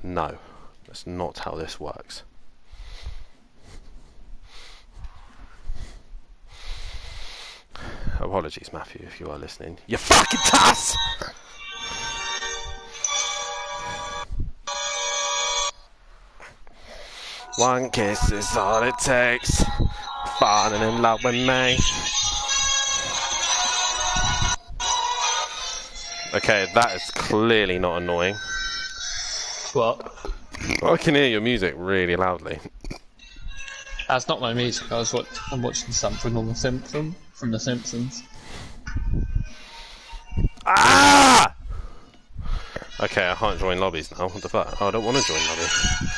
No, that's not how this works. Apologies, Matthew, if you are listening. You fucking tass! One kiss is all it takes. Falling in love with me. Okay, that is clearly not annoying. What? I can hear your music really loudly. That's not my music. I'm watching something on from The Simpsons. Ah! Okay, I can't join lobbies now. What the fuck? Oh, I don't want to join lobbies.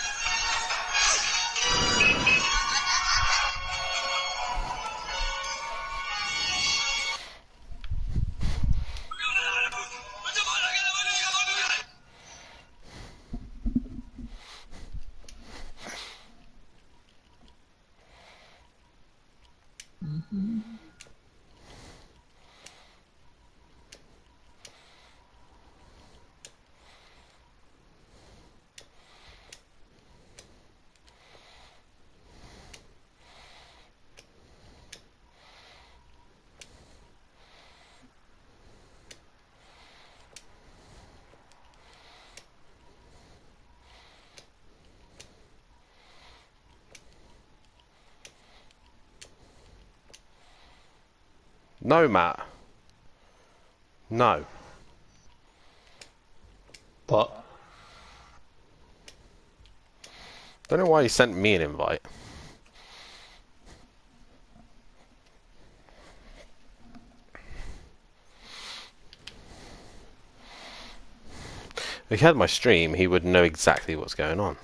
No, Matt. No. What? Don't know why you sent me an invite. If he had my stream, he would know exactly what's going on.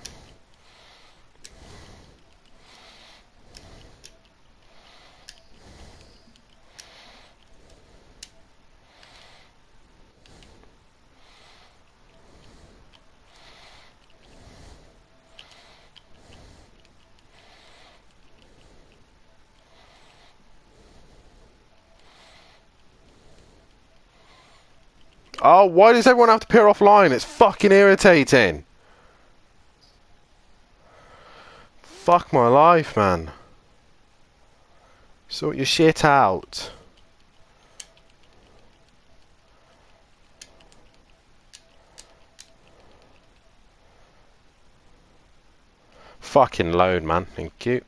Oh, why does everyone have to peer offline? It's fucking irritating. Fuck my life, man. Sort your shit out. Fucking load, man. Thank you.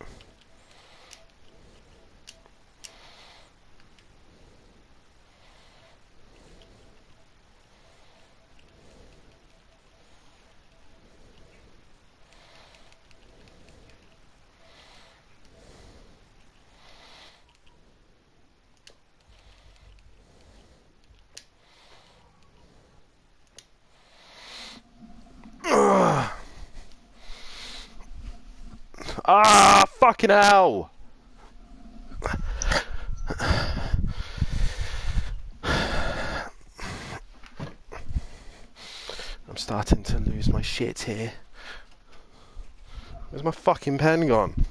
Ah, fucking hell! I'm starting to lose my shit here. Where's my fucking pen gone?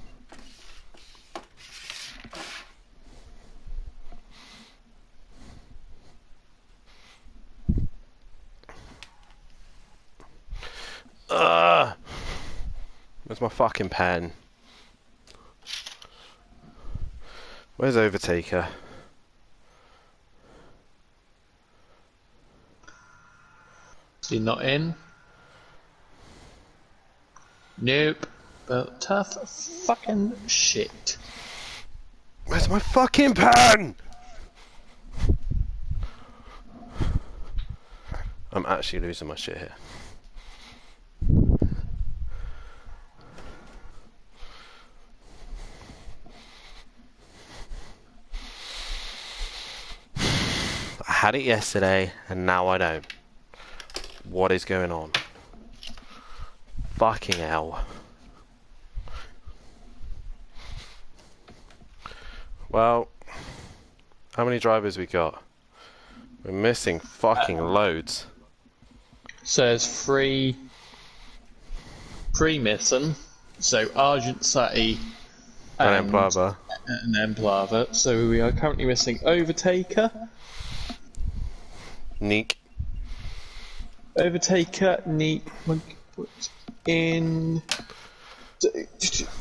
Where's my fucking pen? Where's Overtaker? Is he not in? Nope. But tough fucking shit. Where's my fucking pen? I'm actually losing my shit here. I had it yesterday and now I don't. What is going on? Fucking hell. Well, how many drivers we got? We're missing fucking loads. So there's three missing. So Argent Sati And then Plava. and then Plava. So we are currently missing Overtaker. Neek. Overtaker, Neat, put in.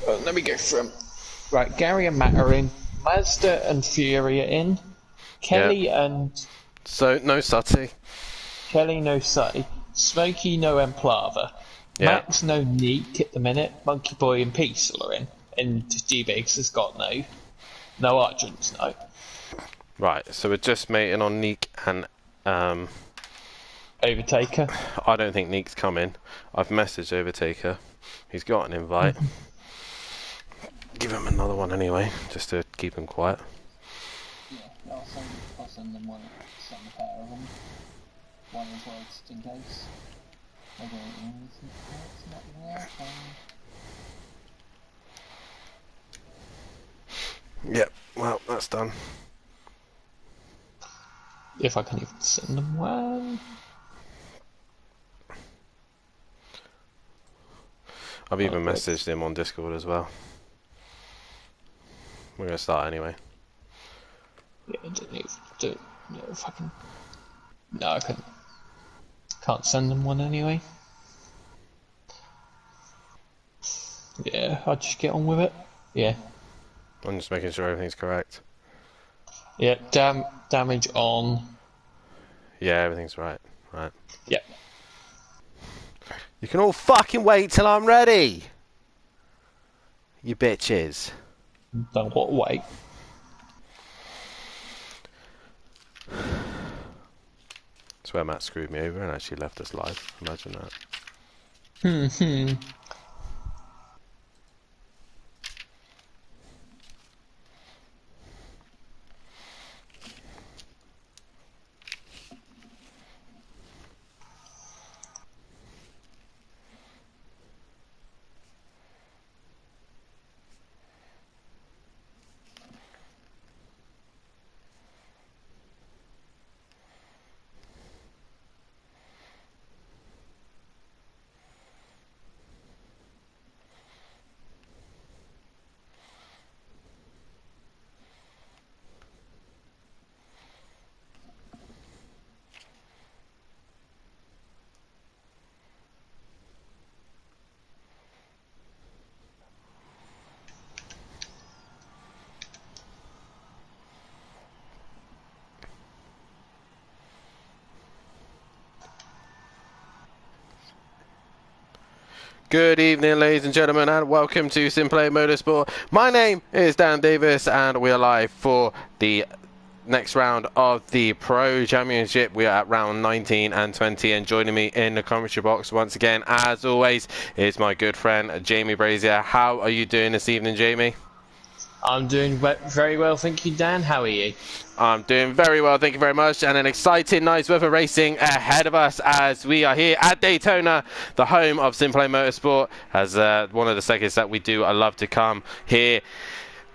Let me go from. Right, Gary and Matt are in. Mazda and Fury are in. Kelly and. So, no Sutty. Kelly, no Sutty. Smokey, no Emplava. Yeah. Max, no Neek at the minute. Monkey Boy and Peaceful are in. And D-Biggs has got no Argents, no. Right, so we're just mating on Neek and Overtaker. I don't think Neek's coming. I've messaged Overtaker. He's got an invite. Give him another one anyway, just to keep him quiet. Yeah, I'll send them one, send a pair of them. One as well, just in case. Okay, it's not there. Yep, well, that's done. If I can even send them one. I've even messaged him on Discord as well. We're going to start anyway. Yeah, I don't know if I can. No, I can't send them one anyway. Yeah, I'll just get on with it. Yeah. I'm just making sure everything's correct. Yeah, damage on. Yeah, everything's right. Right. Yeah. You can all fucking wait till I'm ready! You bitches. Don't what wait. Swear Matt screwed me over and actually left us live. Imagine that. Good evening, ladies and gentlemen, and welcome to Simplay Motorsport. My name is Dan Davis, and we are live for the next round of the Pro Championship. We are at round 19 and 20, and joining me in the commentary box once again, as always, is my good friend Jamie Brazier. How are you doing this evening, Jamie? I'm doing very well, thank you, Dan. How are you? I'm doing very well, thank you very much, and an exciting night's worth of racing ahead of us as we are here at Daytona, the home of Simplay Motorsport, as one of the circuits that we do. I love to come here.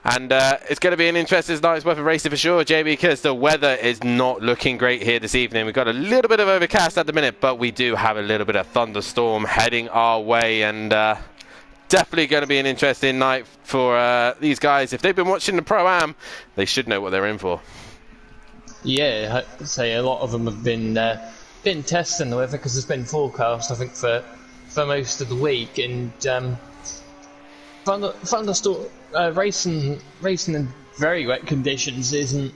And it's going to be an interesting night's worth of racing for sure, Jamie, because the weather is not looking great here this evening. We've got a little bit of overcast at the minute, but we do have a little bit of thunderstorm heading our way, and definitely going to be an interesting night for these guys. If they've been watching the Pro-Am, they should know what they're in for. Yeah, I'd say a lot of them have been testing the weather because it's been forecast, I think, for most of the week, and thunderstorm racing in very wet conditions isn't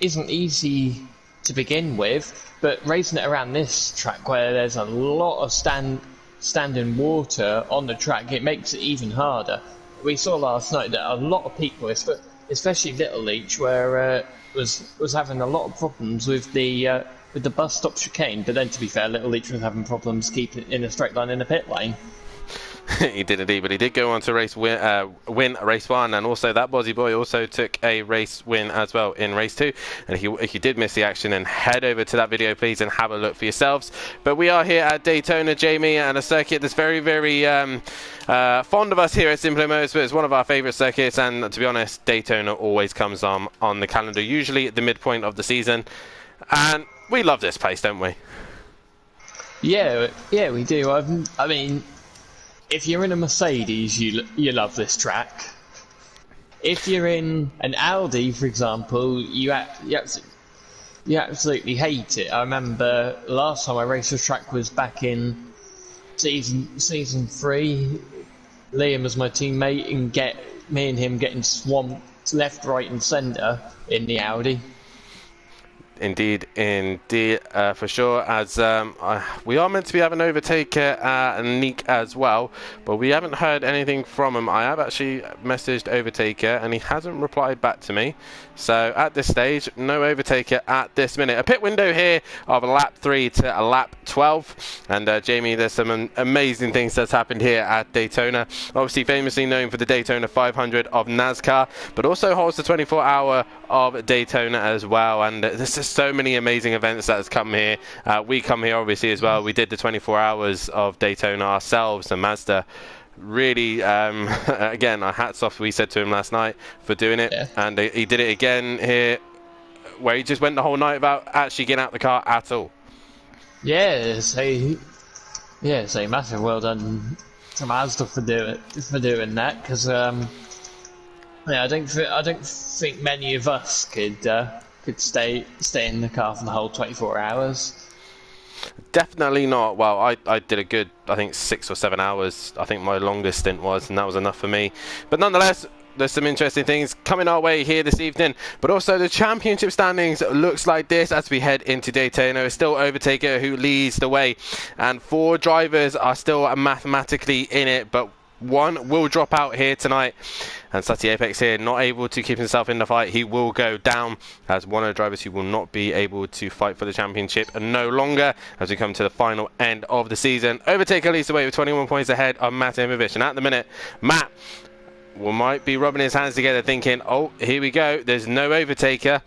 easy to begin with, but racing it around this track where there's a lot of standing water on the track, it makes it even harder. We saw last night that a lot of people, especially Little Leach, where was having a lot of problems with the bus stop chicane. But then, to be fair, Little Leach was having problems keeping in a straight line in the pit lane. He did indeed, but he did go on to win race 1, and also that Bozzy Boy also took a race win as well in race 2. And if you did miss the action, then head over to that video, please, and have a look for yourselves. But we are here at Daytona, Jamie, and a circuit that's very, very fond of us here at Simplay Motorsport. It's one of our favourite circuits, and to be honest, Daytona always comes on the calendar, usually at the midpoint of the season. And we love this place, don't we? Yeah, we do. I mean, if you're in a Mercedes, you love this track. If you're in an Audi, for example, you absolutely hate it. I remember last time I raced this track was back in season 3, Liam was my teammate, and me and him getting swamped left, right, and centre in the Audi. Indeed, for sure. As we are meant to be having Overtaker and Neek as well, but we haven't heard anything from him. I have actually messaged Overtaker, and he hasn't replied back to me. So at this stage, no Overtaker at this minute. A pit window here of a lap 3 to a lap 12, and Jamie, there's some amazing things that's happened here at Daytona. Obviously, famously known for the Daytona 500 of NASCAR, but also holds the 24-hour of Daytona as well. And there's just so many amazing events that has come here. We come here obviously as well. We did the 24 hours of Daytona ourselves, and Mazda really again, our hats off, we said to him last night, for doing it. And he did it again here, where he just went the whole night without actually getting out the car at all. Say massive well done to Mazda for doing that, because I don't think many of us could stay in the car for the whole 24 hours. Definitely not. Well, I did a good, I think, 6 or 7 hours. I think my longest stint was, and that was enough for me. But nonetheless, there's some interesting things coming our way here this evening. But also the championship standings looks like this as we head into Daytona. It's still Overtaker who leads the way, and 4 drivers are still mathematically in it, but one will drop out here tonight, and Sati Apex here not able to keep himself in the fight. He will go down as one of the drivers who will not be able to fight for the championship and no longer as we come to the final end of the season. Overtaker leads the way with 21 points ahead of Matt Imovich, and at the minute Matt might be rubbing his hands together thinking, oh, here we go, there's no Overtaker.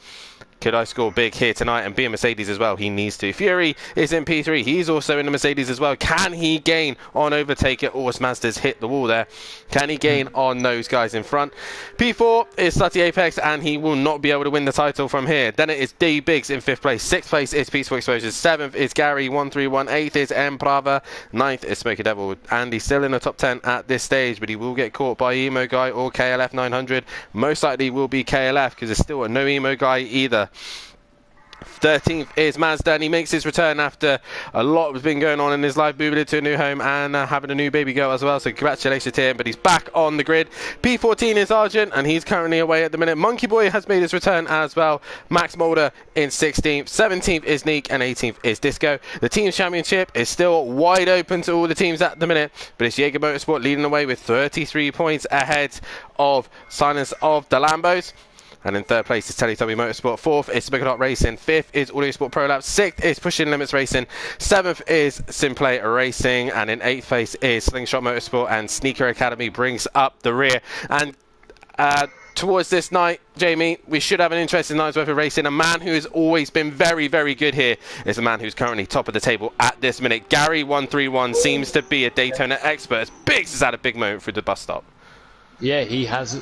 Could I score big here tonight and be a Mercedes as well? He needs to. Fury is in P3. He's also in the Mercedes as well. Can he gain on Overtaker? Or Mazda's hit the wall there. Can he gain on those guys in front? P4 is Slutty Apex, and he will not be able to win the title from here. Then it is D Biggs in 5th place. 6th place is Peaceful Exposures. 7th is Gary 131. 8th is M Prava. 9th is Smoky Devil. And he's still in the top 10 at this stage, but he will get caught by Emo Guy or KLF 900. Most likely will be KLF because there's still no Emo Guy either. 13th is Mazda, and he makes his return after a lot has been going on in his life, moving into a new home and having a new baby girl as well, so congratulations to him, but he's back on the grid. P14 is Argent, and he's currently away at the minute. Monkey Boy has made his return as well. Max Mulder in 16th. 17th is Neek, and 18th is Disco. The team's championship is still wide open to all the teams at the minute, but it's Jaeger Motorsport leading the way with 33 points ahead of Silence of the Lambos. And in 3rd place is Teletubby Motorsport. 4th is Smoky Dot Racing. 5th is Audio Sport Pro Lab. 6th is Pushing Limits Racing. 7th is Simplay Racing. And in 8th place is Slingshot Motorsport. And Sneaker Academy brings up the rear. And towards this night, Jamie, we should have an interesting night's worth of racing. A man who has always been very, very good here is a man who's currently top of the table at this minute. Gary 131 seems to be a Daytona expert. Biggs has had a big moment through the bus stop. Yeah, he has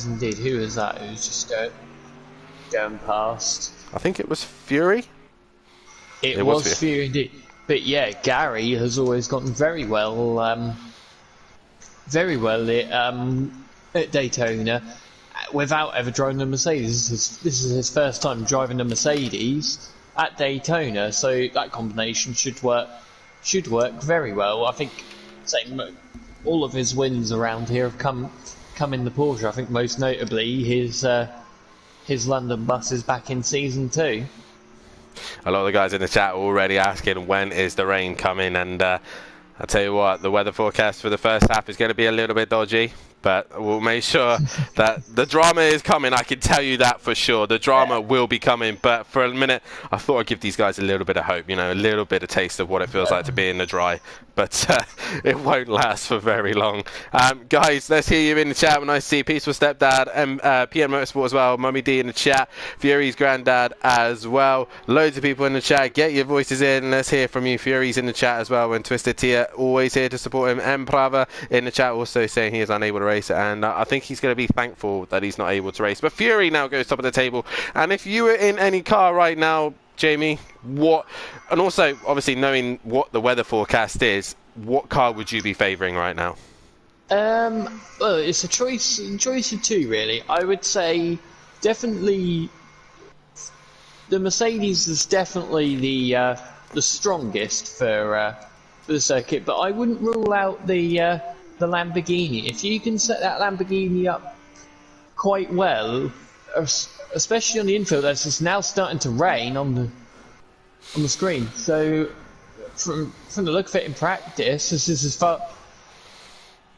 indeed. Who is that who's just going past? I think it was Fury. It was Fury indeed. But yeah, Gary has always gotten very well at Daytona without ever driving a Mercedes. This is his first time driving a Mercedes at Daytona, so that combination should work very well. I think all of his wins around here have come in the Porsche. I think most notably his London bus is back in season 2. A lot of the guys in the chat are already asking when is the rain coming, and I'll tell you what, the weather forecast for the first half is going to be a little bit dodgy, but we'll make sure that the drama is coming. I can tell you that for sure. The drama will be coming, but for a minute I thought I'd give these guys a little bit of hope, a little bit of taste of what it feels like to be in the dry, but it won't last for very long. Guys, let's hear you in the chat. When I see Peaceful Stepdad and PM Motorsport as well, Mummy D in the chat, Fury's granddad as well, loads of people in the chat. Get your voices in, let's hear from you. Fury's in the chat as well, and Twisted Tia always here to support him. M Prava in the chat also saying he is unable to race, and I think he's going to be thankful that he's not able to race. But Fury now goes top of the table, and if you were in any car right now, Jamie, and also obviously knowing what the weather forecast is, what car would you be favouring right now? Well, it's a choice of 2 really. I would say definitely the Mercedes is definitely the strongest for for the circuit, but I wouldn't rule out the Lamborghini. If you can set that Lamborghini up quite well, especially on the infield, as it's now starting to rain on the screen. So from the look of it in practice, these are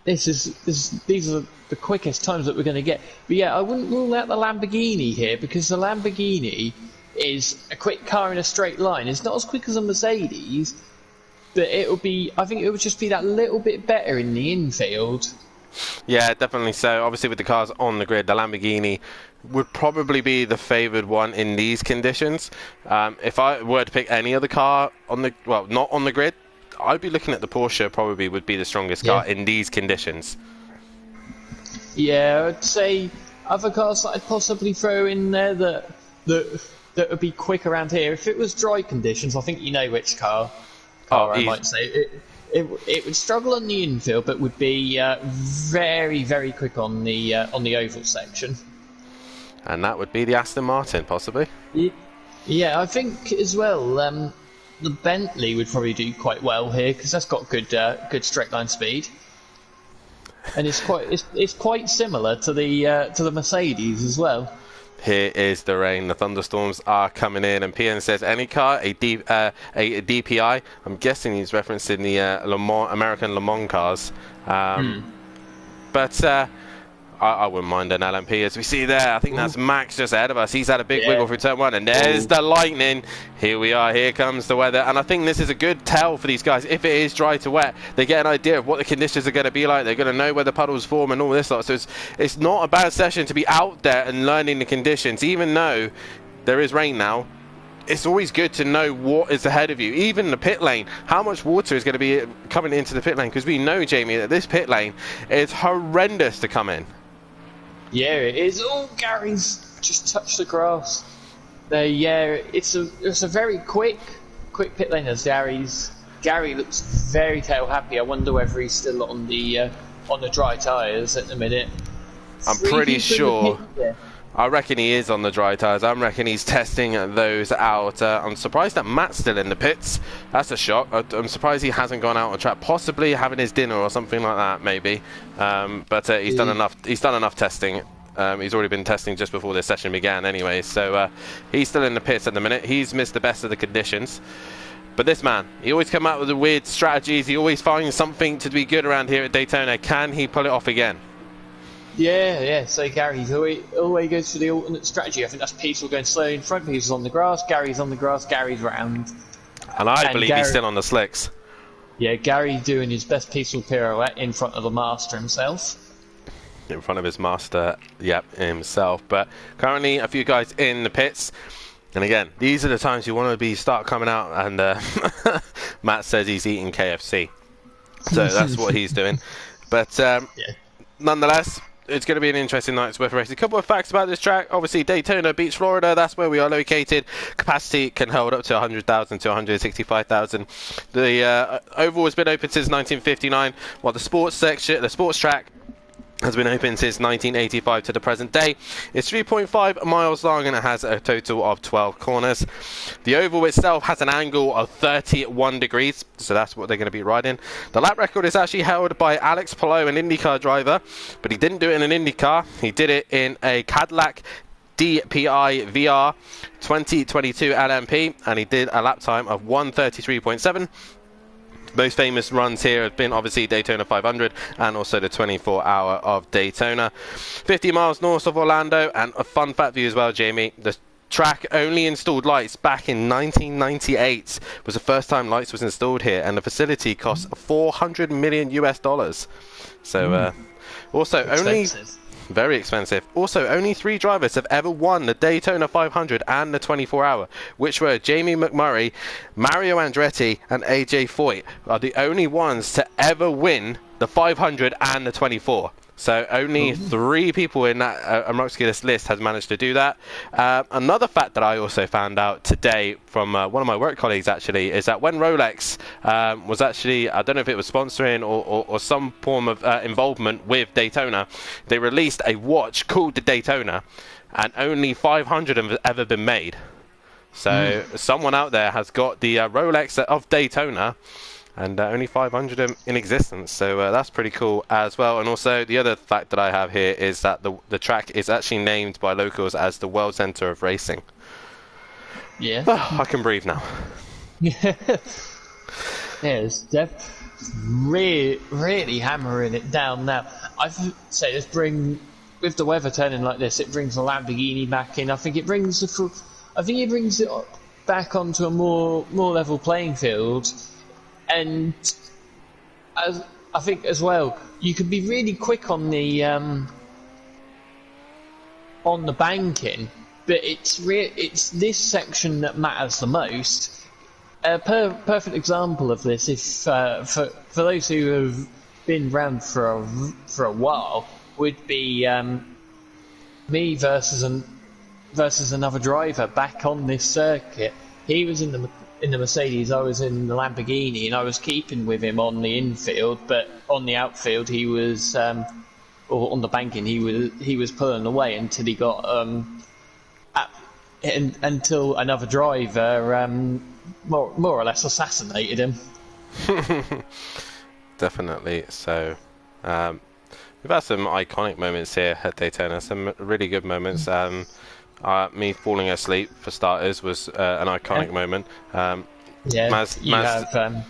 the quickest times that we're going to get. But yeah, I wouldn't rule out the Lamborghini here, because the Lamborghini is a quick car in a straight line. It's not as quick as a Mercedes, but I think it would just be that little bit better in the infield. Yeah, definitely so. Obviously, with the cars on the grid, the Lamborghini would probably be the favoured one in these conditions. If I were to pick any other car not on the grid, I'd be looking at the Porsche. Probably would be the strongest car in these conditions. Yeah, I'd say other cars that I'd possibly throw in there that would be quick around here. If it was dry conditions, I think you know which car I might say. It would struggle on the infield, but would be very, very quick on the oval section. And that would be the Aston Martin, possibly. Yeah, I think as well. The Bentley would probably do quite well here, because that's got good straight line speed, and it's quite similar to the Mercedes as well. Here is the rain. The thunderstorms are coming in, and PN says any car, a DPI. I'm guessing he's referencing the American Le Mans cars. But I wouldn't mind an LMP, as we see there. I think that's Max just ahead of us. He's had a big wiggle through turn one, and there's the lightning. Here we are. Here comes the weather, and I think this is a good tell for these guys. If it is dry to wet, they get an idea of what the conditions are going to be like. They're going to know where the puddles form and all this lot. So it's not a bad session to be out there and learning the conditions, even though there is rain now. It's always good to know what is ahead of you. Even the pit lane, how much water is going to be coming into the pit lane, because we know, Jamie, that this pit lane is horrendous to come in. Yeah, it is. Oh, Gary's just touched the grass. There, yeah, it's a very quick pit lane as Gary looks very tail happy. I wonder whether he's still on the dry tyres at the minute. I'm pretty sure. I reckon he is on the dry tyres. I reckon he's testing those out. I'm surprised that Matt's still in the pits. That's a shock. I'm surprised he hasn't gone out on track. Possibly having his dinner or something like that, maybe. But he's done enough. He's done enough testing. He's already been testing just before this session began, anyway. So he's still in the pits at the minute. He's missed the best of the conditions. But this man, he always come out with the weird strategies. He always finds something to be good around here at Daytona. Can he pull it off again? Yeah. So Gary's always goes for the alternate strategy. I think that's Peaceful going slow in front. Peaceful's on the grass. Gary's on the grass. Gary's round. And I believe he's still on the slicks. Yeah, Gary doing his best Peaceful pirouette in front of the master himself. In front of his master, himself. But currently, a few guys in the pits. And again, these are the times you want to start coming out. And Matt says he's eating KFC. So that's what he's doing. But nonetheless, it's going to be an interesting night's worth of racing. A couple of facts about this track. Obviously, Daytona Beach, Florida. That's where we are located. Capacity can hold up to 100,000 to 165,000. The oval has been open since 1959, while the sports track has been open since 1985 to the present day. It's 3.5 miles long, and it has a total of 12 corners. The oval itself has an angle of 31 degrees, so that's what they're going to be riding. The lap record is actually held by Alex Palou, an IndyCar driver, but he didn't do it in an IndyCar. He did it in a Cadillac DPI VR 2022 LMP, and he did a lap time of 1:33.7. Most famous runs here have been obviously Daytona 500 and also the 24-hour of Daytona. 50 miles north of Orlando, and a fun fact for you as well, Jamie. The track only installed lights back in 1998. Was the first time lights was installed here, and the facility cost $400 million US. So also expensive. Only very expensive. Also, only 3 drivers have ever won the Daytona 500 and the 24-hour, which were Jamie McMurray, Mario Andretti, and AJ Foyt. Are the only ones to ever win the 500 and the 24. So only 3 people in that amongst this list has managed to do that. Another fact that I also found out today from one of my work colleagues actually is that when Rolex was actually, I don't know if it was sponsoring or some form of involvement with Daytona, they released a watch called the Daytona, and only 500 have ever been made. So someone out there has got the Rolex of Daytona, and only 500 in existence, so that's pretty cool as well. And also the other fact that I have here is that the track is actually named by locals as the World Centre of Racing. Yeah. Oh, I can breathe now. Yes, really hammering it down now. I'd say with the weather turning like this, it brings the Lamborghini back in. I think it brings it back onto a more level playing field, and I think as well you could be really quick on the banking, but it's this section that matters the most. A perfect example of this, if for those who have been around for a while, would be me versus another driver back on this circuit. He was in the Mercedes, I was in the Lamborghini, and I was keeping with him on the infield, but on the outfield he was, or on the banking he was pulling away until he got until another driver more or less assassinated him. Definitely. So we've had some iconic moments here at Daytona, some really good moments. Me falling asleep, for starters, was an iconic moment. You have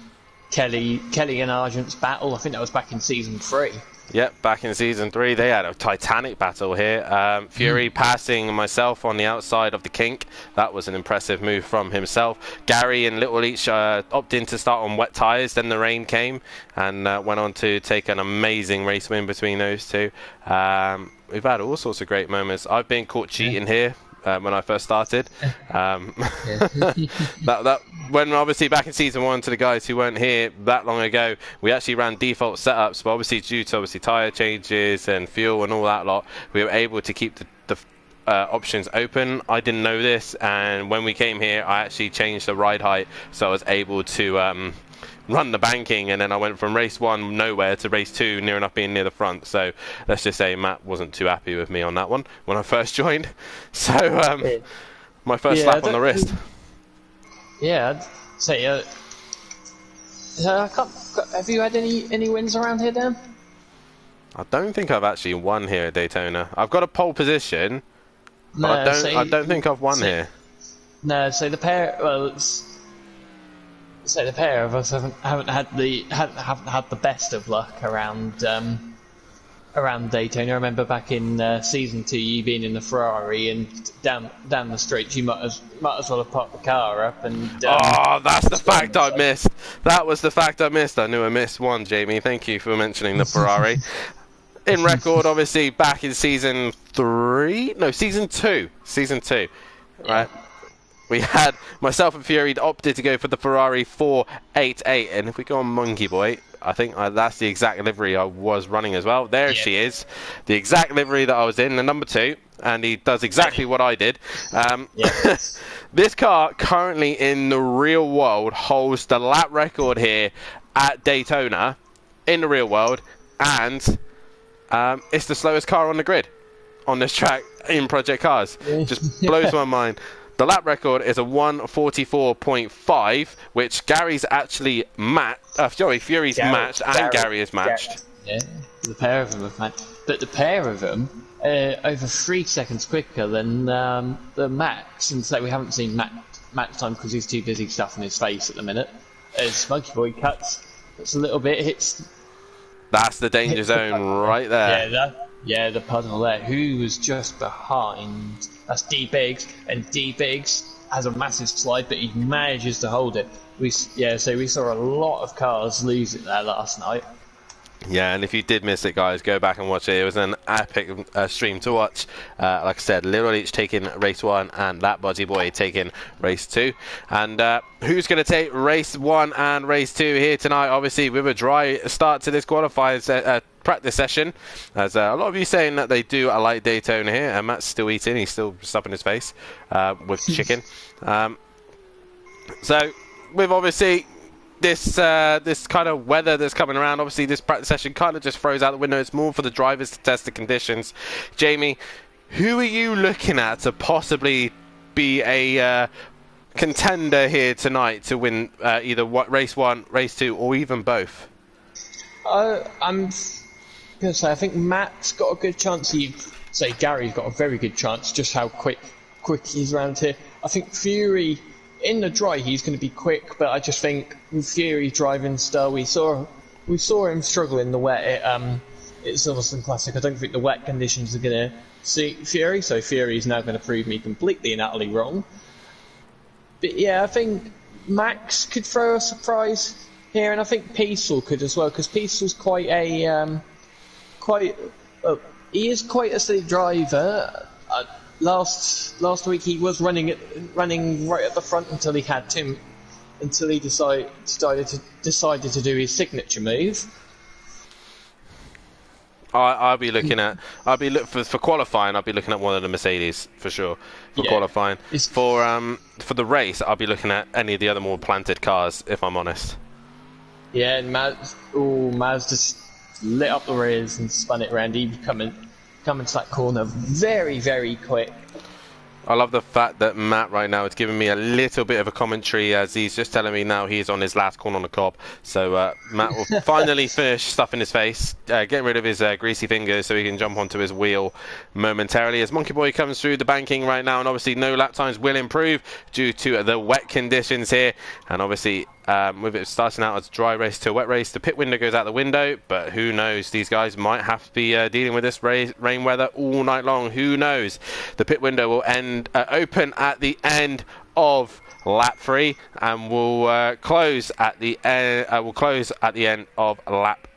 Kelly and Argent's battle. I think that was back in season 3. Yep, back in season 3, they had a titanic battle here. Fury passing myself on the outside of the kink. That was an impressive move from himself. Gary and Little Leach opted to start on wet tyres. Then the rain came and went on to take an amazing race win between those two. We've had all sorts of great moments. I've been caught cheating here. When I first started, when obviously back in season 1, to the guys who weren't here that long ago, we actually ran default setups, but obviously due to tyre changes and fuel and all that lot, we were able to keep the options open. I didn't know this, and when we came here, I actually changed the ride height, so I was able to run the banking, and then I went from race 1 nowhere to race 2 near enough being near the front. So let's just say Matt wasn't too happy with me on that one when I first joined. So my first slap on the wrist. Yeah, I'd say have you had any wins around here, Dan? I don't think I've actually won here at Daytona. I've got a pole position, but I don't think I've won here. No, so the pair of us haven't had the best of luck around Daytona. I remember back in season 2, you being in the Ferrari, and down the straight, you might as well have parked the car up. And that's the fact I missed. That was the fact I missed. I knew I missed one, Jamie. Thank you for mentioning the Ferrari. In record, obviously, back in season 2, right? We had myself and Fury opted to go for the Ferrari 488, and if we go on Monkey Boy, I think that's the exact livery I was running as well. There she is, the exact livery that I was in, the number 2, and he does exactly what I did. This car currently in the real world holds the lap record here at Daytona in the real world, and it's the slowest car on the grid on this track in Project Cars. Just blows my mind. The lap record is a 1:44.5, which Gary's actually Fury's matched, and Gary is matched. Yeah, the pair of them have matched. But the pair of them over 3 seconds quicker than the Max. And so we haven't seen Max time because he's too busy stuffing his face at the minute. As Monkey Boy cuts a little bit, that's the danger zone right there. The puddle there. Who was just behind? That's D Biggs, and D Biggs has a massive slide, but he manages to hold it. So we saw a lot of cars lose it there last night. Yeah, and if you did miss it, guys, go back and watch it. It was an epic stream to watch. Like I said, Little Leach taking race 1 and that Budgie Boy taking race 2. And who's going to take race 1 and race 2 here tonight? Obviously, with a dry start to this qualifying practice session, as a lot of you saying that they do a light Daytona here, and Matt's still eating. He's still stuffing his face with chicken. So, with obviously this kind of weather that's coming around, obviously this practice session kind of just throws out the window. It's more for the drivers to test the conditions. Jamie, who are you looking at to possibly be a contender here tonight to win either race 1, race 2, or even both? I'm gonna say I think Matt's got a good chance. Say Gary's got a very good chance. Just how quick he's around here. I think Fury in the dry he's going to be quick, but I just think with Fury's driving style, we saw him struggle in the wet. It's Silverstone Classic. I don't think the wet conditions are going to suit Fury, so Fury's now going to prove me completely and utterly wrong. But yeah, I think Max could throw a surprise here, and I think Peaceful could as well, because Peaceful's quite a he is quite a steady driver. Last week he was running right at the front until he decided to do his signature move. I'll be looking at. For qualifying. I'll be looking at one of the Mercedes for sure. For qualifying, for the race, I'll be looking at any of the other more planted cars. If I'm honest. Yeah, and Maz just lit up the rears and spun it around. He coming to that corner very, very quick. I love the fact that Matt right now is giving me a little bit of a commentary as he's just telling me now he's on his last corner on the cob. So Matt will finally finish stuffing his face, getting rid of his greasy fingers so he can jump onto his wheel momentarily. As Monkey Boy comes through the banking right now, and obviously no lap times will improve due to the wet conditions here. And obviously with it starting out as a dry race to a wet race, the pit window goes out the window, but who knows, these guys might have to be dealing with this rain weather all night long. Who knows? The pit window will open at the end of lap 3 and will close at the end of lap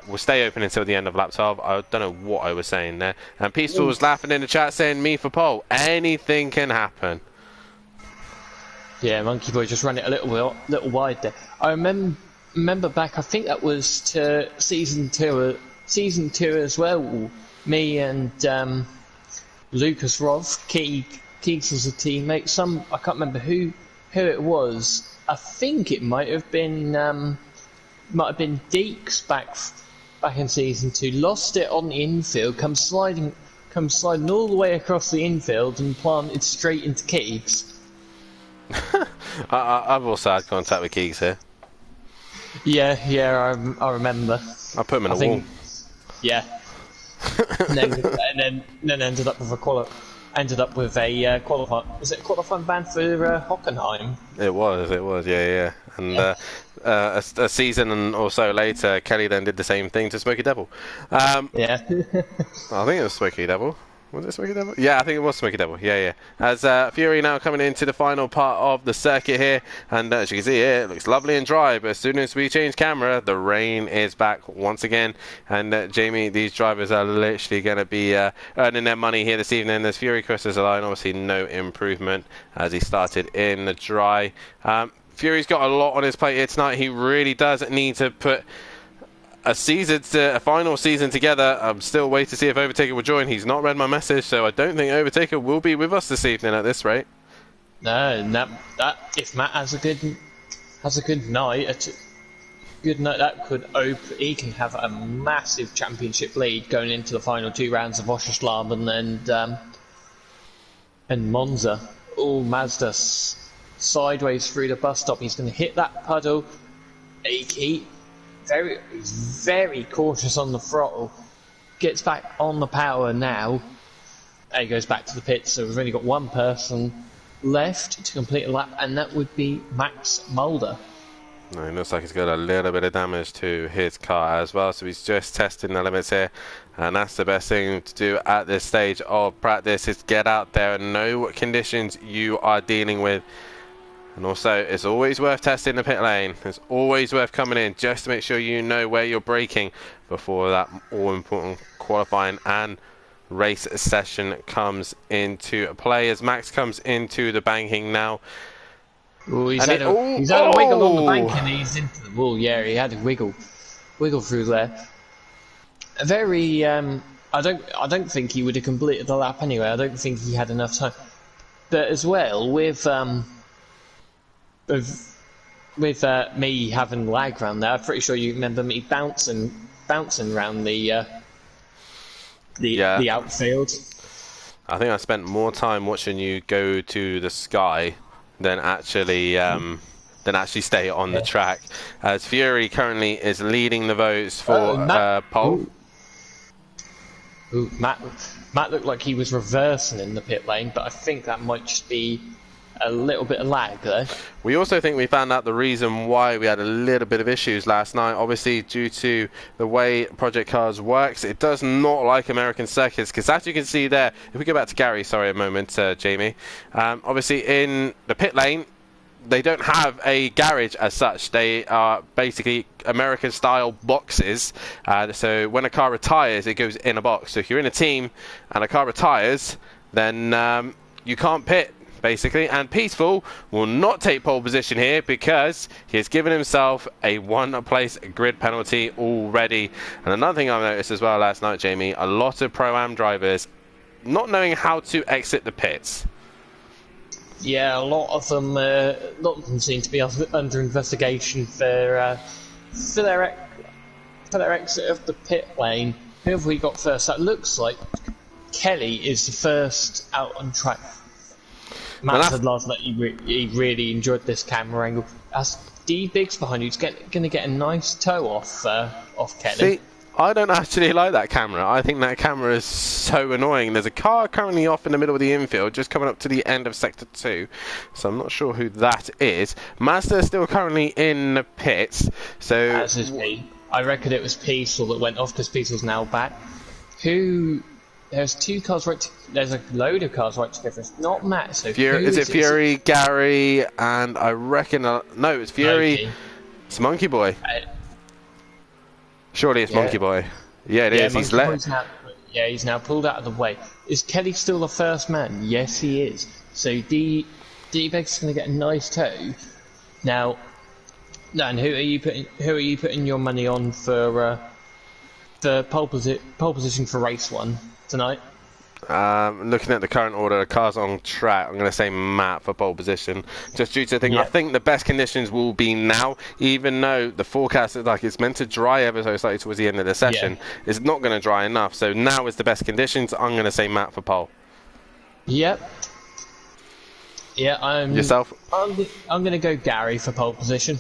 will stay open until the end of lap 12. I don't know what I was saying there. And Peaceful was laughing in the chat saying me for pole. Anything can happen. Yeah, Monkey Boy just ran it a little wide there. I remember back, I think that was to season two as well. Me and Lucas Roth, Keeks was a teammate. I can't remember who it was. I think it might have been Deeks back in season 2. Lost it on the infield, come sliding all the way across the infield and planted straight into Keeks. I've also had contact with Keeks here. Yeah, I remember. I put him in a wall. Yeah. and then ended up with a qualifying ban for Hockenheim. It was, yeah. And a season or so later, Kelly then did the same thing to Smokey Devil. Yeah. I think it was Smokey Devil. Was it Smokey Devil? Yeah, I think it was Smokey Devil. Yeah. As Fury now coming into the final part of the circuit here, and as you can see here, it looks lovely and dry, but as soon as we change camera, the rain is back once again. And Jamie, these drivers are literally going to be earning their money here this evening. As Fury crosses the line, obviously no improvement as he started in the dry. Fury's got a lot on his plate here tonight. He really does need to put a final season together. I'm still waiting to see if Overtaker will join. He's not read my message, so I don't think Overtaker will be with us this evening at this rate. No, if Matt has a good night, that could open. He can have a massive championship lead going into the final 2 rounds of Oschersleben and Monza. Oh, Mazda sideways through the bus stop. He's going to hit that puddle. He's very cautious on the throttle. Gets back on the power now. And he goes back to the pits. So we've only got one person left to complete a lap, and that would be Max Mulder. No, it looks like he's got a little bit of damage to his car as well, so he's just testing the limits here, and that's the best thing to do at this stage of practice, is get out there and know what conditions you are dealing with. And also, it's always worth testing the pit lane. It's always worth coming in just to make sure you know where you're braking before that all-important qualifying and race session comes into play. As Max comes into the banking now. Ooh, he's had a wiggle on the bank and he's into the wall. Yeah, he had a wiggle through there. A very, I don't think he would have completed the lap anyway. I don't think he had enough time. But as well, with me having lag around there, I'm pretty sure you remember me bouncing around the outfield. I think I spent more time watching you go to the sky than actually stay on the track. As Fury currently is leading the votes for pole. Ooh, Matt looked like he was reversing in the pit lane, but I think that might just be a little bit of lag there. We also think we found out the reason why we had a little bit of issues last night. Obviously, due to the way Project Cars works, it does not like American circuits. Because as you can see there, if we go back to Gary, sorry a moment, Jamie. Obviously, in the pit lane, they don't have a garage as such. They are basically American-style boxes. So when a car retires, it goes in a box. So if you're in a team and a car retires, then you can't pit, basically. And Peaceful will not take pole position here because he has given himself a one-place grid penalty already. And another thing I've noticed as well last night, Jamie, a lot of Pro-Am drivers not knowing how to exit the pits. Yeah, a lot of them seem to be under investigation for their exit of the pit lane. Who have we got first? That looks like Kelly is the first out on track. Matt said last night he really enjoyed this camera angle. As D Biggs behind you, he's going to get a nice toe off Kelly. See, I don't actually like that camera. I think that camera is so annoying. There's a car currently off in the middle of the infield, just coming up to the end of Sector 2. So I'm not sure who that is. Mazda is still currently in the pits. So as is P. I reckon it was Peaceful that went off because Peaceful's now back. There's two cars there's a load of cars right together. It's not Matt. So is it Fury, Gary, and I reckon no, it's Fury. Monkey. It's Monkey Boy. Surely it's Monkey Boy. Yeah, it is. He's he's now pulled out of the way. Is Kelly still the first man? Yes, he is. So D-Beg's is going to get a nice toe. Now, Dan, who are you putting your money on for pole position for race 1 tonight? Looking at the current order of cars on track, I'm going to say Matt for pole position. Just due to the thing, I think the best conditions will be now, even though the forecast is like it's meant to dry ever so slightly towards the end of the session. It's not going to dry enough, so now is the best conditions. I'm going to say Matt for pole. Yep. Yeah, yourself. I'm going to go Gary for pole position.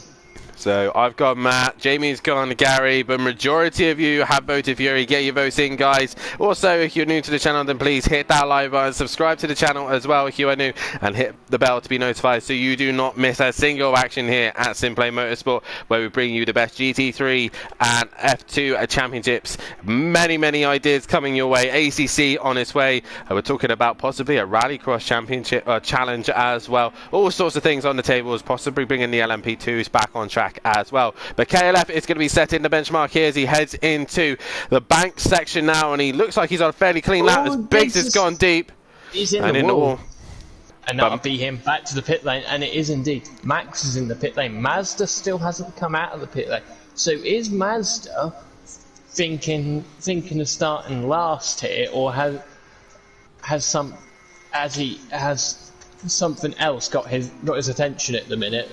So I've got Matt, Jamie's gone Gary, but majority of you have voted Fury. Get your votes in, guys. Also, if you're new to the channel, then please hit that like button, subscribe to the channel as well if you are new, and hit the bell to be notified so you do not miss a single action here at Simplay Motorsport, where we bring you the best GT3 and F2 championships. Many ideas coming your way. ACC on its way. We're talking about possibly a Rallycross championship challenge as well. All sorts of things on the tables, possibly bringing the LMP2s back on track as well. But KLF is going to be setting the benchmark here as he heads into the bank section now, and he looks like he's on a fairly clean lap as Biggs has gone deep. He's in the wall. And that'll be him back to the pit lane, and it is indeed. Max is in the pit lane. Mazda still hasn't come out of the pit lane. So is Mazda thinking of starting last here, or has something else got his attention at the minute?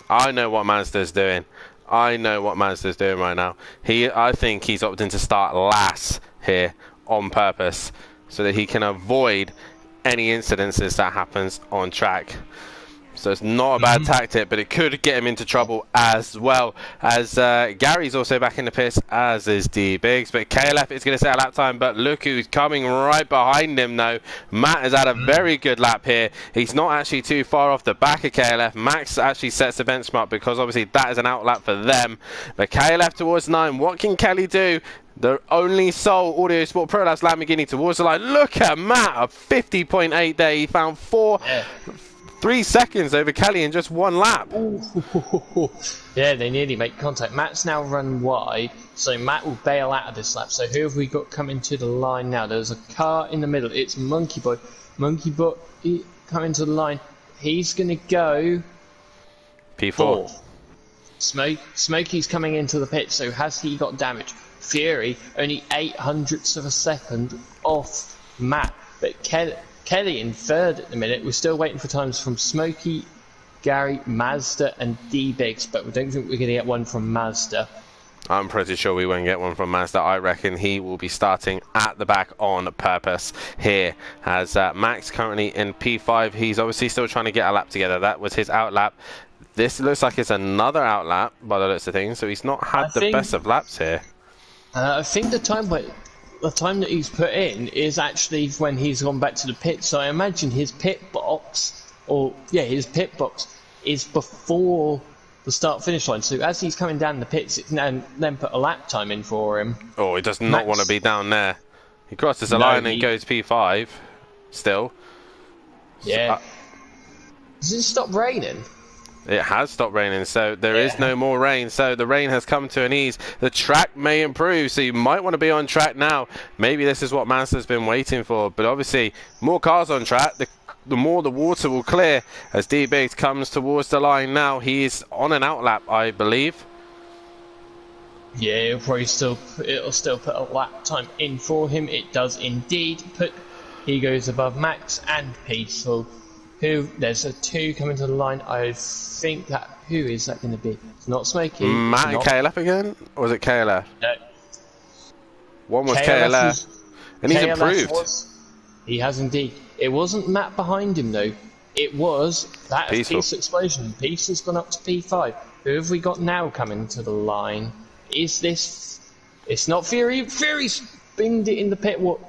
I know what Mazda's doing. I know what Mazda's doing right now. I think he's opting to start last here on purpose so that he can avoid any incidences that happens on track. So it's not a bad tactic, but it could get him into trouble as well. As Gary's also back in the pits, as is D Biggs. But KLF is going to set a lap time, but look who's coming right behind him now. Matt has had a very good lap here. He's not actually too far off the back of KLF. Max actually sets the benchmark because obviously that is an out lap for them. But KLF towards 9. What can Kelly do? The only sole Audio Sport Pro Labs Lamborghini towards the line. Look at Matt, a 50.8 there. He found 3 seconds over Kelly in just 1 lap. Yeah, they nearly make contact. Matt's now run wide, so Matt will bail out of this lap. So who have we got coming to the line now? There's a car in the middle. It's Monkey Boy. Monkey Boy coming to the line. He's going to go P4. Smokey's coming into the pit, so has he got damage? Fury, only 0.08 of a second off Matt. But Kelly in third at the minute. We're still waiting for times from Smokey, Gary, Mazda and D Biggs, but we don't think we're going to get one from Mazda. I'm pretty sure we won't get one from Mazda. I reckon he will be starting at the back on purpose here. As Max currently in P5, he's obviously still trying to get a lap together. That was his out lap. This looks like it's another out lap by the looks of things, so he's not had the best of laps here. I think the time that he's put in is actually when he's gone back to the pit. So I imagine his pit box, his pit box is before the start-finish line. So as he's coming down the pits, it's then put a lap time in for him. Oh, he does not want to be down there. He crosses the line and goes P5 still. Yeah. Does it stop raining? It has stopped raining, so there is no more rain. So the rain has come to an ease. The track may improve, so you might want to be on track now. Maybe this is what Mazda's been waiting for. But obviously, more cars on track, the more the water will clear as D-Biggs comes towards the line now. He is on an outlap, I believe. Yeah, it'll still put a lap time in for him. It does indeed. He goes above Max and Peaceful. There's a 2 coming to the line. I think who is that going to be? It's not Smokey. Matt and KLF again? Or was it KLF? No. One was KLF. And he's improved. He has indeed. It wasn't Matt behind him though. It was that Peace Explosion. Peace has gone up to P5. Who have we got now coming to the line? Is this... It's not Fury. Fury's binged it in the pit wall.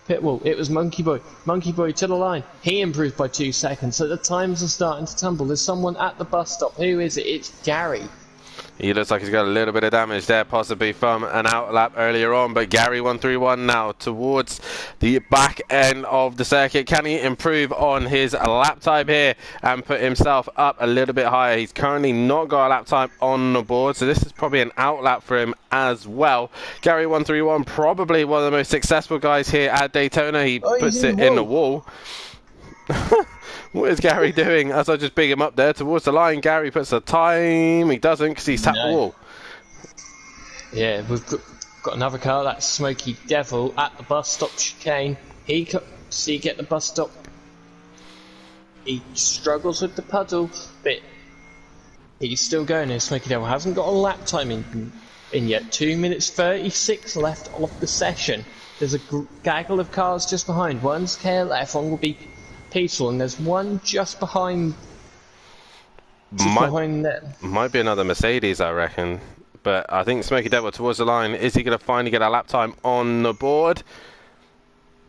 It was Monkey Boy. Monkey Boy to the line. He improved by 2 seconds. So the times are starting to tumble. There's someone at the bus stop. Who is it? It's Gary. He looks like he's got a little bit of damage there, possibly from an outlap earlier on. But Gary 131 now towards the back end of the circuit. Can he improve on his lap time here and put himself up a little bit higher? He's currently not got a lap time on the board, so this is probably an outlap for him as well. Gary 131, probably one of the most successful guys here at Daytona. He puts it in the wall. What is Gary doing? As I just big him up there towards the line, Gary puts the time. He doesn't because he's tapped the wall. Yeah, we've got another car. That's Smoky Devil at the bus stop chicane. He get the bus stop. He struggles with the puddle, but he's still going. And Smoky Devil hasn't got a lap time in yet. 2 minutes 36 left of the session. There's a gaggle of cars just behind. One's KLF, one will be Peaceful, and there's one just behind. Behind them. Might be another Mercedes, I reckon. But I think Smoky Devil towards the line. Is he going to finally get a lap time on the board?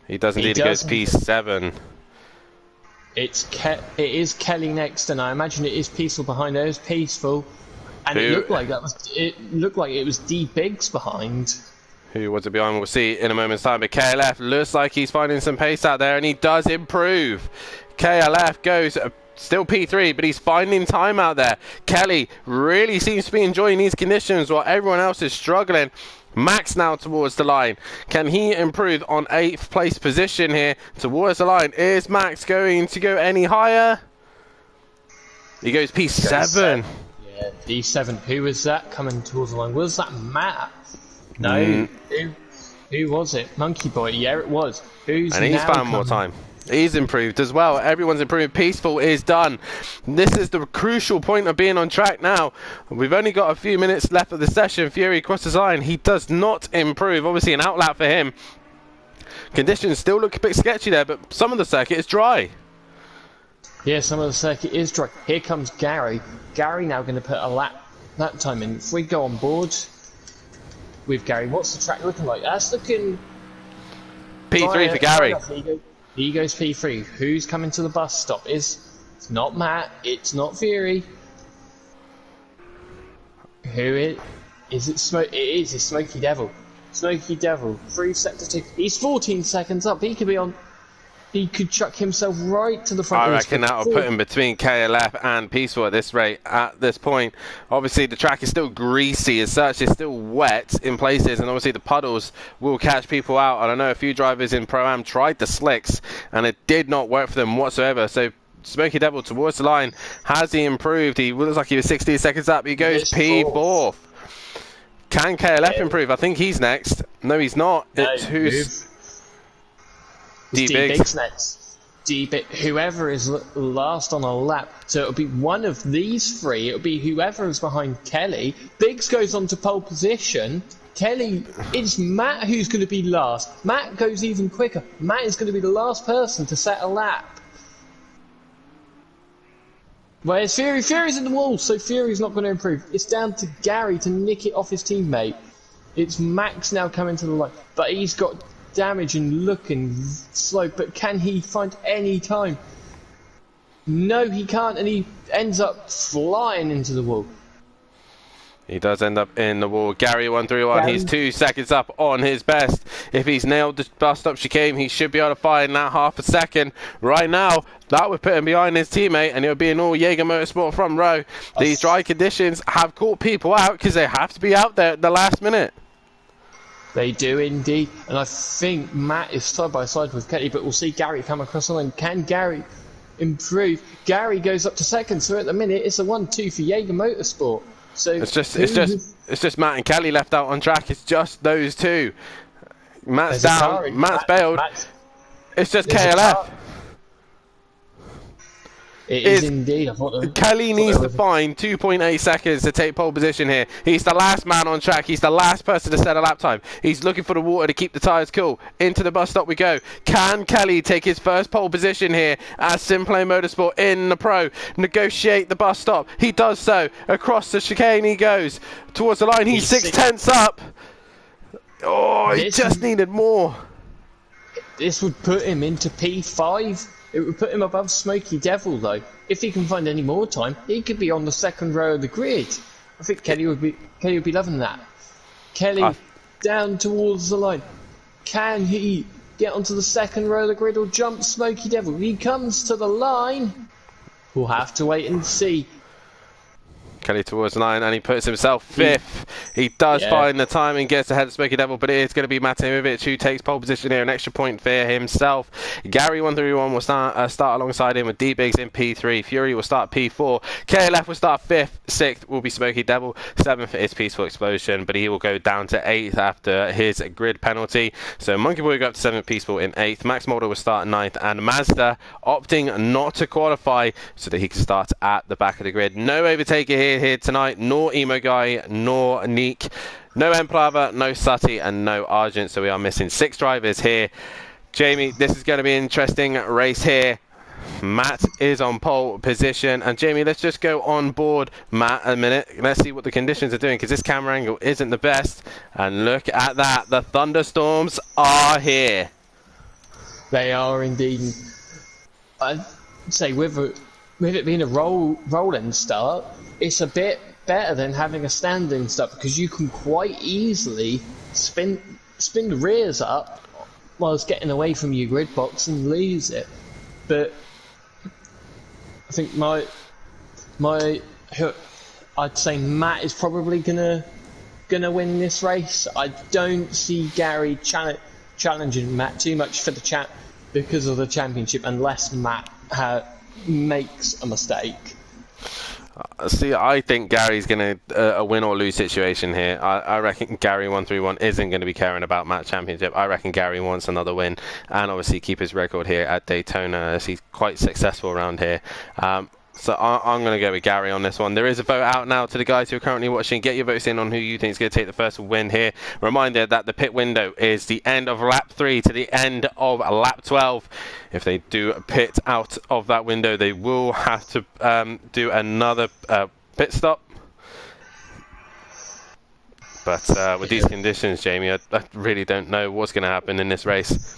He does indeed. He goes P7. It is Kelly next, and I imagine it is Peaceful behind. There's Peaceful, and it looked like it was D-Biggs behind. Who was it behind? We'll see in a moment's time. But KLF looks like he's finding some pace out there, and he does improve. KLF goes still P3, but he's finding time out there. Kelly really seems to be enjoying these conditions while everyone else is struggling. Max now towards the line. Can he improve on 8th place position here towards the line? Is Max going to go any higher? He goes P7. Yeah, D7. Who was that coming towards the line? Was that Matt? No. Who was it? Monkey Boy. Yeah, it was. And he's found more time. He's improved as well. Everyone's improved. Peaceful is done. This is the crucial point of being on track now. We've only got a few minutes left of the session. Fury crosses line. He does not improve. Obviously an outlap for him. Conditions still look a bit sketchy there, but some of the circuit is dry. Yeah, some of the circuit is dry. Here comes Gary. Gary now going to put a lap time in. If we go on board with Gary, what's the track looking like? That's looking P3 for Gary. He goes P3. Who's coming to the bus stop? It's not Matt. It's not Fury. Who is it? It's Smoky Devil. Smoky Devil. 3 sector 2. He's 14 seconds up. He could be on. He could chuck himself right to the front. I reckon that'll put him between KLF and Peaceful at this rate. At this point, obviously the track is still greasy as such. It's still wet in places, and obviously the puddles will catch people out. And I know a few drivers in Pro-Am tried the slicks, and it did not work for them whatsoever. So Smoky Devil towards the line. Has he improved? He looks like he was 16 seconds up. He goes P4. Can KLF improve? I think he's next. No, he's not. It's who's... D-Biggs next. whoever is last on a lap, so it'll be one of these three. It'll be whoever is behind Kelly. Biggs goes on to pole position. Kelly, it's Matt who's going to be last. Matt goes even quicker. Matt is going to be the last person to set a lap. Whereas Fury's in the wall, so Fury's not going to improve. It's down to Gary to nick it off his teammate. It's Max now coming to the line, but he's got damage and looking slow. But can he find any time? No, he can't, and he ends up flying into the wall. He does end up in the wall. Gary 131, he's 2 seconds up on his best. If he's nailed the bus stop chicane, he should be able to find that half a second. Right now, that would put him behind his teammate, and it'll be an all Jaeger Motorsport front row. These dry conditions have caught people out because they have to be out there at the last minute. They do indeed, and I think Matt is side by side with Kelly, but we'll see Gary come across the line. Can Gary improve? Gary goes up to second, so at the minute it's a 1-2 for Jaeger Motorsport. So it's just Matt and Kelly left out on track. It's just those two. Matt's down. Matt's bailed. It's just KLF. It is indeed. Kelly needs to find 2.8 seconds to take pole position here. He's the last man on track. He's the last person to set a lap time. He's looking for the water to keep the tyres cool. Into the bus stop we go. Can Kelly take his first pole position here as Simplane Motorsport in the Pro? Negotiate the bus stop. He does so. Across the chicane he goes. Towards the line. He's 6/10 up. Oh, he just needed more. This would put him into P5. It would put him above Smoky Devil, though. If he can find any more time, he could be on the second row of the grid. I think Kelly would be loving that. Kelly down towards the line. Can he get onto the second row of the grid or jump Smoky Devil? He comes to the line. We'll have to wait and see. Kelly towards the line, and he puts himself fifth. He does find the time and gets ahead of Smoky Devil, but it is going to be Matimovic who takes pole position here, an extra point for himself. Gary 131 will start alongside him with D-Biggs in P3. Fury will start P4. KLF will start 5th. 6th will be Smoky Devil. 7th is Peaceful Explosion, but he will go down to 8th after his grid penalty. So Monkey Boy will go up to 7th, Peaceful in 8th. Max Mulder will start 9th, and Mazda opting not to qualify so that he can start at the back of the grid. No overtaker here tonight, nor Emo Guy, nor Neek, no Emplava, no Sutty, and no Argent, so we are missing 6 drivers here. Jamie, this is going to be an interesting race here. Matt is on pole position, and Jamie, let's just go on board Matt a minute. Let's see what the conditions are doing, because this camera angle isn't the best, and look at that, the thunderstorms are here. They are indeed. I'd say with it being a rolling start, it's a bit better than having a standing start, because you can quite easily spin the rears up whilst getting away from your grid box and lose it. But I think I'd say Matt is probably gonna win this race. I don't see Gary challenging Matt too much for the chat because of the championship, unless Matt makes a mistake. See, I think Gary's going to a win or lose situation here. I reckon Gary 131 isn't going to be caring about Matt Championship. I reckon Gary wants another win and obviously keep his record here at Daytona, as he's quite successful around here. So I'm going to go with Gary on this one. There is a vote out now to the guys who are currently watching. Get your votes in on who you think is going to take the first win here. Reminder that the pit window is the end of lap 3 to the end of lap 12. If they do pit out of that window, they will have to do another pit stop. But with these conditions, Jamie, I really don't know what's going to happen in this race.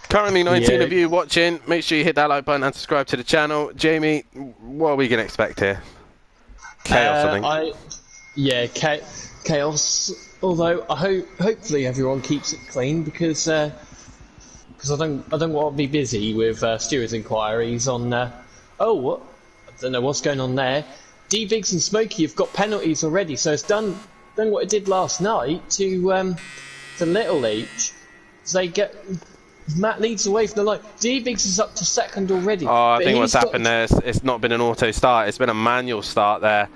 Currently 19 of you watching. Make sure you hit that like button and subscribe to the channel. Jamie, what are we going to expect here? Chaos, I think. Chaos. Although hopefully everyone keeps it clean, because I don't want to be busy with stewards' inquiries on. I don't know what's going on there. D-Biggs and Smokey have got penalties already, so it's done what it did last night to Little H. So they get. Matt leads away from the line. D-Biggs is up to second already. Oh, I think what's happened there is it's not been an auto start. It's been a manual start there.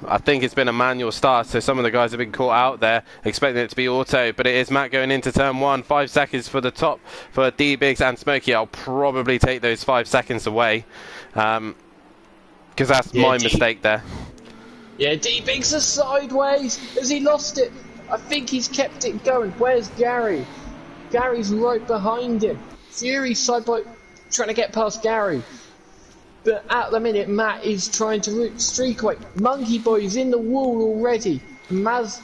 I think it's been a manual start, so some of the guys have been caught out there, expecting it to be auto, but it is Matt going into turn 1. 5 seconds for the top for D-Biggs and Smokey. I'll probably take those 5 seconds away, because that's my mistake there. Yeah, D-Biggs is sideways. Has he lost it? I think he's kept it going. Where's Gary? Gary's right behind him. Fury side by trying to get past Gary. But at the minute, Matt is trying to streak away. Monkey Boy's in the wall already. Mazda,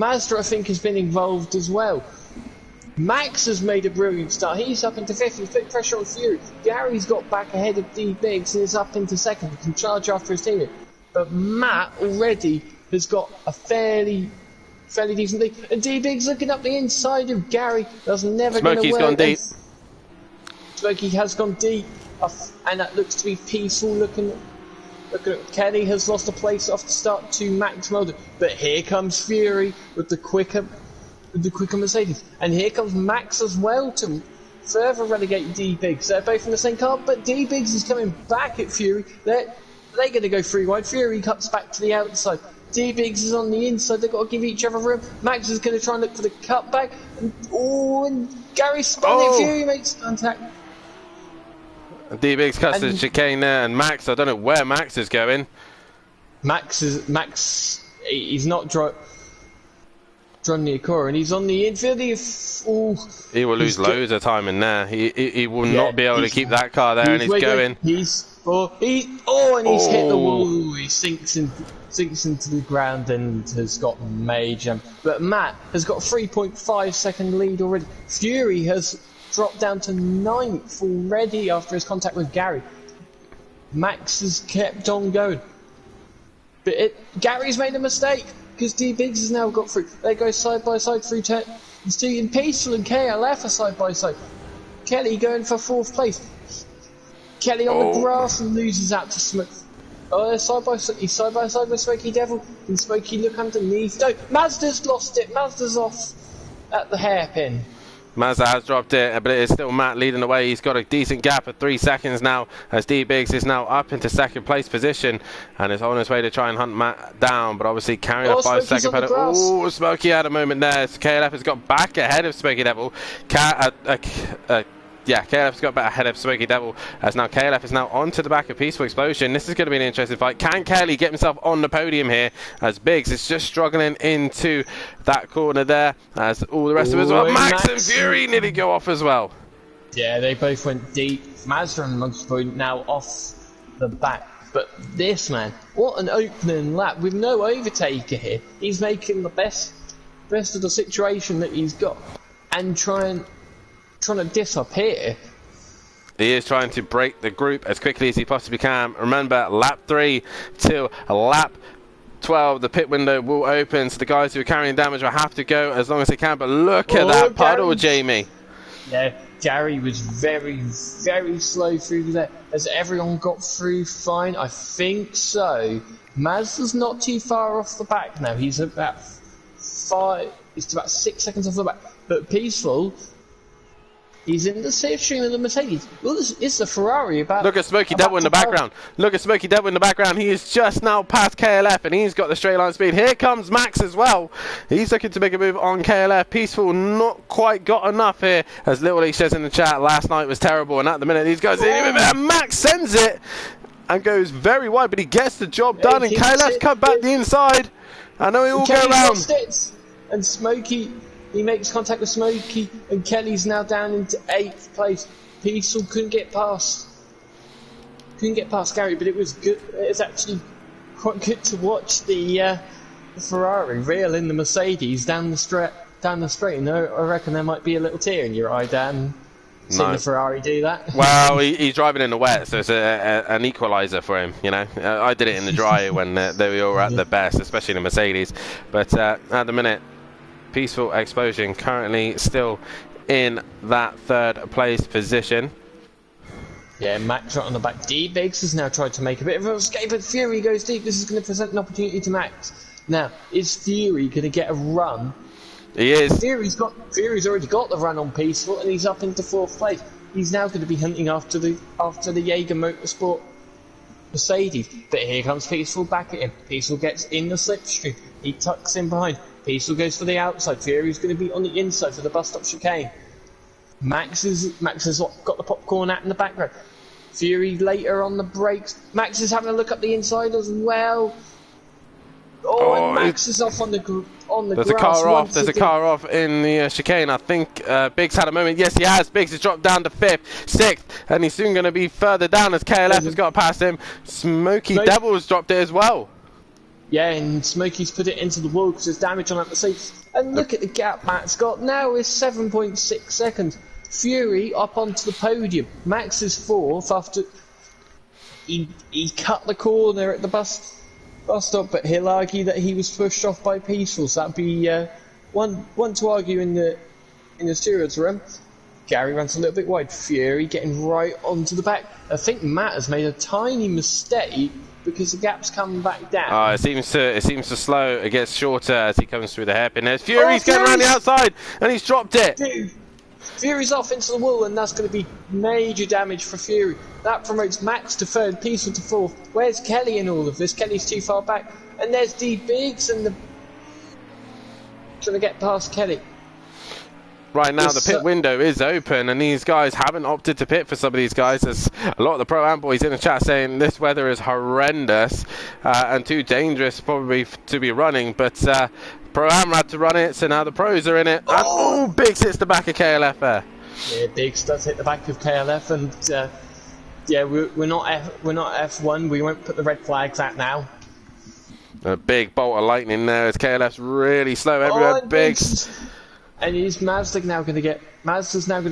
I think, has been involved as well. Max has made a brilliant start. He's up into 50. Put pressure on Fury. Gary's got back ahead of D-Biggs and is up into second. He can charge after his teammate. But Matt already has got a fairly decent lead. And D-Biggs looking up the inside of Gary. That's never going to work. Smokey's gone deep. Smokey has gone deep. And that looks to be peaceful. Looking at Kelly has lost a place off the start to Max Mulder, but here comes Fury with the quicker Mercedes, and here comes Max as well to further relegate D-Biggs. They're both in the same car, but D-Biggs is coming back at Fury. They're going to go 3 wide. Fury cuts back to the outside. D-Biggs is on the inside. They've got to give each other room. Max is going to try and look for the cutback. And Gary spun it. Fury makes contact. D-Biggs cuts the chicane there, and Max, I don't know where Max is going. He's not drawn the core, and he's on the infield. He will lose loads of time in there. He will not be able to keep that car there, and he's going. And he's hit the wall. He sinks into the ground and has got major. But Matt has got a 3.5 second lead already. Fury has dropped down to 9th already after his contact with Gary. Max has kept on going. But Gary's made a mistake because D-Biggs has now got through. They go side by side through turn. And Peaceful and KLF are side by side. Kelly going for 4th place. Kelly on the grass and loses out to Smoke. He's side by side with Smokey Devil. And Smokey look underneath. No, Mazda's lost it. Mazda's off at the hairpin. Mazda has dropped it, but it is still Matt leading the way. He's got a decent gap of 3 seconds now, as D-Biggs is now up into 2nd place position and is on his way to try and hunt Matt down, but obviously carrying a 5 second penalty. Oh, Smokey had a moment there. So KLF has got back ahead of Smokey Devil. KLF's got back ahead of Smokey Devil, as now KLF is now onto the back of Peaceful Explosion. This is going to be an interesting fight. Can Kelly get himself on the podium here, as Biggs is just struggling into that corner there, as all the rest of us, well, Max and Fury nearly go off as well. Yeah, they both went deep. Mazda and Monkey Boy now off the back. But this man, what an opening lap with no overtaker here. He's making the best of the situation that he's got and trying to disappear. He is trying to break the group as quickly as he possibly can. Remember, lap 3 till lap 12, the pit window will open, so the guys who are carrying damage will have to go as long as they can. But look at that puddle, Jamie. Yeah, Gary was very, very slow through there. Has everyone got through fine? I think so. Mazda's not too far off the back now. He's about 6 seconds off the back. But Peaceful, he's in the safe stream of the Mercedes. Well, it's the Ferrari about. Look at Smokey Devil in the background. Look at Smokey Devil in the background. He is just now past KLF, and he's got the straight line speed. Here comes Max as well. He's looking to make a move on KLF. Peaceful not quite got enough here, as Little Lee says in the chat. Last night was terrible, and at the minute these guys. And Max sends it and goes very wide, but he gets the job done. And KLF's cut back the inside. I know he all go around. And Smokey. He makes contact with Smokey, and Kelly's now down into 8th place. Peaceful couldn't get past Gary, but it was good. It was actually quite good to watch the Ferrari reel in the Mercedes down the straight. And I reckon there might be a little tear in your eye, Dan, seeing the Ferrari do that. Well, he's driving in the wet, so it's an equaliser for him. You know, I did it in the dry when they were all at their best, especially in the Mercedes. But at the minute, Peaceful Explosion currently still in that 3rd place position. Yeah, Max right on the back. D-Biggs has now tried to make a bit of an escape, but Fury goes deep. This is going to present an opportunity to Max. Now, is Fury going to get a run? He is. Fury's already got the run on Peaceful, and he's up into 4th place. He's now going to be hunting after the Jaeger Motorsport Mercedes. But here comes Peaceful back at him. Peaceful gets in the slipstream. He tucks in behind. Peaceful goes for the outside. Fury's going to be on the inside for the bus stop chicane. Max has got the popcorn out in the background. Fury later on the brakes. Max is having a look up the inside as well. Oh, and Max is off on the There's grass. a car off. There's a car off in the chicane. I think Biggs had a moment. Yes, he has. Biggs has dropped down to 5th, 6th, and he's soon going to be further down as KLF has got past him. Smokey Devil's dropped it as well. Yeah, and Smokey's put it into the wall because there's damage on that Mercedes. And look at the gap Max got now is 7.6 seconds. Fury up onto the podium. Max is 4th after he cut the corner at the bus stop, but he'll argue that he was pushed off by Peaceful, so that'd be one to argue in the stewards room. Gary runs a little bit wide. Fury getting right onto the back. I think Matt has made a tiny mistake because the gap's coming back down. It seems to slow. It gets shorter as he comes through the hairpin. There's Fury's getting around the outside, and he's dropped it. Dude, Fury's off into the wall, and that's going to be major damage for Fury. That promotes Max to 3rd, Peaceful to 4th. Where's Kelly in all of this? Kelly's too far back. And there's D Biggs and trying to get past Kelly. Right now, the pit window is open, and these guys haven't opted to pit for some of these guys. There's a lot of the Pro-Am boys in the chat saying this weather is horrendous and too dangerous probably to be running, but Pro-Am had to run it, so now the pros are in it. And, Biggs hits the back of KLF there. Yeah, Biggs does hit the back of KLF, and yeah, we're not F1. We won't put the red flags out now. A big bolt of lightning there as KLF's really slow everywhere. Biggs. And Mazda's now going to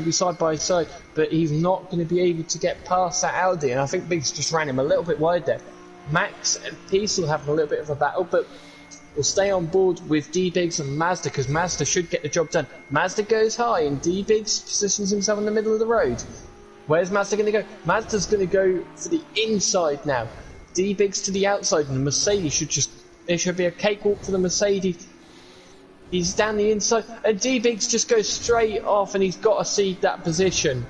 be side by side, but he's not going to be able to get past that Audi, and I think Biggs just ran him a little bit wide there. Max and Peaceful having a little bit of a battle, but we'll stay on board with D-Biggs and Mazda, because Mazda should get the job done. Mazda goes high, and D-Biggs positions himself in the middle of the road. Where's Mazda going to go? Mazda's going to go for the inside now. D-Biggs to the outside, and the Mercedes there should be a cakewalk for the Mercedes. He's down the inside, and D-Biggs just goes straight off, and he's got to cede that position.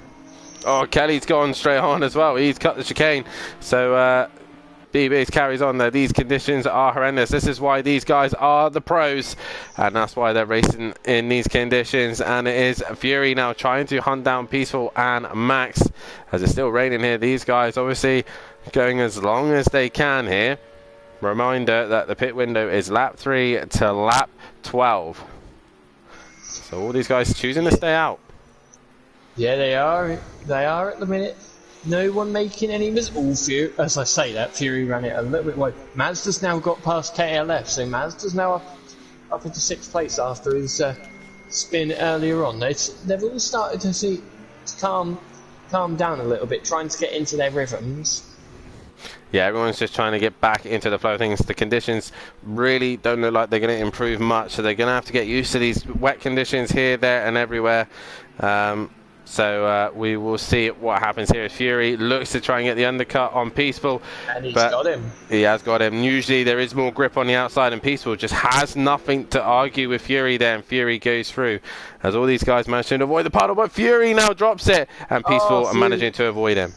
Oh, Kelly's gone straight on as well. He's cut the chicane. So D-Biggs carries on there. These conditions are horrendous. This is why these guys are the pros, and that's why they're racing in these conditions. And it is Fury now trying to hunt down Peaceful and Max as it's still raining here. These guys obviously going as long as they can here. Reminder that the pit window is lap 3 to lap 12. So all these guys choosing to stay out. Yeah, they are. They are at the minute. No one making any Fury, as I say that, Fury ran it a little bit wide. Mazda's now got past KLF, so Mazda's now up into 6th place after his spin earlier on. They've all started to calm down a little bit, trying to get into their rhythms. Yeah, everyone's just trying to get back into the flow of things. The conditions really don't look like they're going to improve much, so they're going to have to get used to these wet conditions here, there, and everywhere. So we will see what happens here. Fury looks to try and get the undercut on Peaceful. And he's got him. He has got him. Usually there is more grip on the outside, and Peaceful just has nothing to argue with Fury there, and Fury goes through. As all these guys manage to avoid the puddle, but Fury now drops it, and Peaceful are managing to avoid him.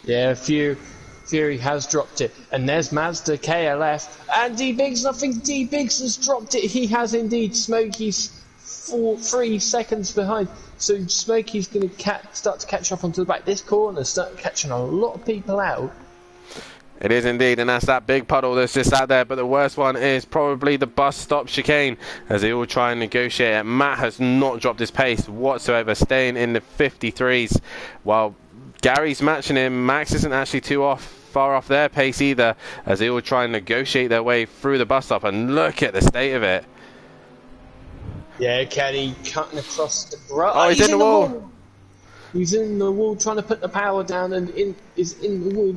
Yeah, Fury has dropped it, and there's Mazda, KLF, and D-Biggs. I think D-Biggs has dropped it. He has indeed. Smokey's 3 seconds behind, so Smokey's going to start to catch up onto the back. This corner start catching a lot of people out. It is indeed, and that's that big puddle that's just out there. But the worst one is probably the bus stop chicane as they all try and negotiate it. Matt has not dropped his pace whatsoever, staying in the 53s, while Gary's matching him. Max isn't actually too far off their pace either, as they all try and negotiate their way through the bus stop. And look at the state of it. Yeah, Kenny cutting across the grass. Oh, he's in the wall. He's in the wall trying to put the power down, and is in the wall.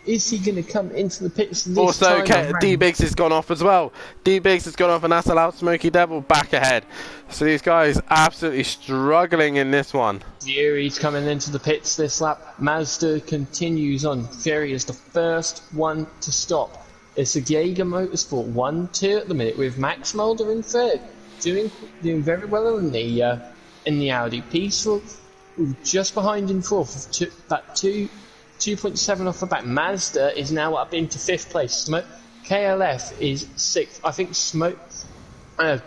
Is he going to come into the pits this also, time? D-Biggs has gone off as well. D-Biggs has gone off, and that's allowed Smokey Devil back ahead. So these guys absolutely struggling in this one. Fury's coming into the pits this lap. Mazda continues on. Fury is the first one to stop. It's a Jaeger Motorsport 1-2 at the minute, with Max Mulder in 3rd, doing very well in the Audi. Peaceful just behind in 4th, about 2.7 off the back. Mazda is now up into 5th place. KLF is 6th. I think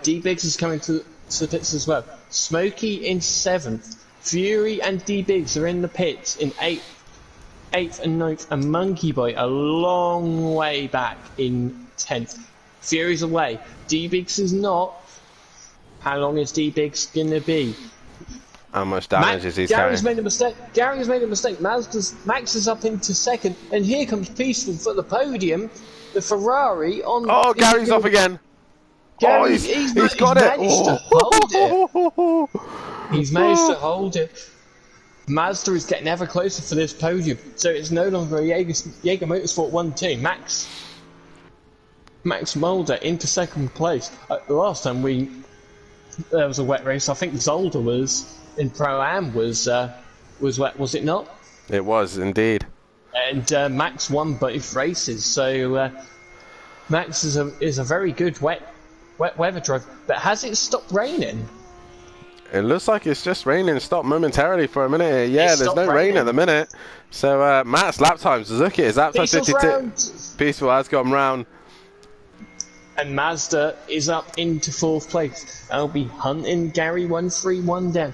D-Biggs is coming to the pits as well. Smokey in 7th. Fury and D-Biggs are in the pits in 8th and 9th. And Monkey Boy a long way back in 10th. Fury's away. D-Biggs is not. How long is D-Biggs gonna be? How much damage is he Gary's carrying? made a mistake. Gary's made a mistake. Max is up into 2nd, and here comes Peaceful for the podium. The Ferrari on. Oh, Gary's off again. Gary, Oh, he's got it. managed to hold it. He's managed to hold it. Mazda is getting ever closer for this podium, so it's no longer a Jaeger Motorsport 1-2. Max Mulder into 2nd place. The last time there was a wet race, I think Zolder was in Pro-Am was wet, was it not? It was indeed. And Max won both races, so Max is a very good wet weather driver. But has it stopped raining? It looks like it's just raining. Stopped momentarily for a minute here. Yeah, there's no rain at the minute. So Matt's lap times, look at his lap time 52. Peaceful has gone round. And Mazda is up into 4th place. I'll be hunting Gary 131 down.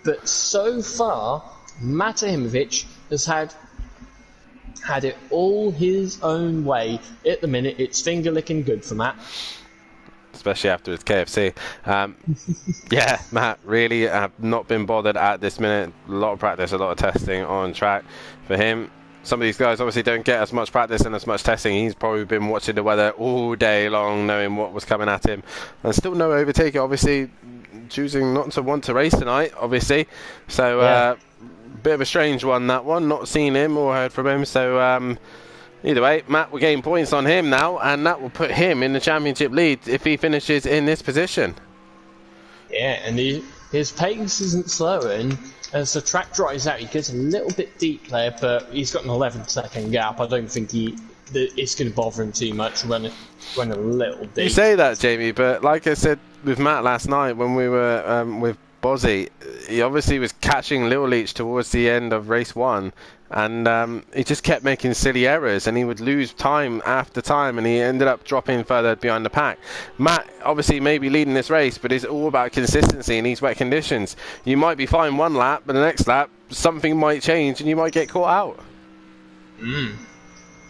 But so far, Matahimovic has had it all his own way. At the minute, it's finger licking good for Matt. Especially after his KFC. Yeah, Matt really have not been bothered at this minute. A lot of practice, a lot of testing on track for him. Some of these guys obviously don't get as much practice and as much testing. He's probably been watching the weather all day long, knowing what was coming at him. And still no overtaking, obviously choosing not to want to race tonight, obviously. So, Yeah. Bit of a strange one, that one. Not seen him or heard from him. So, either way, Matt will gain points on him now, and that will put him in the championship lead if he finishes in this position. Yeah, and his pace isn't slowing. As the track dries out, he gets a little bit deep there, but he's got an 11-second gap. I don't think it's going to bother him too much when a little deep. You say that, Jamie, but like I said with Matt last night when we were with Bozzy, he obviously was catching Little Leach towards the end of race 1, and he just kept making silly errors, and he would lose time after time, and he ended up dropping further behind the pack. Matt obviously may be leading this race, but it's all about consistency in these wet conditions. You might be fine one lap, but the next lap something might change and you might get caught out.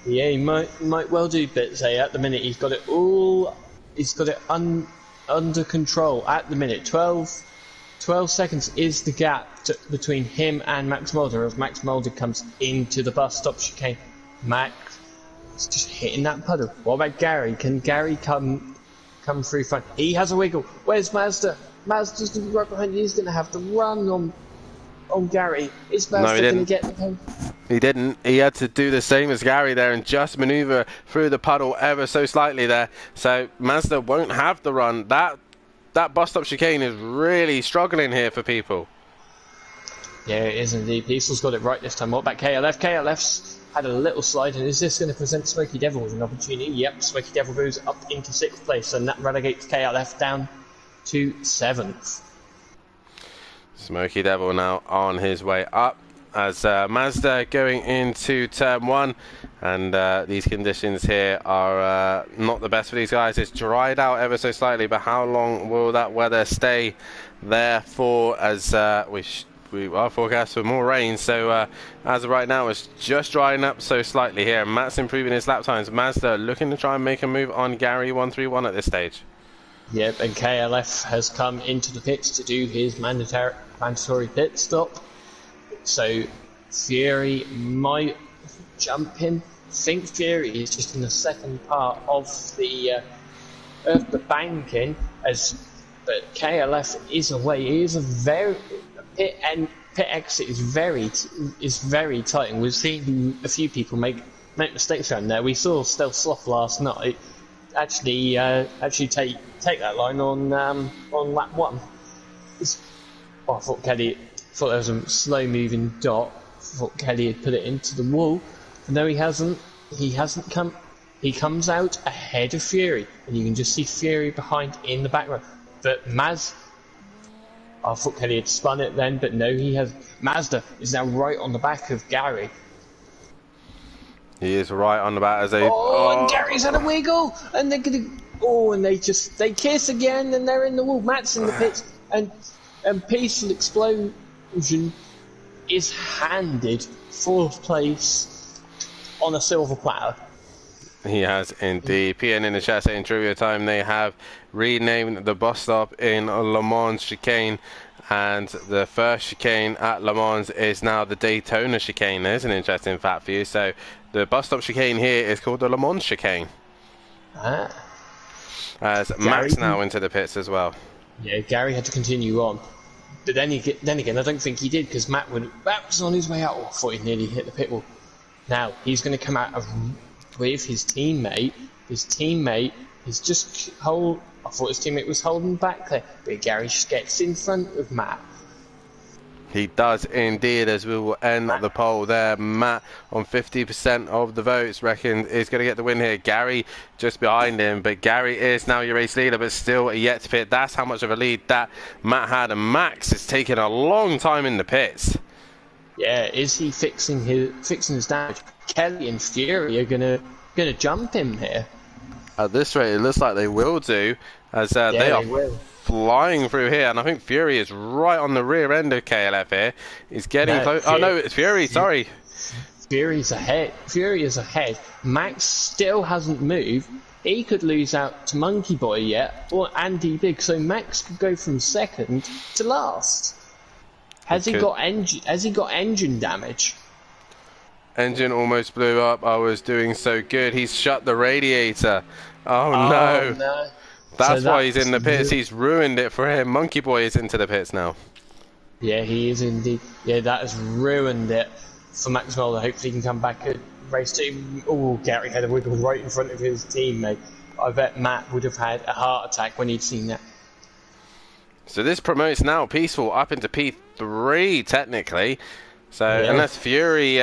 Yeah, he might well do, but say at the minute he's got it under control at the minute. 12 seconds is the gap between him and Max Mulder as Max Mulder comes into the bus stop chicane. Max is just hitting that puddle. What about Gary? Can Gary come through front? He has a wiggle. Where's Mazda? Mazda's going to be right behind you. He's going to have to run on Gary. Is Mazda going to get the home? He didn't. He had to do the same as Gary there and just maneuver through the puddle ever so slightly there. So Mazda won't have the run. That bus stop chicane is really struggling here for people. Yeah, it is indeed. Peaceful's got it right this time. What about KLF? KLF's had a little slide, and is this going to present Smoky Devil with an opportunity? Yep, Smoky Devil goes up into 6th place, and that relegates KLF down to 7th. Smoky Devil now on his way up as Mazda going into turn 1, and these conditions here are not the best for these guys. It's dried out ever so slightly, but how long will that weather stay there for, as we are forecast for more rain? So as of right now, it's just drying up so slightly here. Matt's improving his lap times. Mazda looking to try and make a move on Gary 131 at this stage. Yep, and KLF has come into the pits to do his mandatory pit stop. So Fury might jump him. I think Fury is just in the second part of the banking, but KLF is away. It is a pit exit is very tight, and we've seen a few people make mistakes around there. We saw Stealth Sloth last night actually take that line on lap 1. I thought there was a slow moving dot. I thought Kelly had put it into the wall. No, he hasn't. He comes out ahead of Fury, and you can just see Fury behind in the background. But I thought Kelly had spun it then, but no, he has. Mazda is now right on the back of Gary. He is right on the bat as they. Oh, and Gary's had a wiggle, and they're gonna. Oh, and they kiss again, and they're in the wall. Matt's in the pits, and Peaceful Explosion is handed 4th place on a silver platter. He has indeed. PN in the chat saying trivia time. They have renamed the bus stop in Le Mans Chicane, and the first chicane at Le Mans is now the Daytona Chicane. There's an interesting fact for you. So the bus stop chicane here is called the Le Mans Chicane. As Max now into the pits as well. Yeah, Gary had to continue on. But then again, I don't think he did, because Matt was on his way out. Oh, I thought he'd nearly hit the pit wall. Now, he's going to come out with his teammate. His teammate is just I thought his teammate was holding back there. But Gary just gets in front of Matt. He does indeed, as we will end the poll there. Matt on 50% of the votes reckon is going to get the win here. Gary just behind him, but Gary is now your race leader, but still yet to pit. That's how much of a lead that Matt had, and Max is taking a long time in the pits. Yeah, is he fixing his damage? Kelly and Fury are gonna jump him here. At this rate, it looks like they will do, as they are flying through here, and I think Fury is right on the rear end of KLF here. He's getting close. Oh no, it's Fury, sorry. Fury's ahead. Fury is ahead. Max still hasn't moved. He could lose out to Monkey Boy yet, or Andy Big, so Max could go from 2nd to last. Has he got engine damage? Engine almost blew up. I was doing so good. He's shut the radiator. Oh no. That's why he's in the pits. He's ruined it for him. Monkey Boy is into the pits now. Yeah, he is indeed. Yeah, that has ruined it for Max Mulder. Hopefully he can come back at race 2. Oh, Gary had a wiggle right in front of his teammate. I bet Matt would have had a heart attack when he'd seen that. So this promotes now Peaceful up into P3 technically. So unless Fury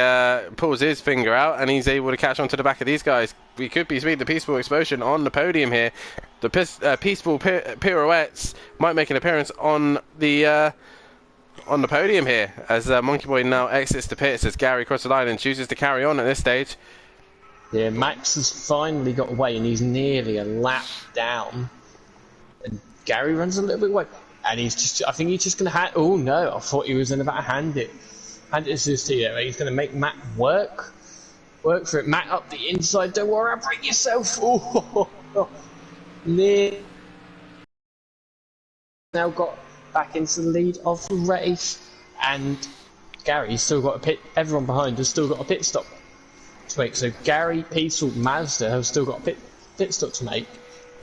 pulls his finger out and he's able to catch on to the back of these guys, we could be seeing the Peaceful Explosion on the podium here. The Peaceful Pirouettes might make an appearance on the podium here, as Monkey Boy now exits the pits as Gary crosses the line and chooses to carry on at this stage. Yeah, Max has finally got away and he's nearly a lap down. And Gary runs a little bit away. And I think he's just going to oh no, I thought he was about to hand it to his teammate. He's going to make Matt work for it. Matt up the inside, don't worry, bring yourself. Near. Now got back into the lead of the race, and Gary's still got a pit. Everyone behind has still got a pit stop to make. So Gary, Peaceful, Mazda have still got a pit stop to make.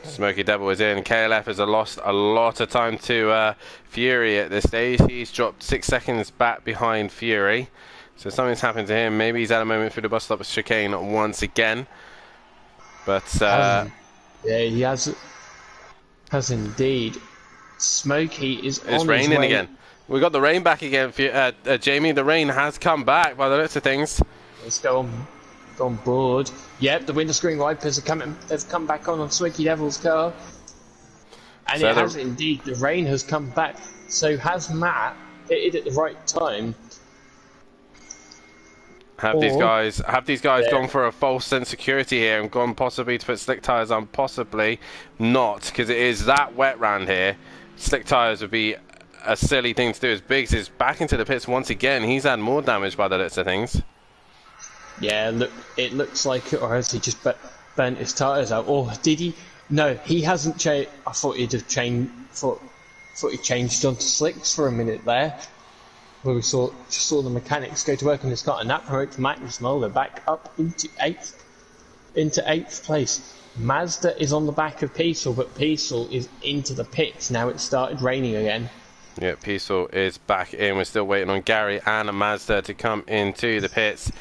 Smoky Devil is in. KLF has lost a lot of time to Fury at this stage. He's dropped 6 seconds back behind Fury. So something's happened to him. Maybe he's had a moment through the bus stop chicane once again. But yeah, he has indeed. Smoky is on his way. It's raining again. We got the rain back again. Jamie, the rain has come back by the looks of things. Let's go on board. Yep, the windscreen wipers have come back on Smoky Devil's car. And so it has indeed, the rain has come back. So has Matt hit it at the right time? Have these guys gone for a false sense of security here and gone possibly to put slick tyres on? Possibly not, because it is that wet round here. Slick tyres would be a silly thing to do, as Biggs is back into the pits once again. He's had more damage by the looks of things. Yeah, look, it looks like it, or has he just burnt his tyres out? Or did he? No, he hasn't changed. I thought he'd have changed. Thought he changed onto slicks for a minute there. Where we saw the mechanics go to work on his car, and that promotes Magnus Mulder back up into eighth place. Mazda is on the back of Peaceful, but Peaceful is into the pits now. It started raining again. Yeah, Peaceful is back in. We're still waiting on Gary and Mazda to come into the pits.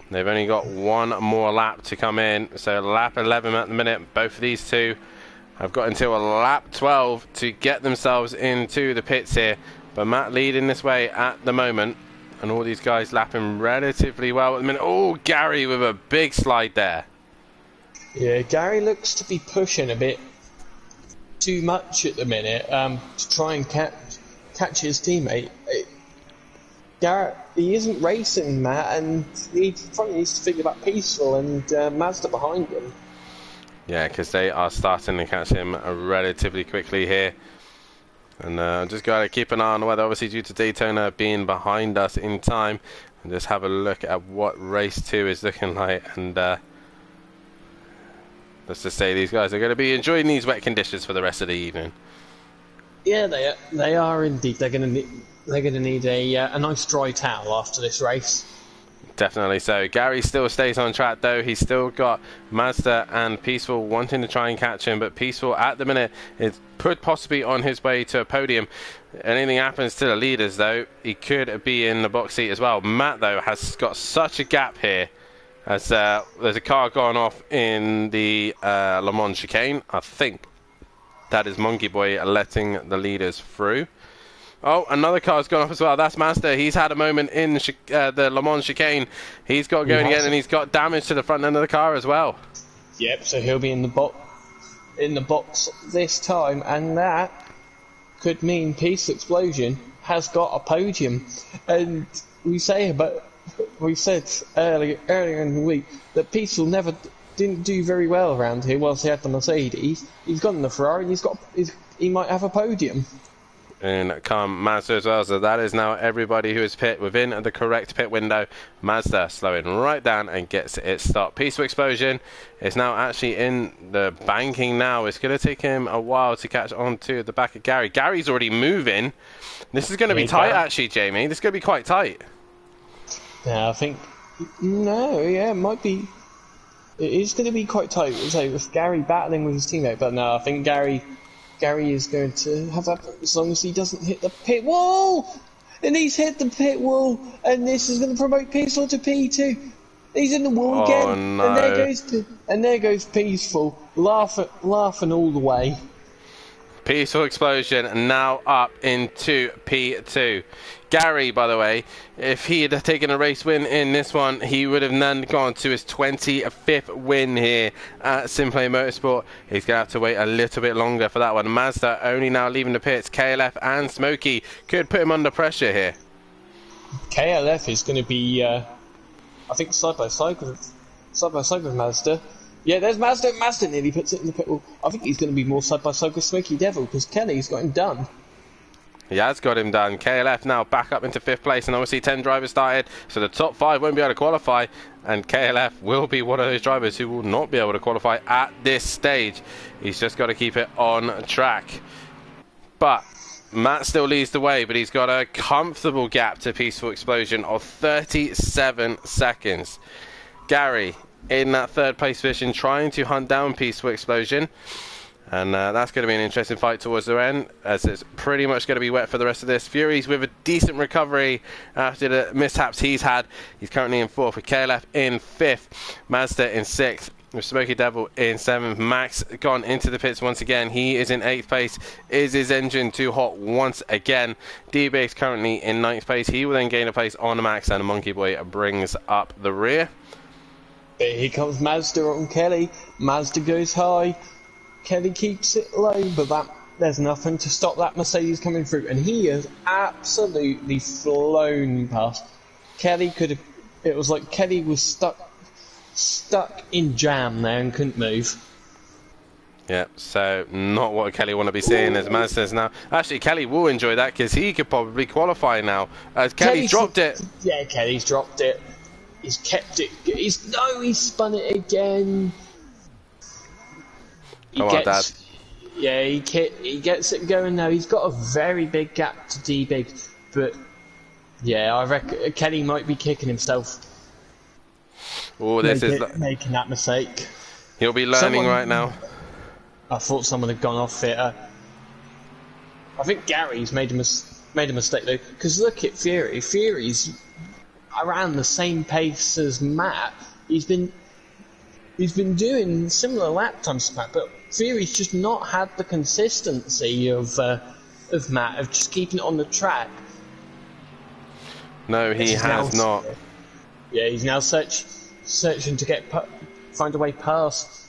They've only got one more lap to come in, so lap 11 at the minute. Both of these two have got until a lap 12 to get themselves into the pits here. But Matt leading this way at the moment, and all these guys lapping relatively well at the minute. Oh, Gary with a big slide there. Yeah, Gary looks to be pushing a bit too much at the minute to try and catch his teammate. Garrett, he isn't racing Matt, and he probably needs to think about Peaceful and Mazda behind him. Yeah, because they are starting to catch him relatively quickly here. And just got to keep an eye on the weather, obviously due to Daytona being behind us in time. And just have a look at what race 2 is looking like. And let's just say these guys are going to be enjoying these wet conditions for the rest of the evening. Yeah, they are indeed. They're going to need a nice dry towel after this race. Definitely so. Gary still stays on track though. He's still got Mazda and Peaceful wanting to try and catch him, but Peaceful at the minute is possibly on his way to a podium. Anything happens to the leaders though, he could be in the box seat as well. Matt though has got such a gap here as there's a car gone off in the Le Mans chicane. I think that is Monkey Boy letting the leaders through. Oh, another car's gone off as well. That's Mazda. He's had a moment in the Le Mans chicane. He's got going again, and he's got damage to the front end of the car as well. Yep, so he'll be in the box this time, and that could mean Peace Explosion has got a podium. And we said earlier in the week that Peaceful didn't do very well around here whilst he had the Mercedes. He's got in the Ferrari, he might have a podium. And come Mazda as well, so that is now everybody who is pit within the correct pit window. Mazda slowing right down and gets it stopped. Peaceful Explosion is now actually in the banking now. It's going to take him a while to catch on to the back of Gary. Gary's already moving. This is going to be tight actually, Jamie. This is going to be quite tight. Yeah, I think... No, yeah, it might be... It is going to be quite tight. So with Gary battling with his teammate, but no, I think Gary is going to have that as long as he doesn't hit the pit wall. And he's hit the pit wall, and this is going to promote Peaceful to P2. He's in the wall again, no. and there goes Peaceful, laughing all the way. Peaceful Explosion now up into P2. Gary, by the way, if he had taken a race win in this one, he would have then gone to his 25th win here at Simplay Motorsport. He's going to have to wait a little bit longer for that one. Mazda only now leaving the pits. KLF and Smokey could put him under pressure here. KLF is going to be, I think, side by side with Mazda. Yeah, there's Mazda. Mazda nearly puts it in the pit wall. I think he's going to be more side by side with Smokey Devil because Kelly's got him done. He has got him done. KLF now back up into 5th place, and obviously 10 drivers started, so the top 5 won't be able to qualify, and KLF will be one of those drivers who will not be able to qualify at this stage. He's just got to keep it on track. But Matt still leads the way, but he's got a comfortable gap to Peaceful Explosion of 37 seconds. Gary in that 3rd place position trying to hunt down Peaceful Explosion. And that's going to be an interesting fight towards the end, as it's pretty much going to be wet for the rest of this. Fury's with a decent recovery after the mishaps he's had. He's currently in 4th, with KLF in 5th, Mazda in 6th, with Smokey Devil in 7th. Max gone into the pits once again. He is in 8th place. Is his engine too hot once again? D-Base currently in 9th place. He will then gain a place on Max, and Monkey Boy brings up the rear. Here comes Mazda on Kelly. Mazda goes high. Kelly keeps it low, but there's nothing to stop that Mercedes coming through, and he has absolutely flown past. Kelly could have. It was like Kelly was stuck in jam there and couldn't move. Yeah, so not what Kelly want to be seeing as Mazda's now. Actually, Kelly will enjoy that because he could probably qualify now. As Kelly's dropped it. Yeah, Kelly's dropped it. He's kept it. He's spun it again. Come on, Dad. Yeah, he gets it going now. He's got a very big gap to D-Big, but yeah, I reckon Kelly might be kicking himself. Oh, this is making that mistake. He'll be learning right now. I thought someone had gone off it. I think Gary's made a mistake though, because look at Fury. Fury's around the same pace as Matt. He's been doing similar lap times to Matt, but Fury's just not had the consistency of Matt, of just keeping it on the track. No, he has not. Yeah, he's now searching to find a way past.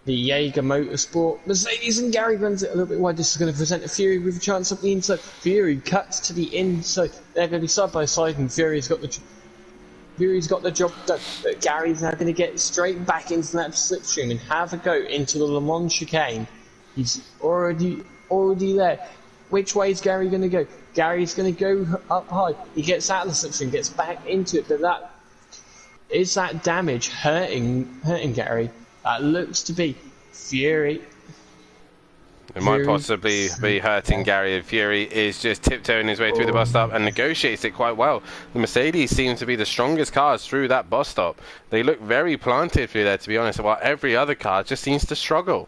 the Jaeger Motorsport. Mercedes and Gary runs it a little bit wide. This is going to present a Fury with a chance up the inside. Fury cuts to the inside. They're going to be side by side, and Fury's got the job done. But Gary's now going to get straight back into that slipstream and have a go into the Le Mans chicane. He's already there. Which way is Gary going to go? Gary's going to go up high. He gets out of the slipstream, gets back into it, but that damage hurting Gary? That looks to be Fury. It might possibly be hurting Gary. Fury is just tiptoeing his way through the bus stop and negotiates it quite well. The Mercedes seems to be the strongest cars through that bus stop. They look very planted through there, to be honest, while every other car just seems to struggle.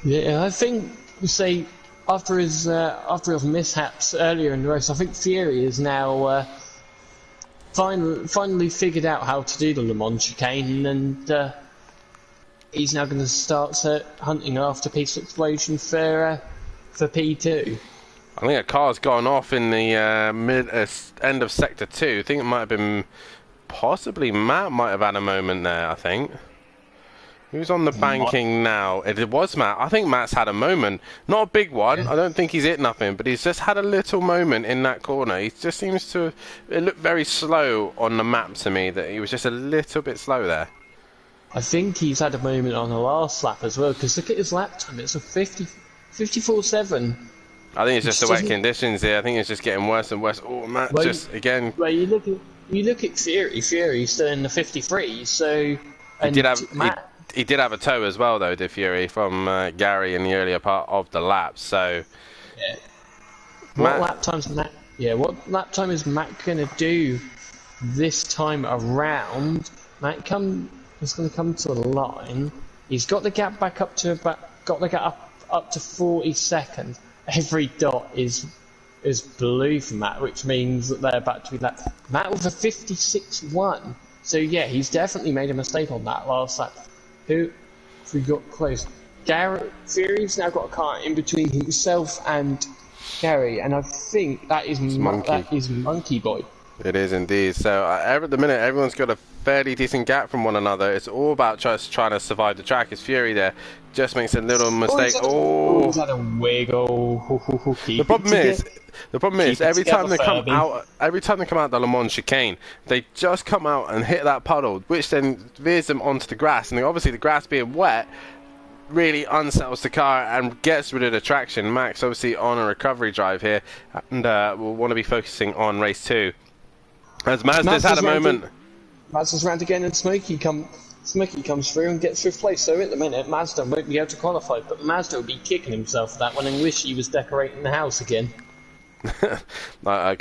Yeah, I think, say, after his mishaps earlier in the race, I think Fury is now finally figured out how to do the Le Mans chicane, and he's now going to start hunting after Peaceful Explosion for P2. I think a car's gone off in the end of Sector 2. I think it might have been possibly Matt might have had a moment there, I think. Who's on the banking now? It was Matt. I think Matt's had a moment. Not a big one. I don't think he's hit nothing, but he's just had a little moment in that corner. He just seems to... It looked very slow on the map to me, that he was just a little bit slow there. I think he's had a moment on the last lap as well, because look at his lap time. It's a 54.7. I think it's just the wet conditions here. I think it's just getting worse and worse. Oh, Matt, well, just again... Well, you look at Fury's still in the 53, so... He did have a tow as well, though, did Fury, from Gary in the earlier part of the lap. So, yeah. What lap time is Matt going to do this time around? Matt is going to come to the line. He's got the gap back up to up to 40 seconds. Every dot is blue for Matt, which means that they're about to be lap. Matt with a 56.1. So yeah, he's definitely made a mistake on that last lap. If we got close, Fury's now got a car in between himself and Gary, and I think that is Monkey Boy. It is indeed. So at the minute, everyone's got a fairly decent gap from one another. It's all about just trying to survive the track. As Fury there just makes a little mistake. He's had a wiggle. The problem is every time they come out the Le Mans chicane, they just come out and hit that puddle, which then veers them onto the grass. And obviously the grass being wet really unsettles the car and gets rid of the traction. Max obviously on a recovery drive here, and we'll want to be focusing on race 2. As Mazda's had a moment. Mazda's round again, and Smokey comes through and gets fifth place. So at the minute, Mazda won't be able to qualify, but Mazda will be kicking himself for that one and wish he was decorating the house again. I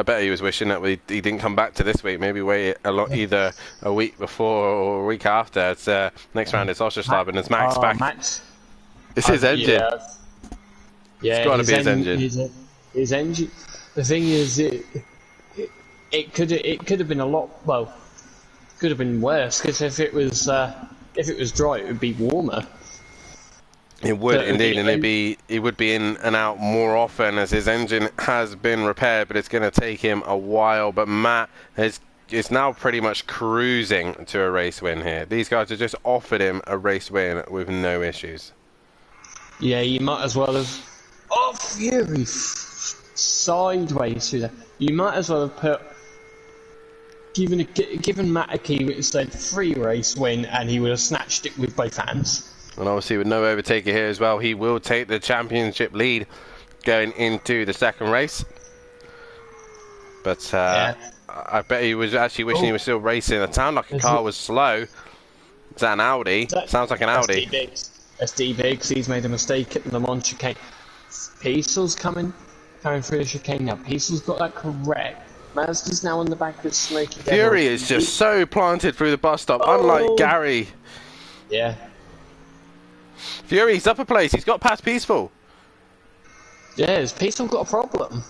bet he was wishing that he didn't come back to this week. Maybe wait either a week before or a week after. It's next round is Oscherslab, and it's Max back. Max. It's his engine. Yeah, it's got to be his engine. His engine. The thing is, it could have been a lot. Well, could have been worse, because if it was dry, it would be warmer. It would indeed, and it would be in and out more often, as his engine has been repaired, but it's going to take him a while. But Matt is now pretty much cruising to a race win here. These guys have just offered him a race win with no issues. Yeah, you might as well have... Oh, Fury! Sideways through there. You might as well have given Matt a key which said free race win, and he would have snatched it with both hands. And obviously with no overtaker here as well, he will take the championship lead going into the second race. But yeah. I bet he was actually wishing he was still racing. It sounded like the car was slow. Is that an Audi? Sounds like an Audi. SD Biggs, he's made a mistake at the Le Mans chicane. Piesel's coming through the chicane now. Piesel's got that correct. Mazda's now on the back of Smokey. Fury is just so planted through the bus stop, unlike Gary. Yeah. Fury's upper place. He's got past Peaceful. Yeah, has Peaceful got a problem?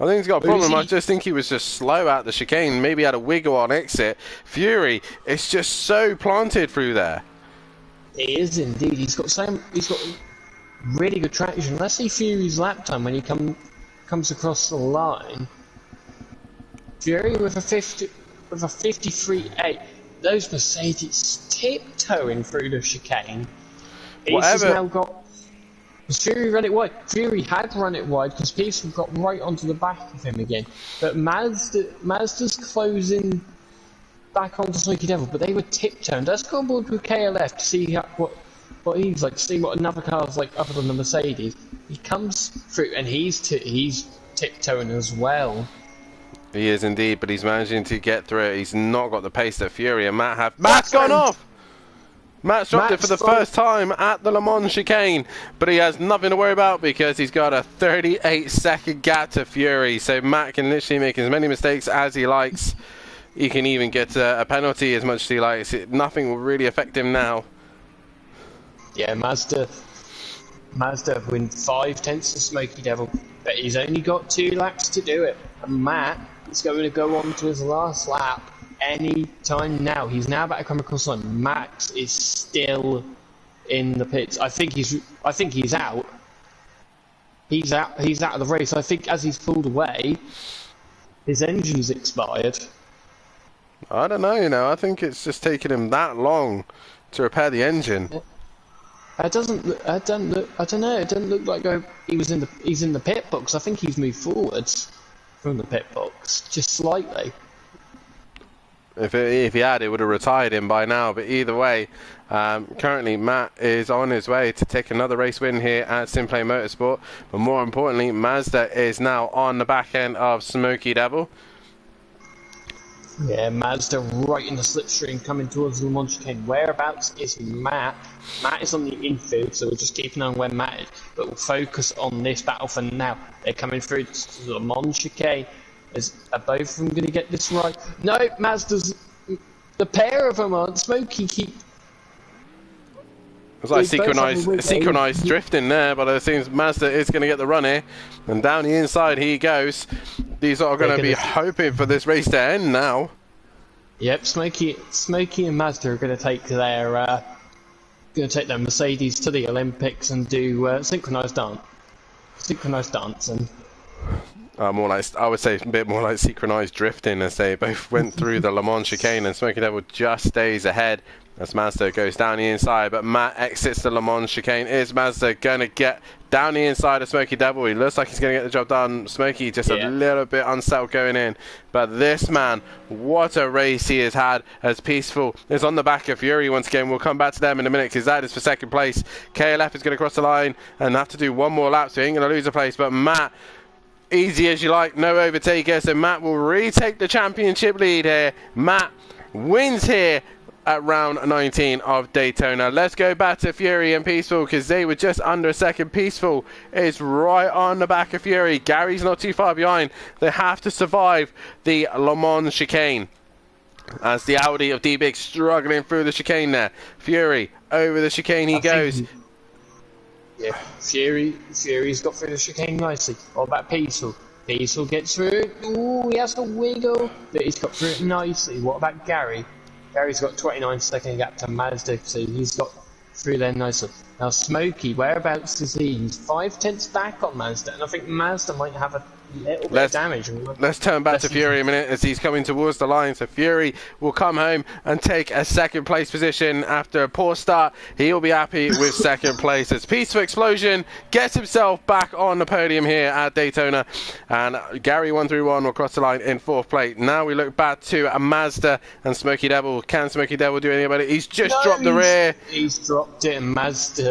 I think he's got a problem. I just think he was just slow out the chicane. Maybe had a wiggle on exit. Fury is just so planted through there. He is indeed. He's got really good traction. Let's see Fury's lap time when he comes across the line. Fury with a 53.8. Those Mercedes tiptoeing through the chicane. He's Whatever. now got... Fury ran it wide. Fury had run it wide because Peaceful got right onto the back of him again. But Mazda's closing back onto Smoky Devil, but they were tiptoeing. Let's go on board with KLF to see what he's like, to see what another car's like other than the Mercedes. He comes through and he's tiptoeing as well. He is indeed, but he's managing to get through it. He's not got the pace that Fury and Matt have. Matt's gone off! Matt's dropped it for the first time at the Le Mans chicane, but he has nothing to worry about because he's got a 38-second gap to Fury, so Matt can literally make as many mistakes as he likes. He can even get a penalty as much as he likes. Nothing will really affect him now. Yeah, Mazda win 5/10 to Smoky Devil, but he's only got 2 laps to do it. And Matt is going to go on to his last lap any time now. He's now about to come across the line. Max is still in the pits. I think he's out. He's out of the race. I think as he's pulled away, his engine's expired. I don't know, you know. I think it's just taken him that long to repair the engine. I don't know. It doesn't look like he's in the pit box. I think he's moved forwards from the pit box just slightly. If he had, it would have retired him by now. But either way, currently Matt is on his way to take another race win here at Simplay Motorsport. But more importantly, Mazda is now on the back end of Smoky Devil. Yeah, Mazda right in the slipstream coming towards the Le Mans chicane. Whereabouts is Matt? Matt is on the infield, so we're just keeping on where Matt is. But we'll focus on this battle for now. They're coming through to the Le Mans chicane. Are both of them going to get this right? No, Mazda's... The pair of them aren't. Smoky keep... It's like synchronized drifting there, but it seems Mazda is going to get the run here. And down the inside he goes. These are going to be hoping for this race to end now. Yep, Smoky and Mazda are going to take their Mercedes to the Olympics and do synchronized dancing. More like, I would say a bit more like synchronized drifting, as they both went through the Le Mans chicane, and Smoky Devil just stays ahead as Mazda goes down the inside, but Matt exits the Le Mans chicane. Is Mazda going to get down the inside of Smoky Devil? He looks like he's going to get the job done. Smoky just a little bit unsettled going in, but this man, what a race he has had, as Peaceful is on the back of Fury once again. We'll come back to them in a minute because that is for second place. KLF is going to cross the line and have to do one more lap, so he ain't going to lose a place, but Matt, easy as you like, no overtaker, so Matt will retake the championship lead here. Matt wins here at round 19 of Daytona. Let's go back to Fury and Peaceful because they were just under a second. Peaceful is right on the back of Fury. Gary's not too far behind. They have to survive the Le Mans chicane as the Audi of D-Big struggling through the chicane there. Fury over the chicane he goes. Yeah, Fury's got through the chicane nicely. What about Peaceful? Peaceful gets through it. Ooh, he has to wiggle, but he's got through it nicely. What about Gary? Gary's got 29-second gap to Mazda, so he's got through there nicely. Now Smoky, whereabouts is he? He's 5/10 back on Mazda, and I think Mazda might have a little bit of damage. Let's turn back to Fury a minute as he's coming towards the line. So Fury will come home and take a second place position after a poor start. He'll be happy with second place as Peaceful Explosion gets himself back on the podium here at Daytona, and Gary 131 will cross the line in fourth place. Now we look back to a Mazda and Smoky Devil. Can Smoky Devil do anything about it? He's just dropped the rear. He's dropped it, and Mazda.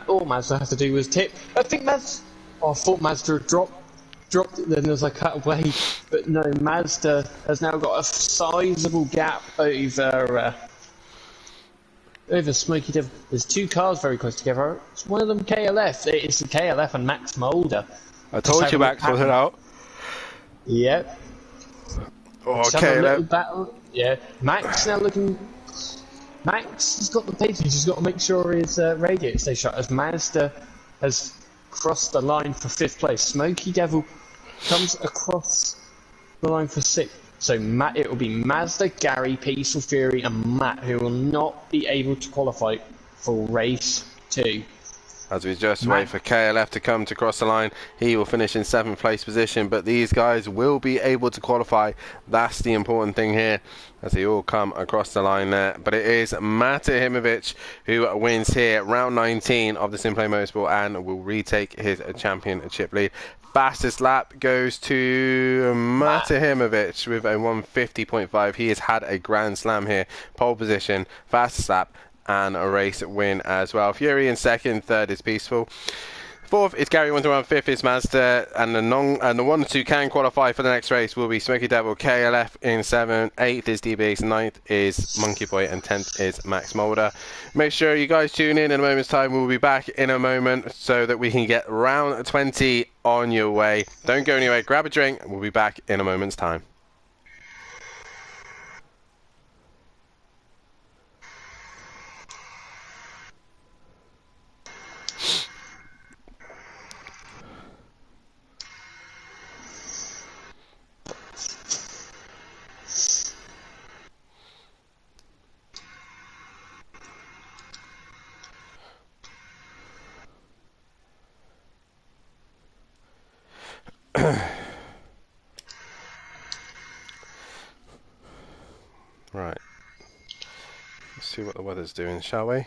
All Mazda has to do was tip. I think Mazda. Oh, I thought Mazda had dropped it then as I cut away, but no, Mazda has now got a sizable gap over Smoky Devil. There's 2 cars very close together. It's one of them KLF. It's the KLF and Max Mulder. I told you Max was it out. Yep. Oh, KLF. Battle. Yeah, Max now looking. Max has got the pace. He's just got to make sure his radiator stays shut. As Mazda has crossed the line for 5th place, Smoky Devil comes across the line for 6th. So it will be Mazda, Gary, Peaceful, Fury and Matt who will not be able to qualify for race 2. As we just wait for KLF to come to cross the line, he will finish in 7th place position, but these guys will be able to qualify. That's the important thing here, as they all come across the line there. But it is Mate Himovic who wins here, round 19 of the Simplay Motorsport, and will retake his championship lead. Fastest lap goes to Mate Himovic with a 150.5. He has had a grand slam here. Pole position, fastest lap, and a race win as well. Fury in 2nd, 3rd is Peaceful. 4th is Gary Wonderman, 5th is Mazda, and the ones who can qualify for the next race will be Smoky Devil, KLF in 7th, 8th is DBX, 9th is Monkey Boy, and 10th is Max Mulder. Make sure you guys tune in a moment's time. We'll be back in a moment so that we can get round 20 on your way. Don't go anywhere, grab a drink, and we'll be back in a moment's time. Right, let's see what the weather's doing, shall we?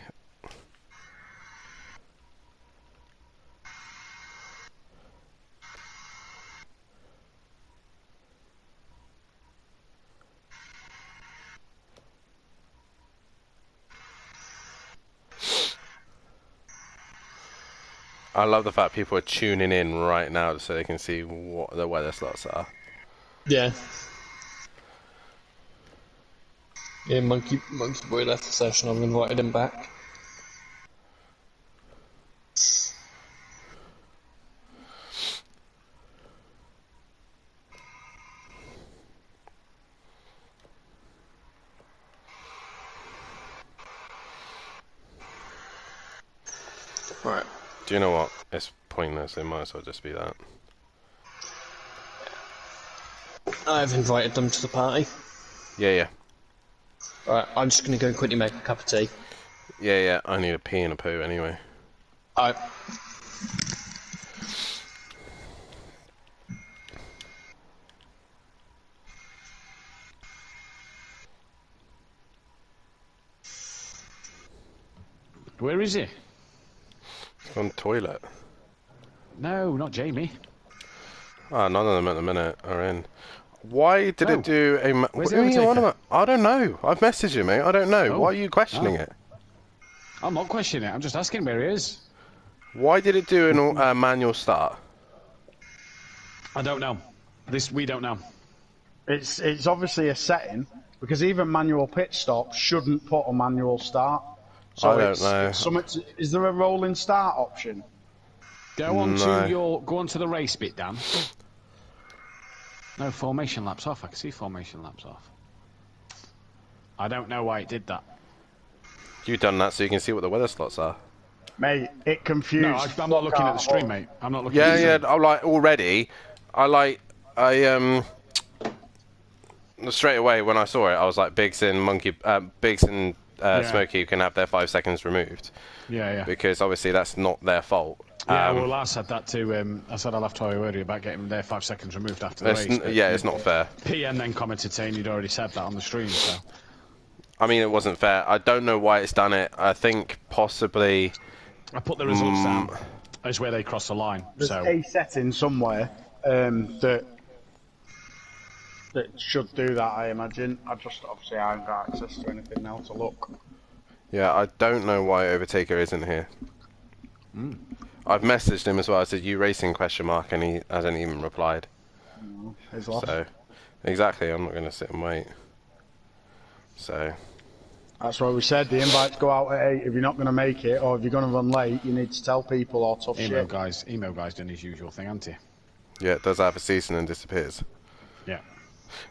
I love the fact people are tuning in right now so they can see what the weather slots are. Yeah. Yeah, Monkey Boy left the session. I've invited him back. Right. Do you know what? It's pointless. It might as well just be that. I've invited them to the party. Yeah. Right, I'm just going to go and quickly make a cup of tea. Yeah. I need a pee and a poo anyway. Alright. Where is he? He's on the toilet. No, not Jamie. Ah, none of them at the minute are in. Why did it do a... Where's what the do you want overtaker? about? I don't know. I've messaged you, mate. I don't know. Oh. Why are you questioning it? I'm not questioning it. I'm just asking where he is. Why did it do a manual start? I don't know. We don't know. It's obviously a setting, because even manual pit stop shouldn't put a manual start. So I don't know. Is there a rolling start option? Go on to the race bit, Dan. No, formation laps off. I can see formation laps off. I don't know why it did that. You've done that so you can see what the weather slots are. Mate, it confused. No, I'm not looking at the stream, mate. I'm not looking at the Yeah. stream. I'm like already. Straight away when I saw it, I was like, Biggs and Smokey can have their 5 seconds removed. Yeah. Because obviously that's not their fault. Yeah, well, I said that to I said I left Toyo earlier about getting their 5 seconds removed after the race. It's not fair. PN then commented saying you'd already said that on the stream, so... I mean, it wasn't fair. I don't know why it's done it. I think possibly... I put the results down as where they cross the line, There's so... a setting somewhere that should do that, I imagine. Obviously I haven't got access to anything now to look. Yeah, I don't know why Overtaker isn't here. I've messaged him as well. I said, "You racing?" and he hasn't even replied. He's lost. So, exactly. I'm not going to sit and wait. So. That's why we said the invites go out at 8. If you're not going to make it, or if you're going to run late, you need to tell people or tough Email shit. guy's doing his usual thing, hasn't he? Yeah, it does have a season and disappears. Yeah.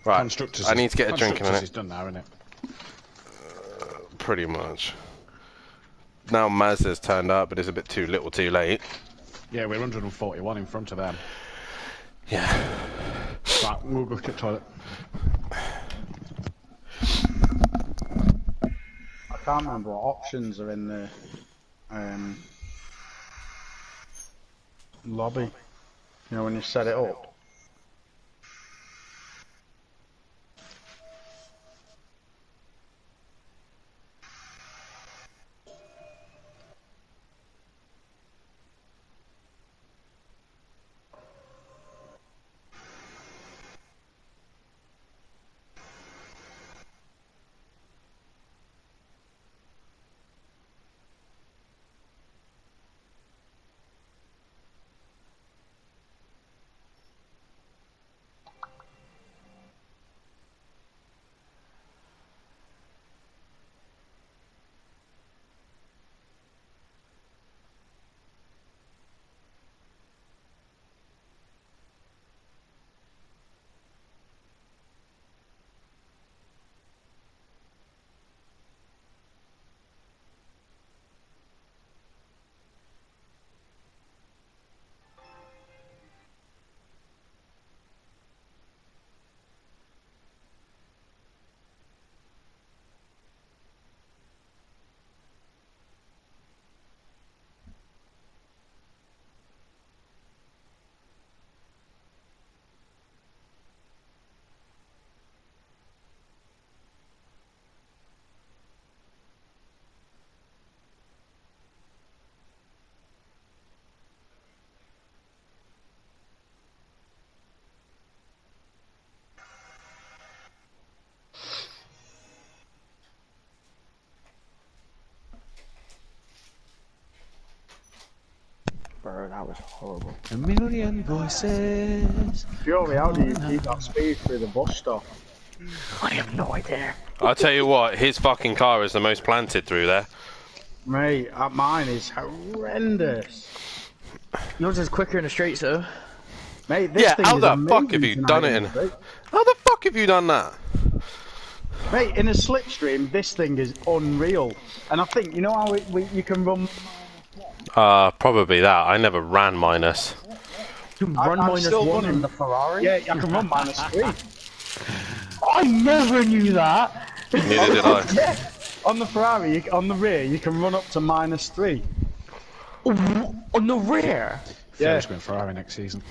Right. Constructors I need to get a drink in a minute. Constructors is done now, isn't it? Pretty much. Now Mazda's turned up, but it's a bit too little too late. Yeah, we're 141 in front of them. Yeah. Right, we'll go to the toilet. I can't remember what options are in the lobby. You know when you set it up. Bro, that was horrible. A million voices. Purely, how do you keep that speed through the bus stop? I have no idea. I'll tell you what, his fucking car is the most planted through there. Mate, mine is horrendous. Yours is quicker in the straight, though. Mate, this Yeah, thing how is the amazing fuck have you tonight done it in in? the straight. How the fuck have you done that? Mate, in a slipstream, this thing is unreal. And I think, you know how you can run... Probably that. I never ran minus. You can run I'm minus still one running. in the Ferrari? Yeah, I can run -3. I never knew that! Neither did I. Yeah, on the Ferrari, on the rear, you can run up to -3. On the rear? Yeah. Going Ferrari next season.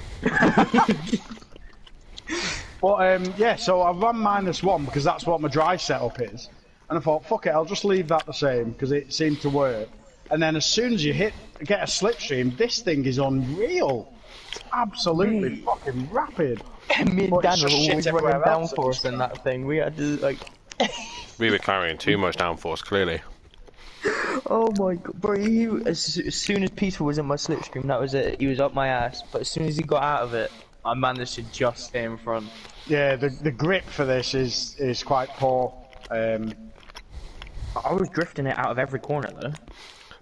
But yeah, so I ran -1 because that's what my drive setup is. And I thought, fuck it, I'll just leave that the same because it seemed to work. And then as soon as you get a slipstream, this thing is unreal. Absolutely fucking rapid. Me and But Dan it's were just always shit running everywhere else. downforce in that thing. We had to, like... We were carrying too much downforce, clearly. Oh my god, bro, as soon as Peter was in my slipstream, that was it. He was up my ass. But as soon as he got out of it, I managed to just stay in front. Yeah, the grip for this is quite poor. I was drifting it out of every corner, though.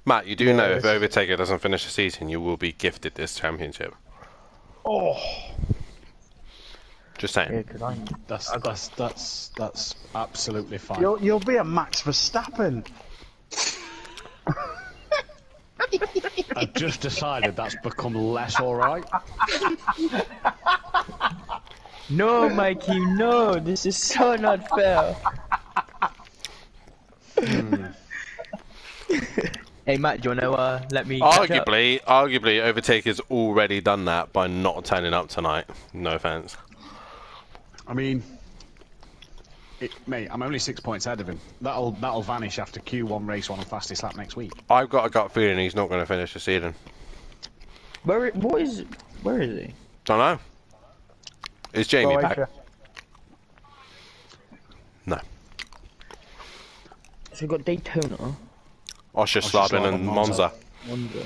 Matt, you do know if it's- Overtaker doesn't finish the season, you will be gifted this championship. Oh, Just saying. Yeah, because I'm... That's absolutely fine. you'll be a Max Verstappen. I've just decided that's become less alright. No, Mikey, no! This is so not fair! Hey, Matt, do you want to let me catch up? Arguably, Overtaker's already done that by not turning up tonight. No offense. I mean, mate, I'm only 6 points ahead of him. That'll vanish after Q1 race 1 and fastest lap next week. I've got a gut feeling he's not going to finish the season. Where is he? Don't know. Is Jamie back? Croatia. No. So we've got Daytona. Oschersleben and Monza. Wonder.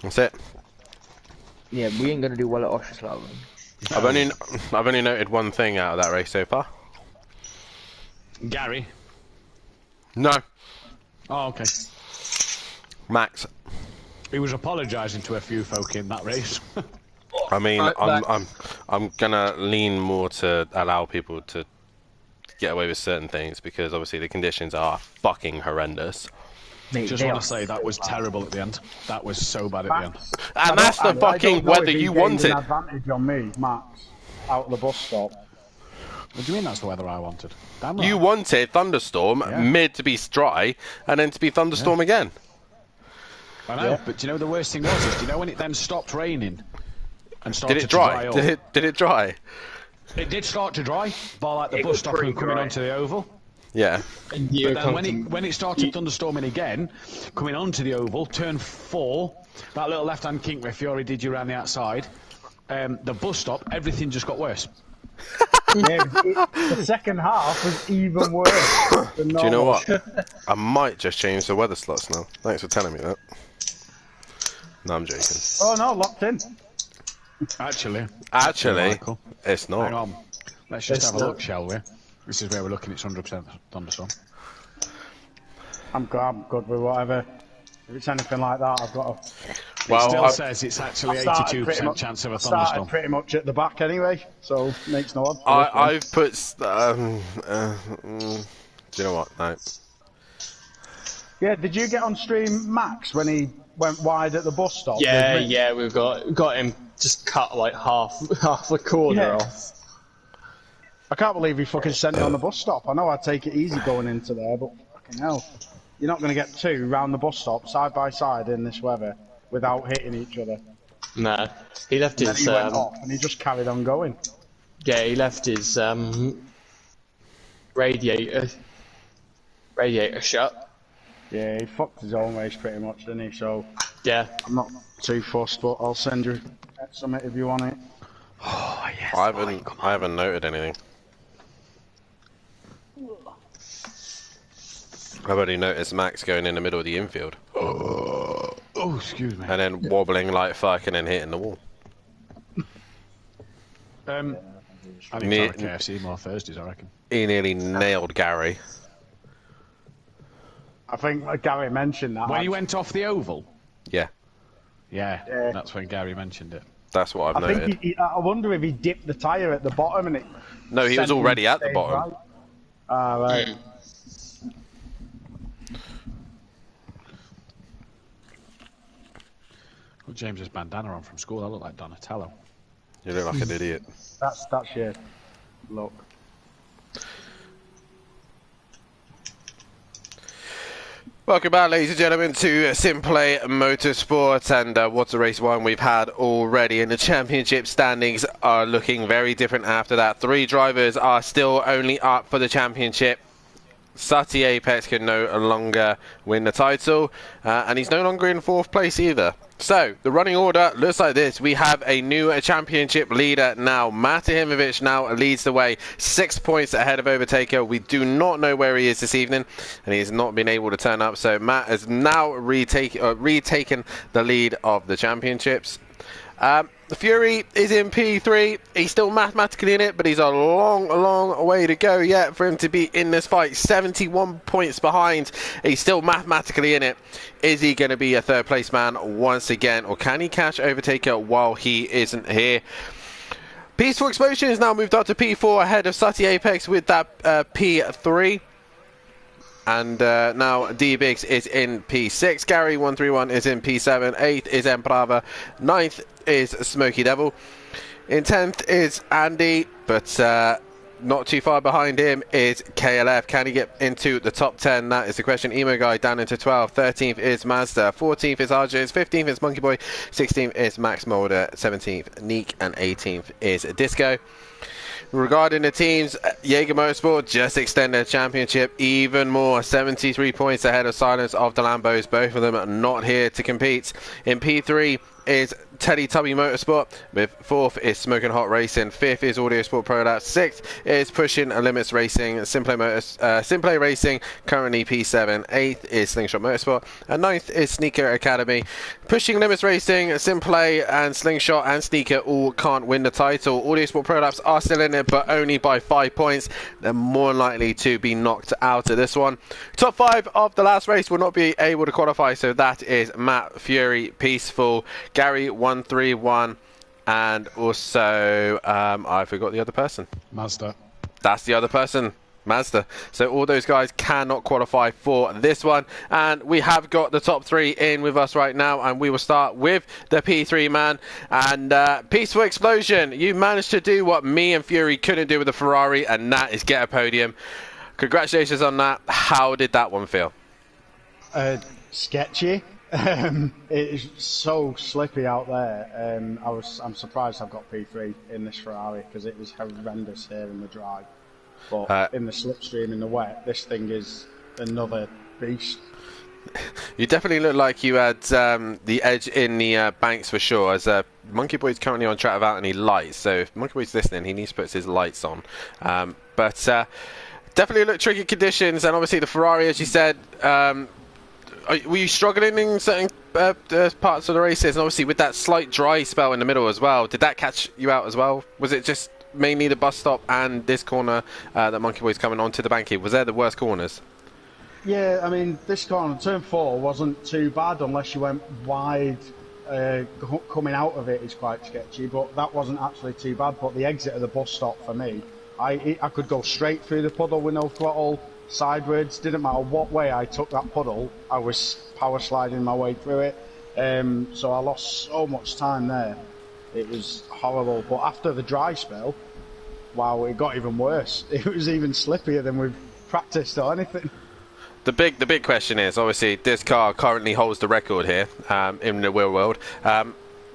That's it. Yeah, we ain't gonna do well at Oschersleben. I've only noted one thing out of that race so far. Gary. No, Oh, okay. Max. He was apologising to a few folk in that race. I mean, Max. I'm gonna lean more to allow people to get away with certain things because obviously the conditions are fucking horrendous. Mate, Just they want are to say that was terrible at the end. That was so bad at the end. And that's the fucking weather you wanted. An advantage on me, Max, out of the bus stop. What do you mean that's the weather I wanted? Damn right. You wanted thunderstorm Yeah. mid to be dry and then to be thunderstorm again. I know, but do you know the worst thing was? Do you know when it then stopped raining and started Did it dry? to dry up? Did it dry? It did start to dry, bar like the bus stop and coming onto the oval. Yeah. And But then when it started thunderstorming again, coming onto the oval, turn 4, that little left-hand kink where Fiore did you around the outside, the bus stop, everything just got worse. Yeah, the second half was even worse than normal. Do you know what? I might just change the weather slots now. Thanks for telling me that. No, I'm joking. Oh no, locked in. Actually, Michael, it's hang not. on. Let's just It's have a not. look, shall we? This is where we're looking. It's 100% thunderstorm. I'm good with whatever. If it's anything like that, I've got to. Well, It still I- says it's actually Started pretty 82% much- chance of a started thunderstorm. pretty much at the back anyway, so makes no odds. for this one. I've put. Do you know what? No. Yeah, did you get on stream Max when he went wide at the bus stop? Yeah, with me? yeah, we've got him just cut like half the corner Yeah. off. I can't believe he fucking sent it on the bus stop. I know I'd take it easy going into there, but fucking hell. You're not going to get two round the bus stop side by side in this weather without hitting each other. No, he left And then his he went off and he just carried on going. yeah, he left his radiator shut. Yeah, he fucked his own race pretty much, didn't he? So Yeah, I'm not too fussed, but I'll send you some if you want it. Oh, yes. I haven't noted anything. I've only noticed Max going in the middle of the infield Oh, excuse me. and then wobbling like fuck and then hitting the wall. I need Me- to try a KFC more Thursdays, I reckon. He nearly nailed Gary. I think Gary mentioned that. When he went off the oval? Yeah, Yeah, that's when Gary mentioned it. that's what I've I noted. think I wonder if he dipped the tyre at the bottom and it. No, he was sent him already at the staying bottom. right. Ah, right. Got James's bandana on from school. I look like Donatello. You look like an idiot. That's your look. Welcome back, ladies and gentlemen, to Simplay Motorsport, and what a race one we've had already. And the championship standings are looking very different after that. 3 drivers are still only up for the championship. Sati Apex can no longer win the title, and he's no longer in 4th place either. So, the running order looks like this. We have a new championship leader now. Matahimovic now leads the way, 6 points ahead of Overtaker. We do not know where he is this evening, and he has not been able to turn up. So, Matt has now retaken the lead of the championships. Fury is in P3. He's still mathematically in it, but he's a long way to go yet for him to be in this fight. 71 points behind. He's still mathematically in it. Is he going to be a 3rd place man once again, or can he catch Overtaker while he isn't here? Peaceful Explosion has now moved up to P4 ahead of Sati Apex with that P3. And now D-Biggs is in P6. Gary 131 is in P7. 8th is Emprava. 9th is Smoky Devil. In 10th is Andy, but not too far behind him is KLF. Can he get into the top 10? That is the question. Emo Guy down into 12th. 13th is Mazda. 14th is RJs. 15th is Monkey Boy. 16th is Max Mulder. 17th Neek. And 18th is Disco. Regarding the teams, Jaeger Motorsport just extended their championship even more. 73 points ahead of Silence of the Lambos. Both of them are not here to compete. In P3 is Teddy Tubby Motorsport. With 4th is Smoking Hot Racing. 5th is Audio Sport Products. 6th is Pushing Limits Racing. Simplay Racing, currently P7. 8th is Slingshot Motorsport. And 9th is Sneaker Academy. Pushing Limits Racing, Simplay and Slingshot and Sneaker all can't win the title. Audio Sport Products are still in it, but only by 5 points. They're more likely to be knocked out of this one. Top 5 of the last race will not be able to qualify, so that is Matt, Fury, Peaceful, Gary 131, and also I forgot the other person. Mazda. That's the other person, Mazda. So all those guys cannot qualify for this one, and we have got the top 3 in with us right now, and we will start with the P3 man. And Peaceful Explosion, you managed to do what me and Fury couldn't do with the Ferrari, and that is get a podium. Congratulations on that. How did that one feel? Sketchy. It is so slippy out there. I'm surprised I've got P3 in this Ferrari because it was horrendous here in the dry. But in the slipstream in the wet, this thing is another beast. You definitely look like you had the edge in the banks for sure. As Monkey Boy's currently on track without any lights, so if Monkey Boy's listening, he needs to put his lights on. But definitely look tricky conditions, and obviously the Ferrari, as you said. Were you struggling in certain parts of the races? And obviously with that slight dry spell in the middle as well, did that catch you out as well? Was it just mainly the bus stop and this corner that Monkey Boy's coming onto the banking? Was there the worst corners? Yeah, I mean, this corner, turn 4, wasn't too bad unless you went wide. Coming out of it is quite sketchy, but that wasn't actually too bad. But the exit of the bus stop for me, I could go straight through the puddle with no throttle, sideways, didn't matter what way I took that puddle, I was power sliding my way through it. So I lost so much time there. It was horrible. But after the dry spell, wow, it got even worse. It was even slippier than we've practiced or anything. The big question is, obviously, this car currently holds the record here in the real world.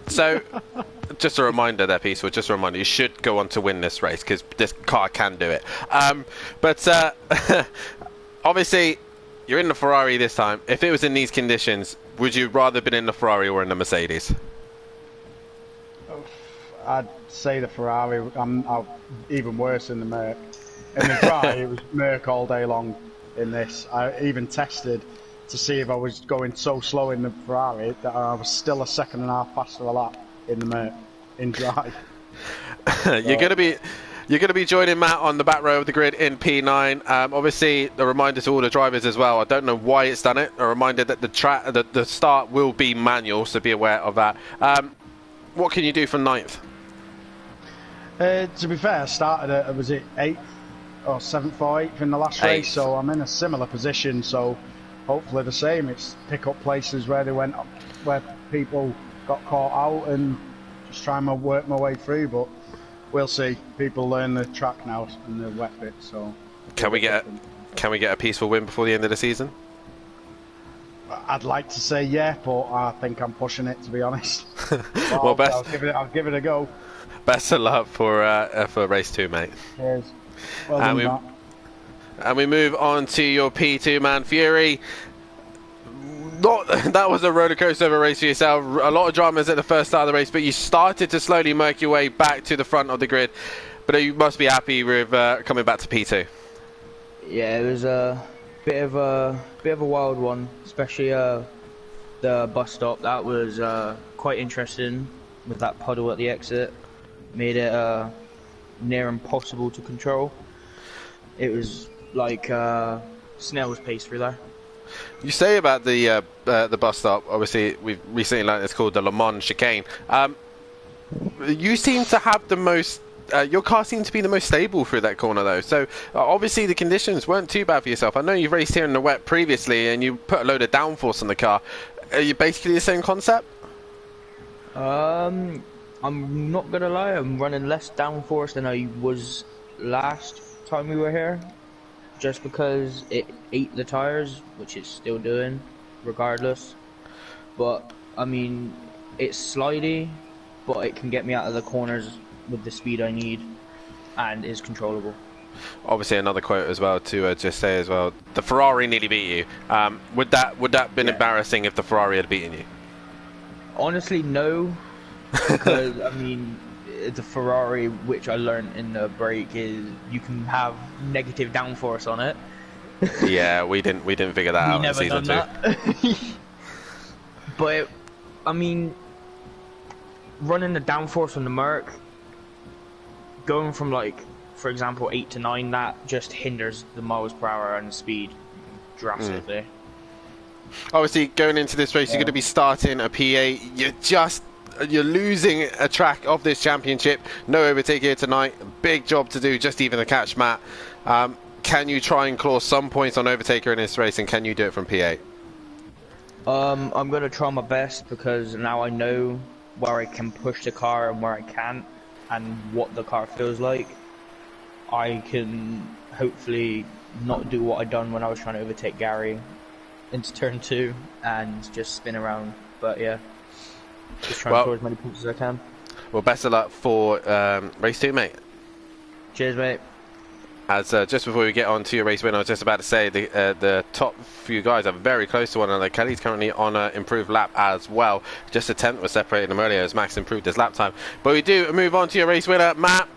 So, just a reminder there, Peaceful, just a reminder, you should go on to win this race, because this car can do it. But, obviously, you're in the Ferrari this time. If it was in these conditions, would you rather have been in the Ferrari or in the Mercedes? I'd say the Ferrari. I'm even worse in the Merc. In the dry, it was Merc all day long. In this, I even tested to see if I was going so slow in the Ferrari that I was still a second and a half faster a lap in the Merc in dry. You're gonna be joining Matt on the back row of the grid in P9. Obviously, a reminder to all the drivers as well. I don't know why it's done it. A reminder that the start will be manual, so be aware of that. What can you do from 9th? To be fair, I started at, was it 8th or 7th or 8th in the last race, so I'm in a similar position, so hopefully the same. It's pick up places where people got caught out and just try and work my way through, but we'll see. People learn the track now and the wet bit, so... Can we get a peaceful win before the end of the season? I'd like to say yeah, but I think I'm pushing it, to be honest. Well, I'll give it a go. Best of luck for race 2, mate. Cheers. Well done, and we move on to your P2 man, Fury. That was a roller coaster of a race for yourself. A lot of dramas at the first start of the race, but you started to slowly work your way back to the front of the grid. But you must be happy with coming back to P2. Yeah, it was a bit of a wild one, especially the bus stop. That was quite interesting with that puddle at the exit. Made it near impossible to control. It was like snail's pace through there. You say about the bus stop, obviously we've recently learned it's called the Le Mans chicane. You seem to have the most, your car seemed to be the most stable through that corner though, so obviously the conditions weren't too bad for yourself. I know you've raced here in the wet previously and you put a load of downforce on the car. Are you basically the same concept? I'm not gonna lie, I'm running less downforce than I was last time we were here, just because it ate the tires, which it's still doing regardless. But I mean, it's slidey, but it can get me out of the corners with the speed I need and is controllable. Obviously another quote as well to just say as well, the Ferrari nearly beat you. Would that been embarrassing if the Ferrari had beaten you? Honestly, no. Because I mean, the Ferrari, which I learned in the break, is you can have negative downforce on it. Yeah, we didn't figure that out in season 2. But I mean, running the downforce on the Merc, going from like, for example, 8 to 9, that just hinders the miles per hour and the speed drastically. Obviously, going into this race, you're going to be starting a P8. You're losing a track of this championship. No overtake here tonight. Big job to do, just even to catch Matt. Can you try and claw some points on overtaker in this race, and can you do it from P8? I'm going to try my best, because now I know where I can push the car and where I can't, and what the car feels like. I can hopefully not do what I done when I was trying to overtake Gary, into turn 2 and just spin around. But yeah, just trying to score as many points as I can. Well, best of luck for race 2, mate. Cheers, mate. As just before we get on to your race win, I was just about to say the top few guys are very close to one another. Kelly's currently on an improved lap as well. Just a tenth was separating them earlier as Max improved his lap time. But we do move on to your race winner, Matt.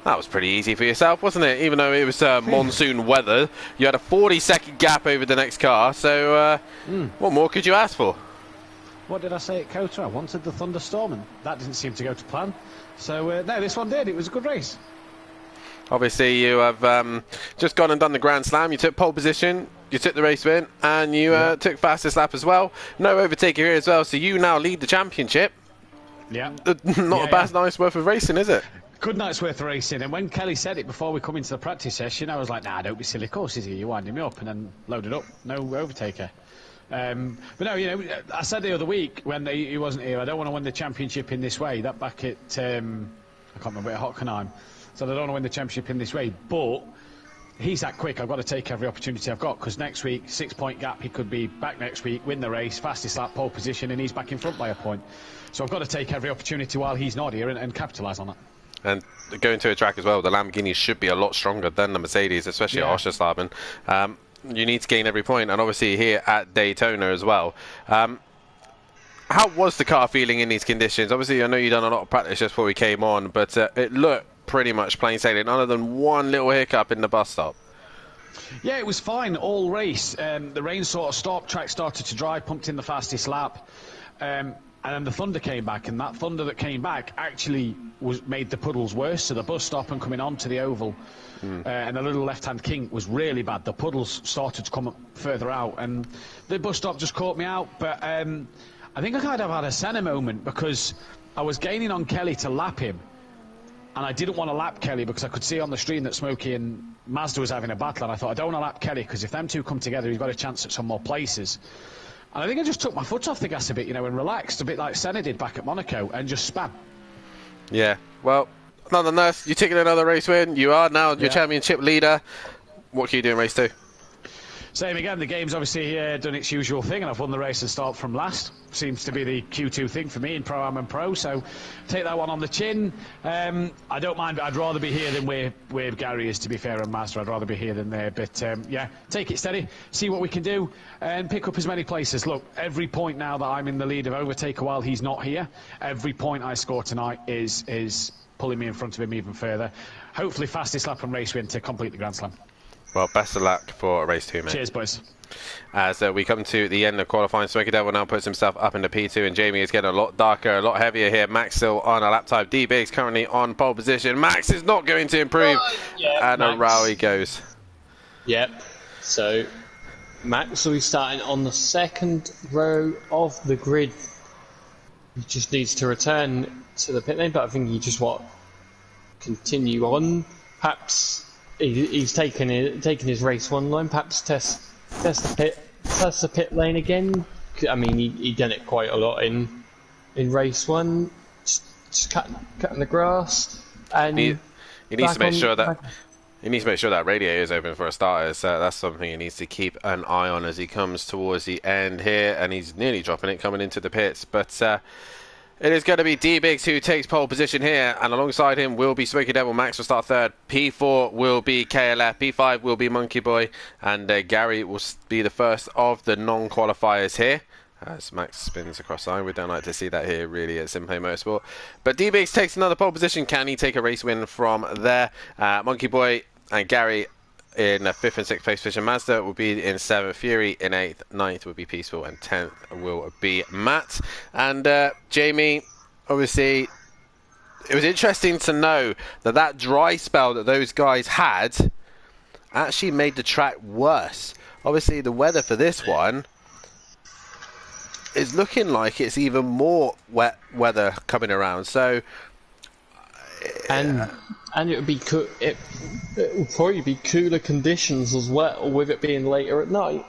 That was pretty easy for yourself, wasn't it? Even though it was monsoon weather, you had a 40-second gap over the next car. So what more could you ask for? What did I say at Kota? I wanted the thunderstorm, and that didn't seem to go to plan. So no, this one did. It was a good race. Obviously, you have just gone and done the Grand Slam. You took pole position, you took the race win, and you took fastest lap as well. No overtaker here as well, so you now lead the championship. Yeah. Not a bad night's worth of racing, is it? Good night's worth of racing. And when Kelly said it before we come into the practice session, I was like, nah, don't be silly. Of course, is he? You're winding me up. And then loaded up. No overtaker. But no, you know, I said the other week when he wasn't here, I don't want to win the championship in this way. That back at, I can't remember, at Hockenheim. So I don't want to win the championship in this way, but he's that quick. I've got to take every opportunity I've got, because next week, 6-point gap, he could be back next week, win the race, fastest lap, pole position, and he's back in front by a point. So I've got to take every opportunity while he's not here and capitalise on it. And going to a track as well, the Lamborghini should be a lot stronger than the Mercedes, especially at Oschersleben. You need to gain every point, and obviously here at Daytona as well. How was the car feeling in these conditions? Obviously, I know you've done a lot of practice just before we came on, but it looked pretty much plain sailing, other than one little hiccup in the bus stop. Yeah, it was fine all race. The rain sort of stopped, track started to dry, pumped in the fastest lap, and then the thunder came back, and that thunder that came back actually made the puddles worse. So the bus stop and coming onto the oval, and the little left-hand kink was really bad. The puddles started to come up further out, and the bus stop just caught me out. But I think I kind of had a Senna moment, because I was gaining on Kelly to lap him, and I didn't want to lap Kelly because I could see on the stream that Smokey and Mazda was having a battle, and I thought, I don't want to lap Kelly, because if them two come together, he's got a chance at some more places. And I think I just took my foot off the gas a bit, you know, and relaxed, a bit like Senna did back at Monaco, and just span. Yeah, well, nonetheless, you're taking another race win. You are now your championship leader. What can you do in race 2? Same again, the game's obviously done its usual thing, and I've won the race and start from last. Seems to be the Q2 thing for me in Pro-Am and Pro, so take that one on the chin. I don't mind, but I'd rather be here than where Gary is, to be fair, and Master. I'd rather be here than there, but yeah, take it steady, see what we can do, and pick up as many places. Look, every point now that I'm in the lead of Overtaker while he's not here, every point I score tonight is pulling me in front of him even further. Hopefully fastest lap and race win to complete the Grand Slam. Well, best of luck for race 2, mate. Cheers, boys. As we come to the end of qualifying, Smokey Devil now puts himself up into P2, and Jamie is getting a lot darker, a lot heavier here. Max still on a lap time. D-Biggs currently on pole position. Max is not going to improve, and Max. A row he goes. Yep. So Max will be starting on the second row of the grid. He just needs to return to the pit lane, but I think he just continue on. Perhaps he's taken his race 1 line. Perhaps test the pit lane again. I mean, he done it quite a lot in race 1. Just cutting the grass, and he needs to make sure that radiator is open for a starter. So that's something he needs to keep an eye on as he comes towards the end here, and he's nearly dropping it coming into the pits, but. It is going to be D-Biggs who takes pole position here, and alongside him will be Smokey Devil. Max will start third. P4 will be KLF. P5 will be Monkey Boy, and Gary will be the first of the non-qualifiers here. As Max spins across the line, we don't like to see that here really at Simplay Motorsport. But D-Biggs takes another pole position. Can he take a race win from there? Monkey Boy and Gary in 5th and 6th place position. Mazda will be in 7th, Fury in 8th, 9th will be Peaceful, and 10th will be Matt. And Jamie, obviously, it was interesting to know that dry spell that those guys had actually made the track worse. Obviously, the weather for this one is looking like it's even more wet weather coming around. So, and it would be it will probably be cooler conditions as well, with it being later at night.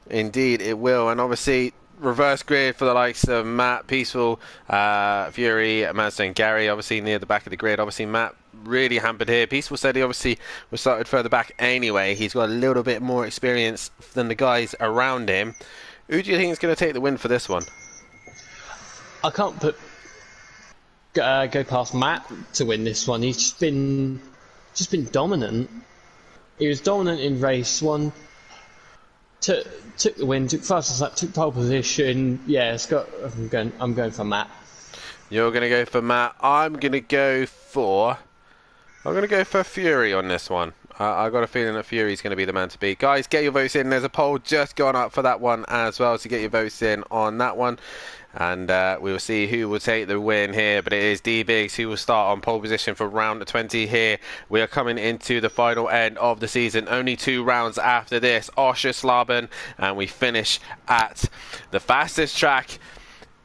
Indeed, it will. And obviously, reverse grid for the likes of Matt, Peaceful, Fury, Mazda and Gary, obviously near the back of the grid. Obviously Matt really hampered here. Peaceful said he obviously was started further back anyway. He's got a little bit more experience than the guys around him. Who do you think is going to take the win for this one? I can't go past Matt to win this one. He's just been dominant. He was dominant in race one. Took the win. Took fastest lap. Took pole position. Yeah, I'm going for Matt. You're going to go for Matt. I'm going to go for Fury on this one. I've got a feeling that Fury's going to be the man to beat. Guys, get your votes in. There's a poll just gone up for that one as well, so get your votes in on that one. And we will see who will take the win here. But it is D-Biggs who will start on pole position for round 20 here. We are coming into the final end of the season. Only 2 rounds after this. Oschersleben. And we finish at the fastest track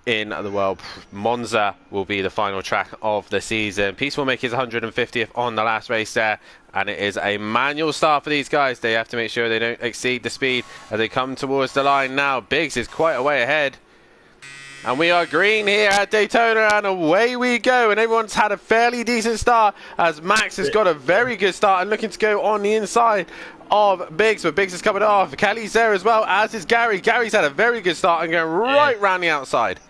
in the world. Monza will be the final track of the season. Peace will make his 150th on the last race there, and it is a manual start for these guys. They have to make sure they don't exceed the speed as they come towards the line now. Biggs is quite a way ahead, and we are green here at Daytona, and away we go. And everyone's had a fairly decent start, as Max has got a very good start and looking to go on the inside of Biggs, but Biggs is coming off. Kelly's there as well, as is Gary. Gary's had a very good start and going right round the outside.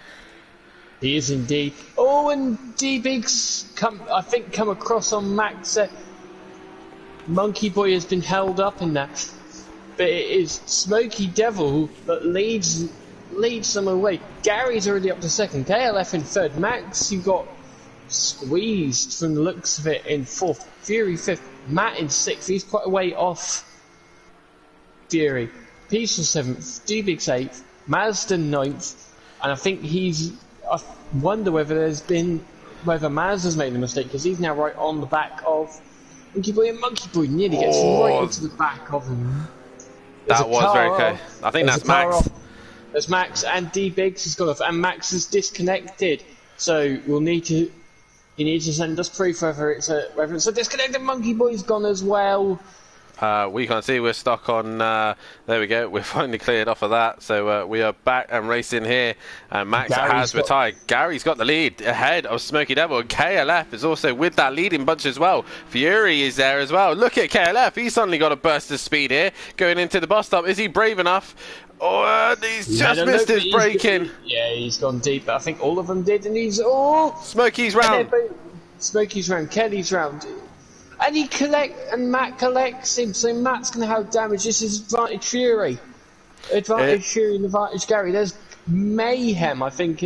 He is indeed. Oh, and D-Biggs come across on Max. Monkey Boy has been held up in that, but it is Smoky Devil that leads them away. Gary's already up to second. KLF in third. Max, you got squeezed from the looks of it in fourth. Fury fifth. Matt in sixth. He's quite a way off Fury. Peaceful seventh. D-Biggs eighth. Mazda ninth. And I think I wonder whether Mazda's made a mistake, because he's now right on the back of Monkey Boy, and Monkey Boy nearly gets right into the back of him. That was very close. I think that's Max. There's Max, and D-Biggs has gone off, and Max is disconnected. So you need to send us proof whether it's a disconnected. Monkey Boy's gone as well. We can't see, we're stuck on, there we go, we're finally cleared off of that, so we are back and racing here, and Max has retired. Gary's got the lead ahead of Smoky Devil, and KLF is also with that leading bunch as well. Fury is there as well. Look at KLF, he's suddenly got a burst of speed here, going into the bus stop. Is he brave enough? Oh, he's just missed his braking. Yeah, he's gone deep, but I think all of them did, and Smokey's round. Smokey's round, Kelly's round. And Matt collects him, so Matt's going to have damage. This is advantage Fury. Fury and advantage Gary. There's mayhem, I think.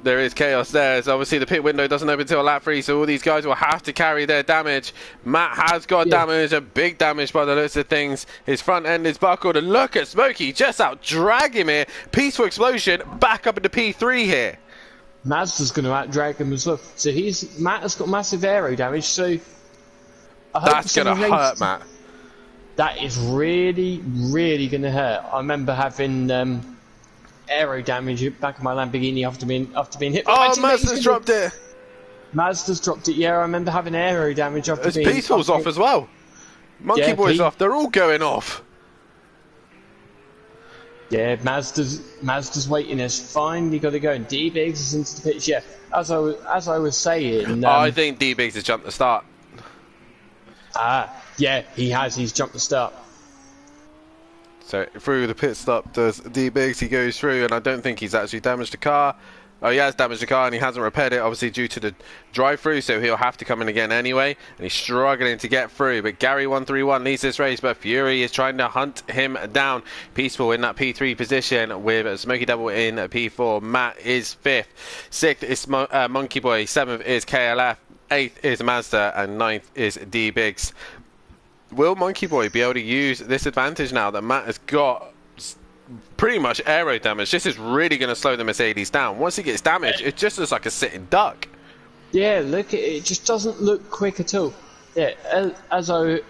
There is chaos there, as obviously the pit window doesn't open until lap 3, so all these guys will have to carry their damage. Matt has got damage, a big damage by the looks of things. His front end is buckled, and look at Smokey just out drag him here. Peaceful Explosion back up into P3 here. Mazda's going to out-drag him as well. So Matt has got massive aero damage, so that's going to hurt Matt. That is really, really going to hurt. I remember having aero damage back in my Lamborghini after being hit by my teammate. Mazda's dropped it. Mazda's dropped it, yeah. I remember having aero damage after being... Peaceful's off as well. Monkey Boy's off. They're all going off. Yeah, Mazda's waiting. Has finally got to go, and D-Biggs is into the pitch. Yeah, as I was saying, I think D-Biggs has jumped the start. Yeah, he has. He's jumped the start. So through the pit stop does D-Biggs. He goes through, and I don't think he's actually damaged the car. Oh, he has damaged the car, and he hasn't repaired it, obviously due to the drive-through, so he'll have to come in again anyway, and he's struggling to get through. But Gary 131 leads this race, but Fury is trying to hunt him down. Peaceful in that P3 position with Smoky Devil in P4. Matt is 5th. 6th is Monkey Boy. 7th is KLF. 8th is Mazda, and 9th is D-Biggs. Will Monkey Boy be able to use this advantage now that Matt has got pretty much aero damage? This is really going to slow the Mercedes down. Once he gets damaged, it just looks like a sitting duck. Yeah, look at it. It just doesn't look quick at all. Yeah, as I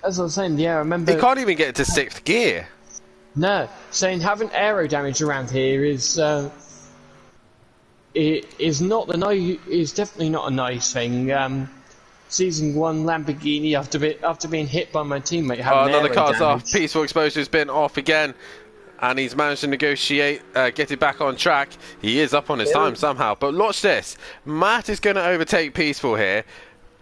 was saying, yeah, I remember... He can't even get into 6th gear. No, saying having aero damage around here is... it is definitely not a nice thing. Season 1 Lamborghini after being hit by my teammate. Another car's off. Peaceful Exposure's been off again. and he's managed to negotiate, get it back on track. He is up on his time somehow. But watch this. Matt is going to overtake Peaceful here,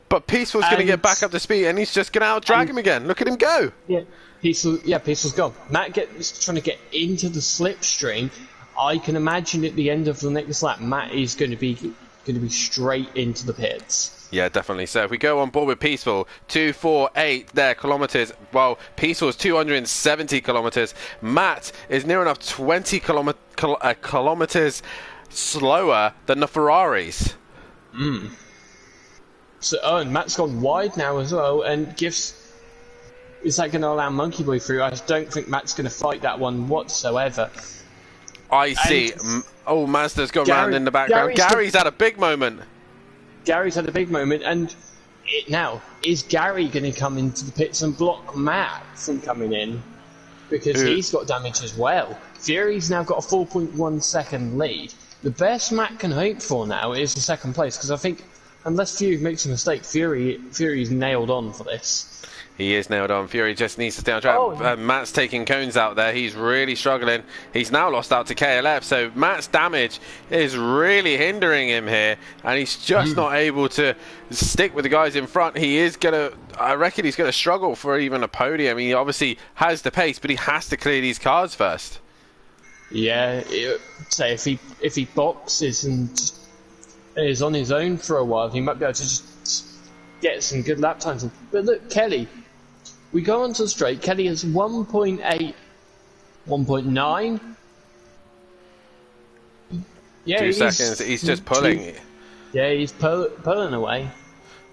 but Peaceful's going to get back up to speed, and he's just going to out-drag him again. Look at him go. Yeah, Peaceful's gone. Matt is trying to get into the slipstream. I can imagine at the end of the next lap, Matt is going to be straight into the pits. Yeah, definitely. So if we go on board with Peaceful, 248 there kilometers. Well, Peaceful is 270 kilometers. Matt is near enough 20 kilometers slower than the Ferraris. So, and Matt's gone wide now as well, and gives. Is that going to allow Monkey Boy through? I don't think Matt's going to fight that one whatsoever. I see. Oh, Mazda's gone round in the background. Gary's had a big moment. Gary's had a big moment, and now, is Gary going to come into the pits and block Matt from coming in? Because he's got damage as well. Fury's now got a 4.1 second lead. The best Matt can hope for now is the second place, because I think, unless Fury makes a mistake, Fury's nailed on for this. He is nailed on. Fury just needs to stay on track. Matt's taking cones out there. He's really struggling. He's now lost out to KLF. So Matt's damage is really hindering him here. And he's just not able to stick with the guys in front. He is going to... I reckon he's going to struggle for even a podium. He obviously has the pace, but he has to clear these cars first. Yeah, say if he boxes and is on his own for a while, he might be able to just get some good lap times. But look, Kelly... We go onto the straight. Kelly is 1.8, 1.9. Yeah, 2 seconds. He's just pulling. Yeah, he's pulling away.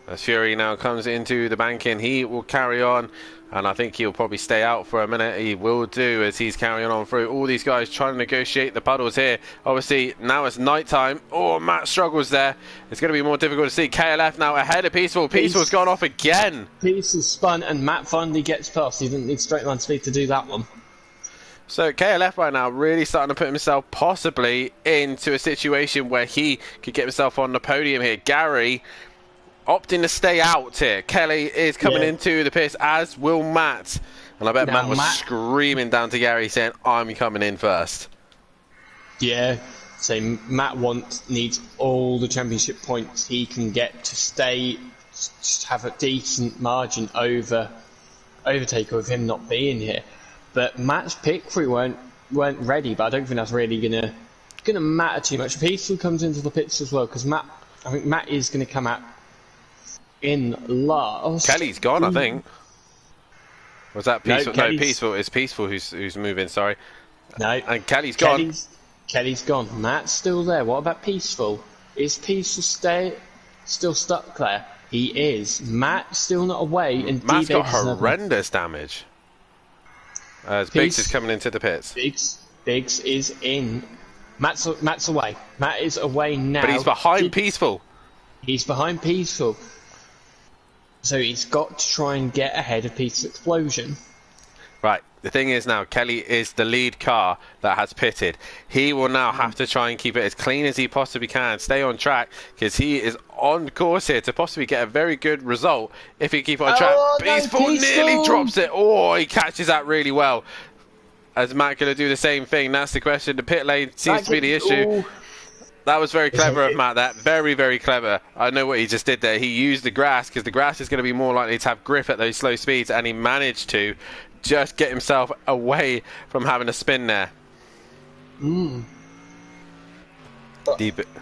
As Fury now comes into the banking, he will carry on, and I think he'll probably stay out for a minute. He will do, as he's carrying on through. All these guys trying to negotiate the puddles here. Obviously, now it's night time. Oh, Matt struggles there. It's going to be more difficult to see. KLF now ahead of Peaceful. Peaceful's gone off again. Peaceful spun, and Matt finally gets past. He didn't need straight line speed to do that one. So KLF right now really starting to put himself possibly into a situation where he could get himself on the podium here. Gary opting to stay out here. Kelly is coming into the pits, as will Matt. And I bet Matt was screaming down to Gary saying, I'm coming in first. Yeah, so Matt needs all the championship points he can get to stay, to have a decent margin over Taker with him not being here. But Matt's pick crew weren't ready, but I don't think that's really gonna matter too much. Peaceful comes into the pits as well, because I think Matt is gonna come out in last. Kelly's gone, I think. Was that Peaceful? No, Peaceful. It's Peaceful who's moving, sorry. No. And Kelly's gone. Kelly's gone. Matt's still there. What about Peaceful? Is Peaceful still stuck there? He is. Matt's still not away. And Matt's got horrendous damage. As Biggs is coming into the pits. Biggs is in. Matt's away. Matt is away now. But he's behind Peaceful. He's behind Peaceful. So he's got to try and get ahead of Peaceful Explosion. Right. The thing is now, Kelly is the lead car that has pitted. He will now have to try and keep it as clean as he possibly can, stay on track, because he is on course here to possibly get a very good result if he keep on track. Peaceful nearly drops it. Oh, he catches that really well. Is Matt going to do the same thing? That's the question. The pit lane seems to be the issue. That was very clever of Matt, that. Very, very clever. I know what he just did there. He used the grass, because the grass is going to be more likely to have grip at those slow speeds, and he managed to just get himself away from having a spin there.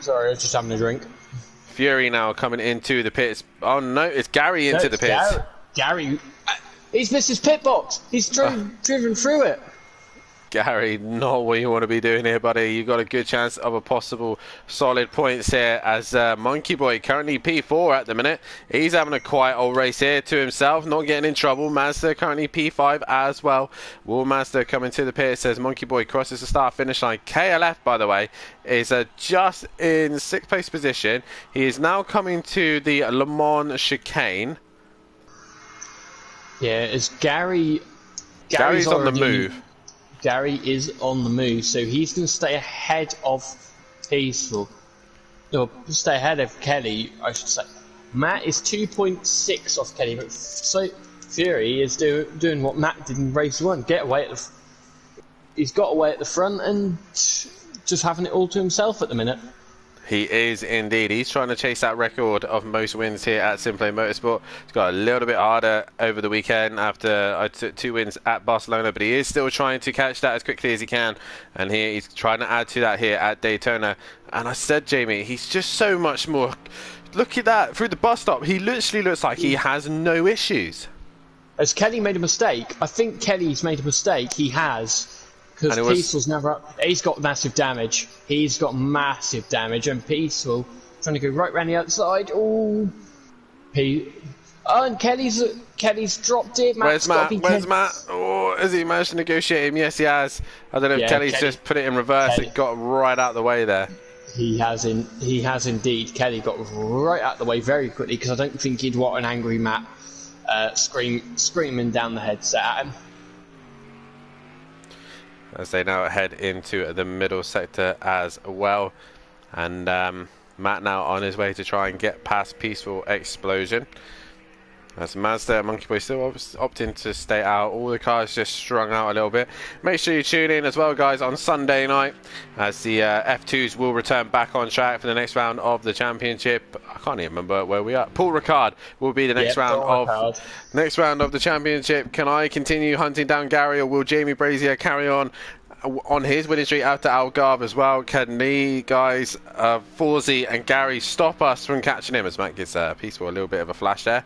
Sorry, I was just having a drink. Fury now coming into the pits. Oh no, it's Gary into the pits. Gary, he's missed his pit box. He's driven through it. Gary, not what you want to be doing here, buddy. You've got a good chance of a possible solid points here, as Monkey Boy currently P4 at the minute. He's having a quiet old race here to himself, not getting in trouble. Mazda currently P5 as well. Will Mazda coming to the pit, says Monkey Boy crosses the start-finish line. KLF, by the way, is just in 6th place position. He is now coming to the Le Mans chicane. Yeah, it's Gary's on the move. Gary is on the move, so he's going to stay ahead of Peaceful. Or stay ahead of Kelly, I should say. Matt is 2.6 off Kelly, but so Fury is doing what Matt did in race 1. Get away at the... he's got away at the front and just having it all to himself at the minute. He is indeed. He's trying to chase that record of most wins here at Simply Motorsport. It's got a little bit harder over the weekend after I took 2 wins at Barcelona, but he is still trying to catch that as quickly as he can. And here he's trying to add to that here at Daytona. And I said, Jamie, he's just so much more. Look at that through the bus stop. He literally looks like he has no issues. Has Kelly made a mistake? I think Kelly's made a mistake. He has. Because Peaceful's never up. He's got massive damage. He's got massive damage. And Peaceful trying to go right round the outside. Oh, and Kelly's dropped it. Where's Matt? Where's Matt? Oh, has he managed to negotiate him? Yes, he has. I don't know if Kelly's just put it in reverse. It got right out the way there. He has indeed. Kelly got right out the way very quickly because I don't think he'd want an angry Matt screaming down the headset at him. As they now head into the middle sector as well. And Matt now on his way to try and get past Peaceful Explosion. As Mazda and Monkey Boy still opting to stay out. All the cars just strung out a little bit. Make sure you tune in as well, guys, on Sunday night as the F2s will return back on track for the next round of the championship. I can't even remember where we are. Paul Ricard will be the next round of the championship. Can I continue hunting down Gary, or will Jamie Brazier carry on his winning streak after Algarve as well? Can the guys Forzy and Gary stop us from catching him? As Matt gives Peaceful a little bit of a flash there.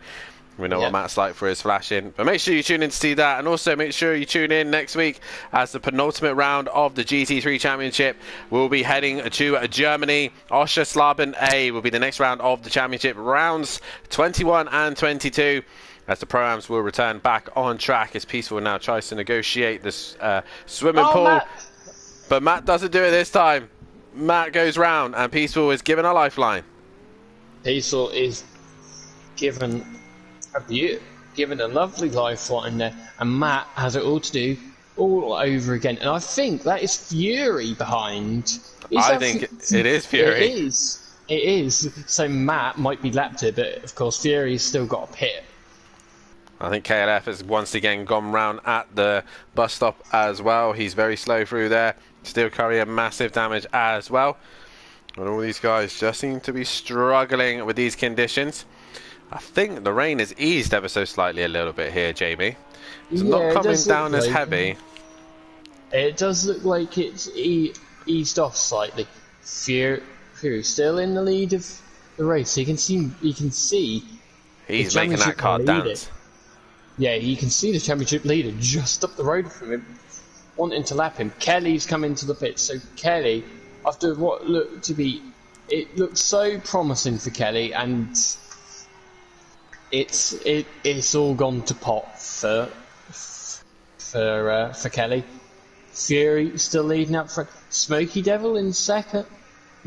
We know what Matt's like for his flashing. But make sure you tune in to see that. And also make sure you tune in next week as the penultimate round of the GT3 Championship. We'll be heading to Germany. Oschersleben A will be the next round of the championship. Rounds 21 and 22. As the Pro-Ams will return back on track as Peaceful now tries to negotiate this swimming pool. Matt. But Matt doesn't do it this time. Matt goes round and Peaceful is given a lifeline. Peaceful is given a lovely lifeline there, and Matt has it all to do all over again. And I think that is Fury behind. I think it is Fury. It is. So Matt might be lapped here, but of course Fury's still got a pit. I think KLF has once again gone round at the bus stop as well. He's very slow through there. Still carrying massive damage as well. And all these guys just seem to be struggling with these conditions. I think the rain has eased ever so slightly a little bit here, Jamie. It's not coming down as heavy. It does look like it's eased off slightly. Fury still in the lead of the race. You can see he's making that car dance. Yeah, you can see the championship leader just up the road from him, wanting to lap him. Kelly's come into the pit, so Kelly, after what it looked so promising for Kelly, and it's all gone to pot for Kelly. Fury still leading up front. Smoky Devil in second,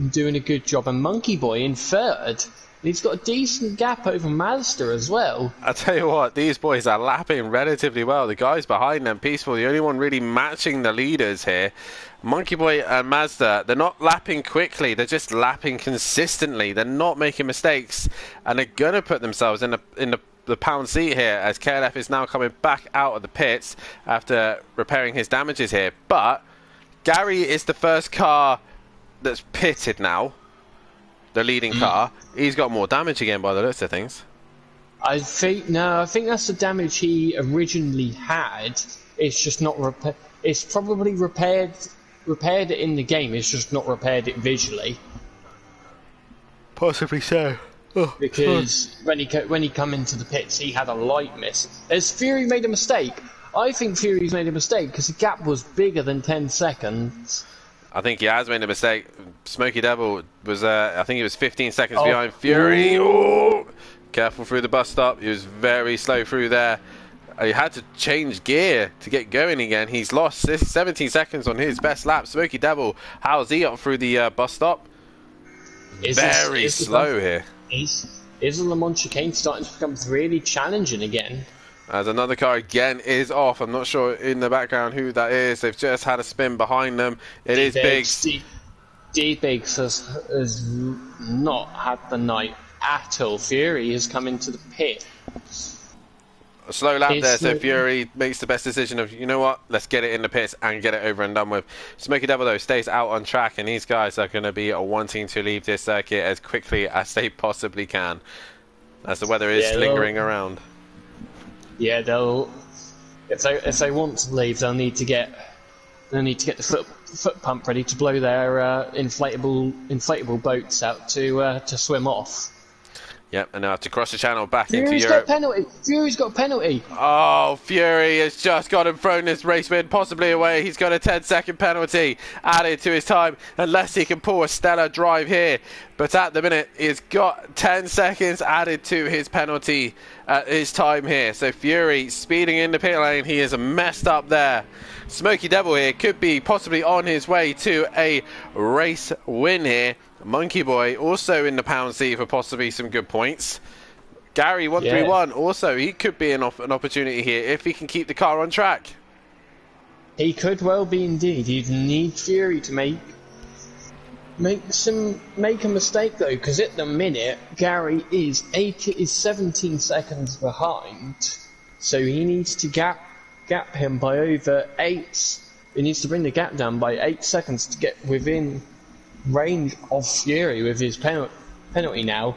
doing a good job, and Monkey Boy in third. He's got a decent gap over Mazda as well. I tell you what, these boys are lapping relatively well. The guys behind them, Peaceful, the only one really matching the leaders here. Monkey Boy and Mazda, they're not lapping quickly, they're just lapping consistently. They're not making mistakes, and they're going to put themselves in the pound seat here as KLF is now coming back out of the pits after repairing his damages here. But Gary is the first car that's pitted now, the leading car. He's got more damage again by the looks of things. I think that's the damage he originally had. It's just not repaired. It's probably repaired it in the game. It's just not repaired it visually. Possibly so. Oh, because when he come into the pits, he had a light miss. Has Fury made a mistake? I think Fury's made a mistake because the gap was bigger than 10 seconds. I think he has made a mistake. Smoky Devil was, I think he was 15 seconds behind Fury. Oh, careful through the bus stop. He was very slow through there. He had to change gear to get going again. He's lost 17 seconds on his best lap. Smoky Devil, how's he up through the bus stop? Very slow here. Is the Le Mans chicane starting to become really challenging again? As another car again is off. I'm not sure in the background who that is. They've just had a spin behind them. It is Biggs. D-Biggs has not had the night at all. Fury has come into the pit. A slow lap It's there, so slow- Fury makes the best decision of, you know what, let's get it in the pits and get it over and done with. Smoky Devil, though, stays out on track, and these guys are going to be wanting to leave this circuit as quickly as they possibly can, as the weather is lingering around. Yeah, they'll if they want to leave, they'll need to get the foot pump ready to blow their inflatable boats out to swim off. Yep, and now to cross the channel back into Fury's Europe. got a penalty. Fury's got a penalty. Oh, Fury has just got him thrown this race win possibly away. He's got a 10-second penalty added to his time unless he can pull a stellar drive here. But at the minute, he's got 10 seconds added to his penalty at his time here. So Fury speeding in the pit lane. He is messed up there. Smoky Devil here could be possibly on his way to a race win here. Monkey Boy also in the pound seat for possibly some good points. Gary 131 also, he could be an opportunity here if he can keep the car on track. He could well be indeed. He'd need Fury to make a mistake though, because at the minute Gary is 17 seconds behind, so he needs to gap him by over 8. He needs to bring the gap down by 8 seconds to get within range of Fury with his penalty now.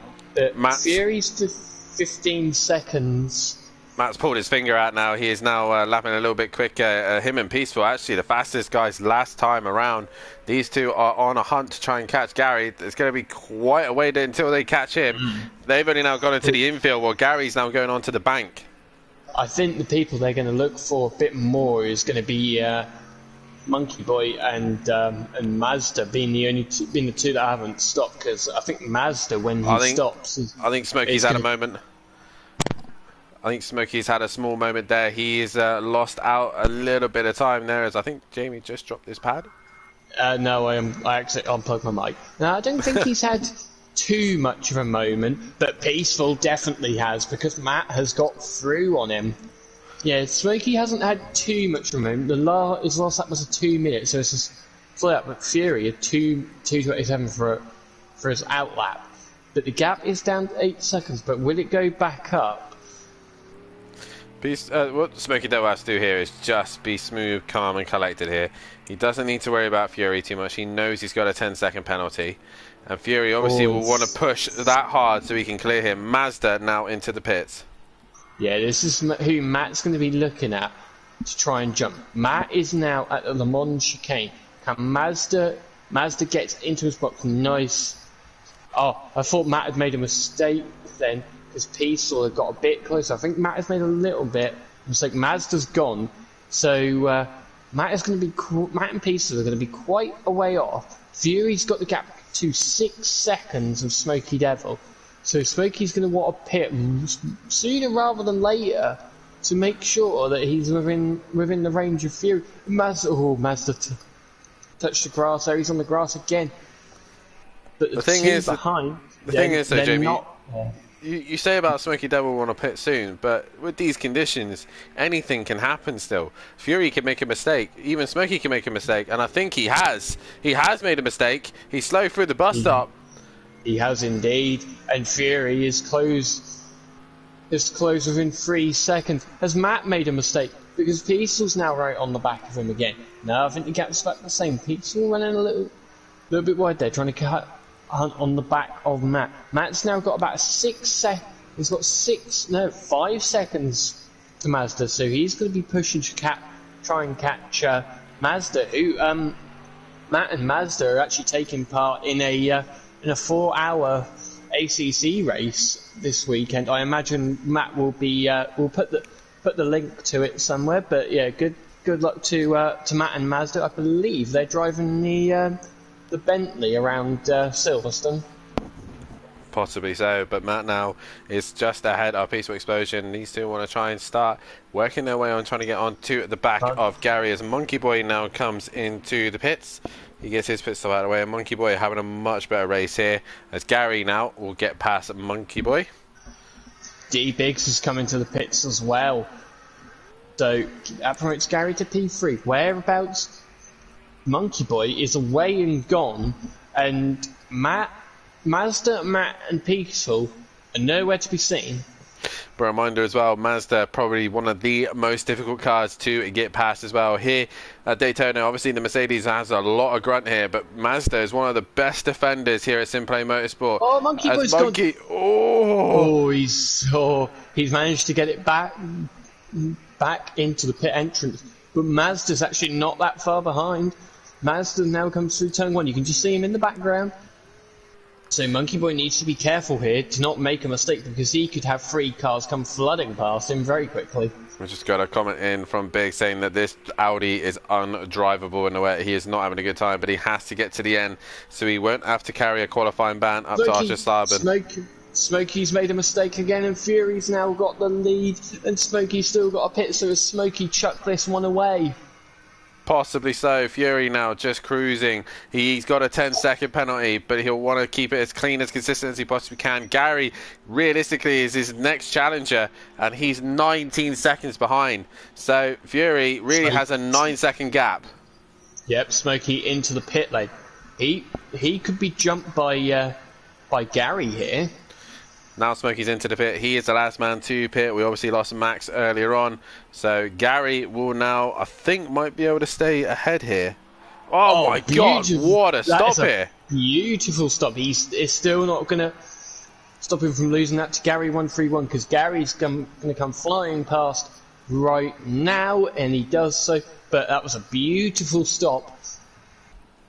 Fury's to 15 seconds. Matt's pulled his finger out now. He is now lapping a little bit quicker. Him and Peaceful, actually, the fastest guys last time around. These two are on a hunt to try and catch Gary. It's going to be quite a way until they catch him. They've only now gone into the infield, while Gary's now going on to the bank. I think the people they're going to look for a bit more is going to be Monkey Boy and Mazda being the two that haven't stopped, because I think Mazda, when he stops, I think Smokey's had a moment. I think Smokey's had a small moment there. He's lost out a little bit of time there, as I think Jamie just dropped his pad. No, I actually unplugged my mic. No, I don't think he's had too much of a moment, but Peaceful definitely has, because Matt has got through on him. Yeah, Smokey hasn't had too much of a moment. His last lap was a 2 minute, so it's just full up. But Fury a 2:27 for his out lap. But the gap is down to 8 seconds. But will it go back up? What Smoky Devil has to do here is just be smooth, calm, and collected here. He doesn't need to worry about Fury too much. He knows he's got a 10-second penalty. And Fury obviously will want to push that hard so he can clear him. Mazda now into the pits. Yeah, this is who Matt's going to be looking at to try and jump. Matt is now at the Le Mans chicane. Can Mazda gets into his box? Nice. Oh, I thought Matt had made a mistake then, because Peaceful had got a bit closer. I think Matt has made a little bit of a mistake. Mazda's gone, so Matt and Peaceful are going to be quite a way off. Fury's got the gap to 6 seconds of Smoky Devil. So Smokey's going to want to pit sooner rather than later to make sure that he's within the range of Fury. Mazda touched the grass there. He's on the grass again. But the thing is, though, Jamie, you say about Smoky Devil want to pit soon, but with these conditions, anything can happen still. Fury can make a mistake. Even Smoky can make a mistake, and I think he has. He has made a mistake. He's slow through the bus stop. He has indeed, and Fury is close within 3 seconds. Has Matt made a mistake? Because Peaceful's now right on the back of him again. No, I think the gap's back the same. Peaceful running a little bit wide there, trying to cut on the back of Matt. Matt's now got about 6 seconds. He's got 5 seconds to Mazda, so he's going to be pushing to try and catch Mazda. Who Matt and Mazda are actually taking part in a 4-hour ACC race this weekend. I imagine Matt will be will put the link to it somewhere. But yeah, good luck to Matt and Mazda. I believe they're driving the Bentley around Silverstone. Possibly so, but Matt now is just ahead of Peaceful Explosion. These two want to try and start working their way on, trying to get on to the back of Gary as Monkey Boy now comes into the pits. He gets his pit stop out of the way, and Monkey Boy having a much better race here, as Gary now will get past Monkey Boy. D Biggs is coming to the pits as well. So that promotes Gary to P3. Whereabouts Monkey Boy is away and gone, and Mazda, Matt and Peaceful are nowhere to be seen. But a reminder as well, Mazda probably one of the most difficult cars to get past as well. Here at Daytona, obviously the Mercedes has a lot of grunt here, but Mazda is one of the best defenders here at Simplay Motorsport. Oh, Monkey Boy's Monkey, he's managed to get it back into the pit entrance. But Mazda's actually not that far behind. Mazda now comes through turn 1. You can just see him in the background. So Monkey Boy needs to be careful here to not make a mistake, because he could have 3 cars come flooding past him very quickly. We just got a comment in from Big saying that this Audi is undrivable in the way. He is not having a good time, but he has to get to the end, so he won't have to carry a qualifying ban up to Archer Sarban. Smokey's made a mistake again, and Fury's now got the lead, and Smokey's still got a pit, so has Smokey chucked this one away? Possibly so. Fury now just cruising. He's got a 10-second penalty, but he'll want to keep it as clean, as consistent as he possibly can. Gary, realistically, is his next challenger, and he's 19 seconds behind. So Fury really has a 9-second gap. Yep, Smokey into the pit lane. He could be jumped by Gary here. Now Smokey's into the pit. He is the last man to pit. We obviously lost Max earlier on. So Gary will now, I think, might be able to stay ahead here. Oh my God, what a stop here. Beautiful stop. He's still not going to stop him from losing that to Gary 131, because Gary's going to come flying past right now, and he does so. But that was a beautiful stop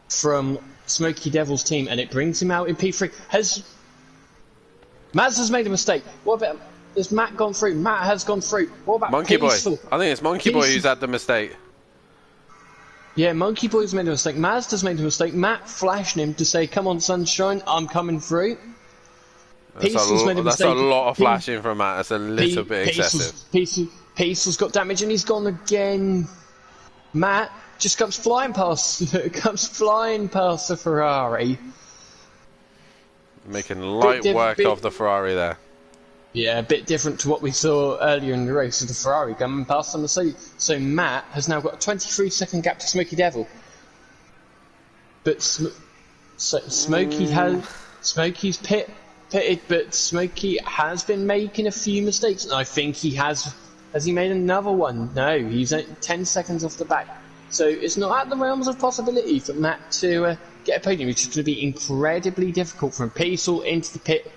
from Smokey Devil's team, and it brings him out in P3. Maz has made a mistake. What about... Has Matt gone through? Matt has gone through. What about Monkey Peaceful? Boy? I think it's Monkey Boy who's had the mistake. Yeah, Monkey Boy's made a mistake. Mazda's made a mistake. Matt flashing him to say, "Come on, sunshine, I'm coming through." Peaceful's made a mistake. That's a lot of flashing from Matt. That's a little bit excessive. Peaceful's got damage, and he's gone again. Matt just comes flying past the Ferrari. Making light work of the Ferrari there. Yeah, a bit different to what we saw earlier in the race with the Ferrari coming past the Mercedes. So Matt has now got a 23-second gap to Smokey Devil. But Smokey's pitted, but Smokey has been making a few mistakes, and I think he has. Has he made another one? No, he's at 10 seconds off the back. So it's not at the realms of possibility for Matt to get a podium, which is going to be incredibly difficult from Peaceful into the pit.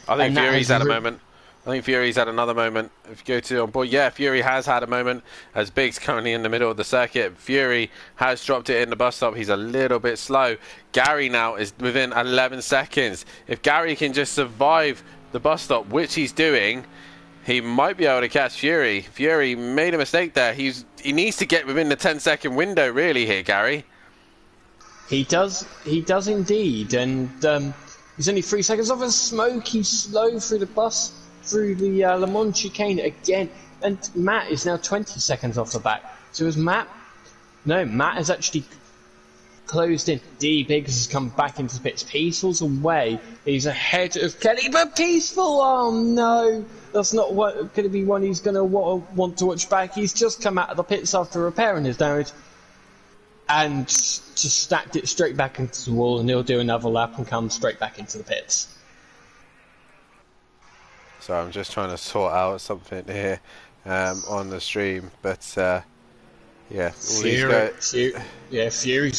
I think Fury's had a moment. I think Fury's had another moment. If you go to on board, yeah, Fury has had a moment, as Big's currently in the middle of the circuit. Fury has dropped it in the bus stop. He's a little bit slow. Gary now is within 11 seconds. If Gary can just survive the bus stop, which he's doing, he might be able to catch Fury. Fury made a mistake there. He needs to get within the 10-second window, really, here, Gary. He does indeed, and he's only 3 seconds off, and Smokey slow through the Le Mans chicane again, and Matt is now 20 seconds off the back. So Matt has actually closed in. D Biggs has come back into the pits. Peaceful's away. He's ahead of Kelly, but Peaceful, oh no, that's not going to be one he's going to want to watch back. He's just come out of the pits after repairing his damage, and just stacked it straight back into the wall, and he'll do another lap and come straight back into the pits. So I'm just trying to sort out something here on the stream, but yeah. Fury's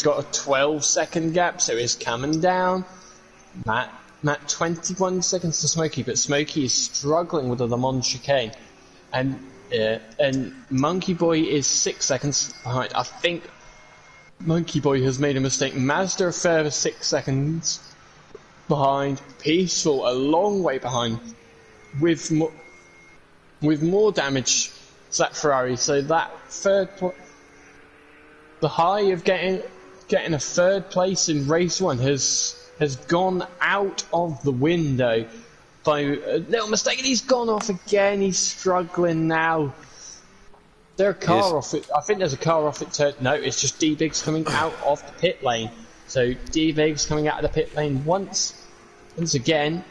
got a 12-second gap, so he's coming down. Matt 21 seconds to Smokey, but Smokey is struggling with the Le Mans chicane, and Monkey Boy is 6 seconds behind. I think Monkey Boy has made a mistake. Mazda a further 6 seconds behind. Peaceful a long way behind, with more damage. That Ferrari. So that the high of getting a third place in race 1 has gone out of the window by a little mistake, and he's gone off again. He's struggling now. There a car off it? I think there's a car off it. No, it's just D Biggs coming out of the pit lane. So D Biggs coming out of the pit lane once again.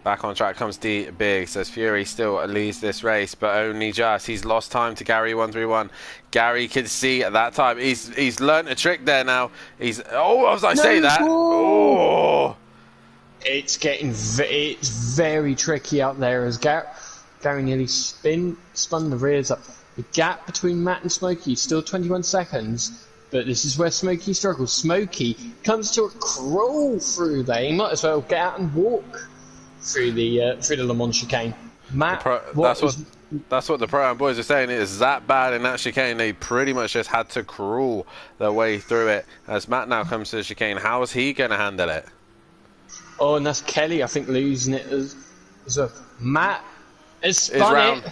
Back on track comes D Biggs as Fury still leads this race, but only just. He's lost time to Gary 131. Gary can see at that time. He's learnt a trick there now. It's it's very tricky out there as Gary nearly spun the rears up. The gap between Matt and Smokey is still 21 seconds, but this is where Smokey struggles. Smokey comes to a crawl through there. He might as well get out and walk through the Le Mans chicane. Matt, that's what the Pro-Am boys are saying. It is that bad in that chicane. They pretty much just had to crawl their way through it. As Matt now comes to the chicane, how is he going to handle it? Oh, and that's Kelly, I think, losing it as well. Matt has spun it.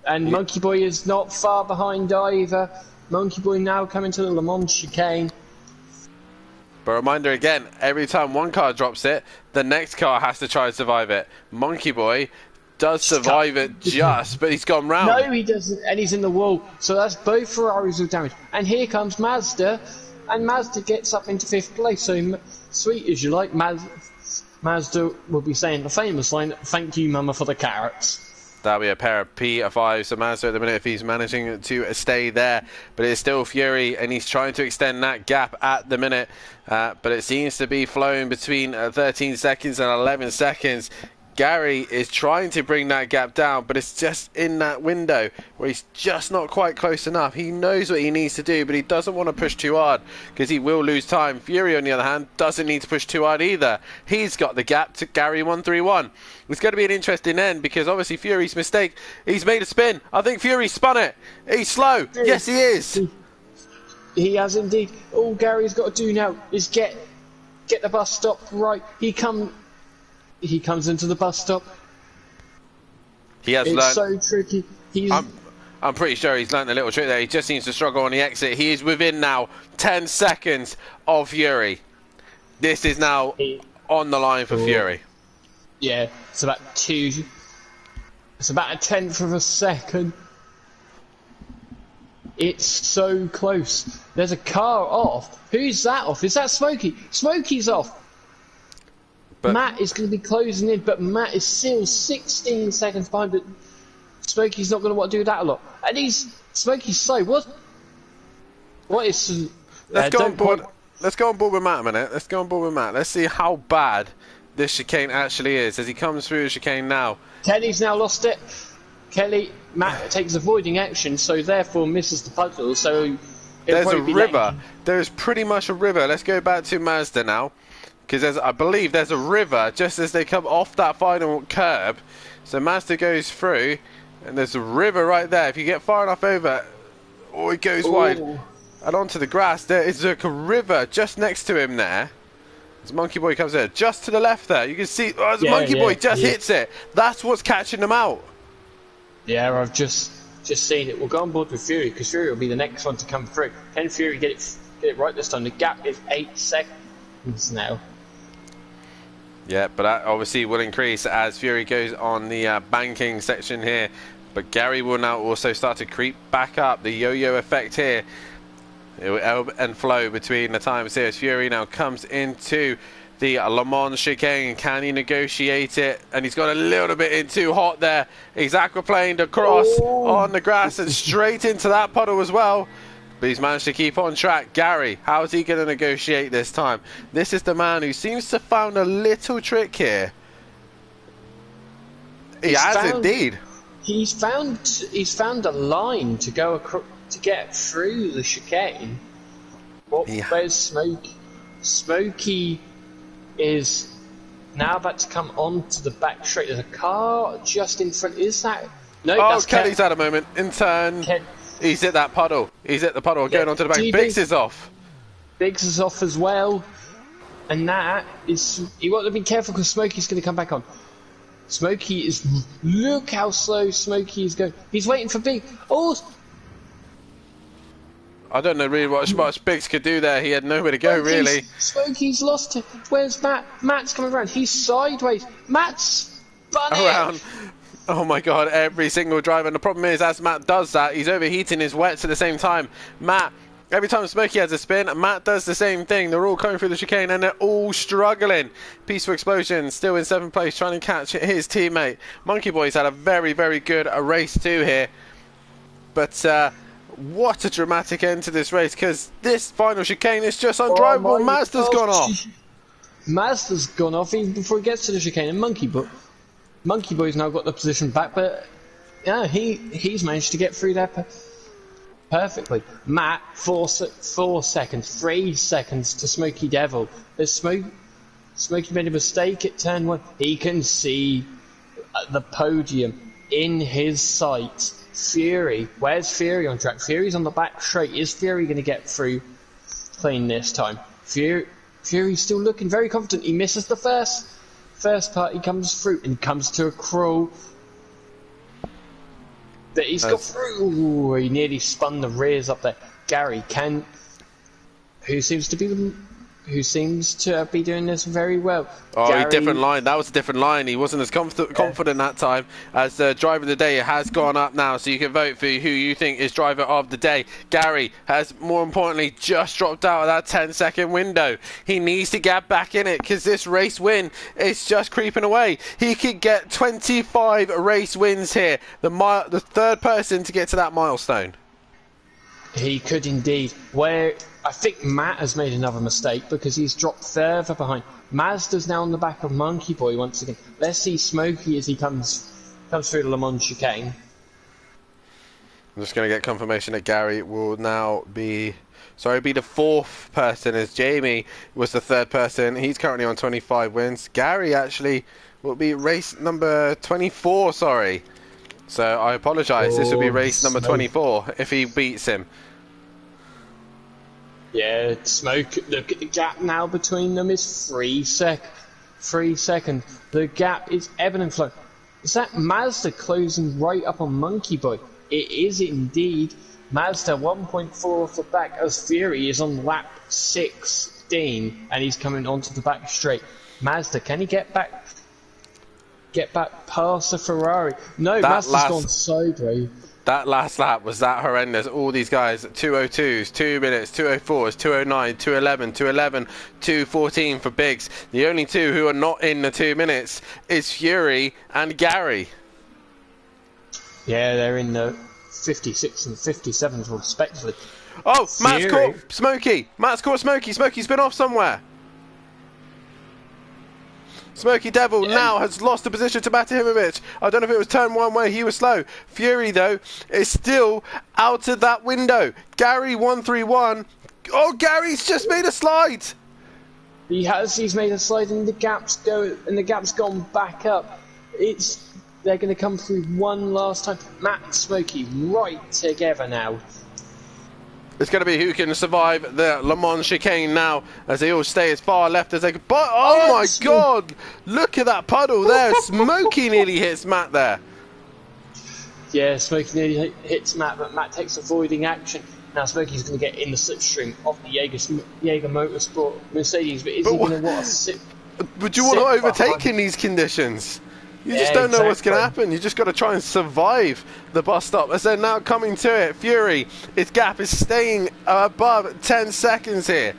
And Monkey Boy is not far behind either. Monkey Boy now coming to the Le Mans chicane. But reminder again, every time one car drops it, the next car has to try and survive it. Monkey Boy does survive it but he's gone round. No, he doesn't, and he's in the wall. So that's both Ferraris with damage. And here comes Mazda, and Mazda gets up into 5th place. So sweet as you like, Mazda will be saying the famous line, "Thank you, Mama, for the carrots." That'll be a pair of P5. So Mazda at the minute, if he's managing to stay there, but it's still Fury, and he's trying to extend that gap at the minute. But it seems to be flowing between 13 seconds and 11 seconds. Gary is trying to bring that gap down, but it's just in that window where he's just not quite close enough. He knows what he needs to do, but he doesn't want to push too hard because he will lose time. Fury, on the other hand, doesn't need to push too hard either. He's got the gap to Gary 131. It's going to be an interesting end because obviously Fury's mistake, he's made a spin. I think Fury spun it. He's slow. Yes, he is. He has indeed. All Gary's got to do now is get the bus stop right. He comes into the bus stop. He has it's learned. So tricky. I'm pretty sure he's learned a little trick there. He just seems to struggle on the exit. He is within now 10 seconds of Fury. This is now on the line for Fury. Yeah, it's about It's about a 1/10 of a second. It's so close. There's a car off. Who's that off? Is that Smokey? Smokey's off. But Matt is going to be closing in, but Matt is still 16 seconds behind. But Smokey's not going to want to do that a lot. And Smokey's slow. What is? Let's go on board. Let's go on board with Matt a minute. Let's go on board with Matt. Let's see how bad this chicane actually is as he comes through the chicane now. Kelly's now lost it. Matt takes avoiding action, so therefore misses the puddle. So there's a river. There's pretty much a river. Let's go back to Mazda now. Because I believe there's a river just as they come off that final curb. So Mazda goes through, and there's a river right there. If you get far enough over, it goes wide. And onto the grass, there is a river just next to him there. As Monkey Boy comes there, just to the left there. You can see, Monkey Boy just hits it. That's what's catching them out. Yeah, I've just seen it. We'll go on board with Fury, because Fury will be the next one to come through. Can Fury get it right this time? The gap is 8 seconds now. Yeah, but that obviously will increase as Fury goes on the banking section here. But Gary will now also start to creep back up. The yo-yo effect here. It will ebb and flow between the times here as Fury now comes into the Le Mans chicane. Can he negotiate it? And he's got a little bit in too hot there. He's aquaplaned across on the grass and straight into that puddle as well. But he's managed to keep on track. Gary, how is he going to negotiate this time? This is the man who seems to have found a little trick here. He has indeed. He's found a line to go to get through the chicane. Where's Smokey? Smokey is now about to come onto the back straight. There's a car just in front. Is that? No, that's Kelly's had a moment in turn. He's at that puddle. He's at the puddle, going onto the back. Biggs is off. Biggs is off as well. And that is... You want to be careful because Smokey's going to come back on. Smokey is... Look how slow Smokey is going. He's waiting for Biggs. Oh! I don't know really what much Biggs could do there. He had nowhere to go, really. Smokey's lost it. Where's Matt? Matt's coming around. He's sideways. Matt's spun around. Oh my god, every single driver. And the problem is, as Matt does that, he's overheating his wets at the same time. Matt, every time Smokey has a spin, Matt does the same thing. They're all coming through the chicane and they're all struggling. Peaceful Explosion still in 7th place, trying to catch his teammate. Monkey Boy's had a very, very good race too here. But what a dramatic end to this race, because this final chicane is just undrivable. Mazda's gone off. Mazda's gone off even before he gets to the chicane, and Monkey Boy's now got the position back, but yeah, he's managed to get through there perfectly. Matt, 4 seconds, 3 seconds to Smokey Devil. There's Smokey made a mistake at turn 1. He can see the podium in his sight. Fury, where's Fury on track? Fury's on the back straight. Is Fury going to get through clean this time? Fury's still looking very confident. He misses the first part. He comes through and comes to a crawl. That he's got through. Ooh, he nearly spun the rears up there. Gary who seems to be doing this very well. Oh, Gary, different line. That was a different line. He wasn't as confident that time as the driver of the day. It has gone up now, so you can vote for who you think is driver of the day. Gary has, more importantly, just dropped out of that 10-second window. He needs to get back in it because this race win is just creeping away. He could get 25 race wins here. The third person to get to that milestone. He could indeed. Where I think Matt has made another mistake because he's dropped further behind. Mazda's now on the back of Monkey Boy once again. Let's see Smokey as he comes through the Le Mans chicane. I'm just going to get confirmation that Gary will now be the fourth person, as Jamie was the third person. He's currently on 25 wins. Gary actually will be race number 24, sorry. So I apologise. This will be race number 24 if he beats him. Yeah, look at the gap now between them is 3 seconds. The gap is ebbing and flowing. Is that Mazda closing right up on Monkey Boy? It is indeed. Mazda 1.4 off the back as Fury is on lap 16 and he's coming onto the back straight. Mazda, can he get back past the Ferrari? No, Mazda's gone so brave. That last lap was that horrendous. All these guys, 2:02s, 2 minutes, 2:04s, 2:09, 2:11, 2:11, 2:14 for Biggs. The only two who are not in the 2 minutes is Fury and Gary. Yeah, they're in the 56 and 57s respectively. Oh, Matt's caught Smokey. Matt's caught Smokey. Smokey's been off somewhere. Smokey Devil now has lost the position to Matihimovic. I don't know if it was turn 1 where he was slow. Fury, though, is still out of that window. Gary 131. Oh, Gary's just made a slide. He's made a slide and the gap's gone back up. They're going to come through one last time. Matt and Smokey right together now. It's going to be who can survive the Le Mans chicane now, as they all stay as far left as they can. But oh my God! Look at that puddle there. Smokey nearly hits Matt there. Yeah, Smokey nearly hits Matt, but Matt takes avoiding action. Now Smokey's going to get in the slipstream of the Jaeger Motorsport Mercedes, but is he going to want to sit? Would you want to overtake in these conditions? You just don't know what's going to happen. You just got to try and survive the bus stop. As they're now coming to it, Fury, his gap is staying above 10 seconds here.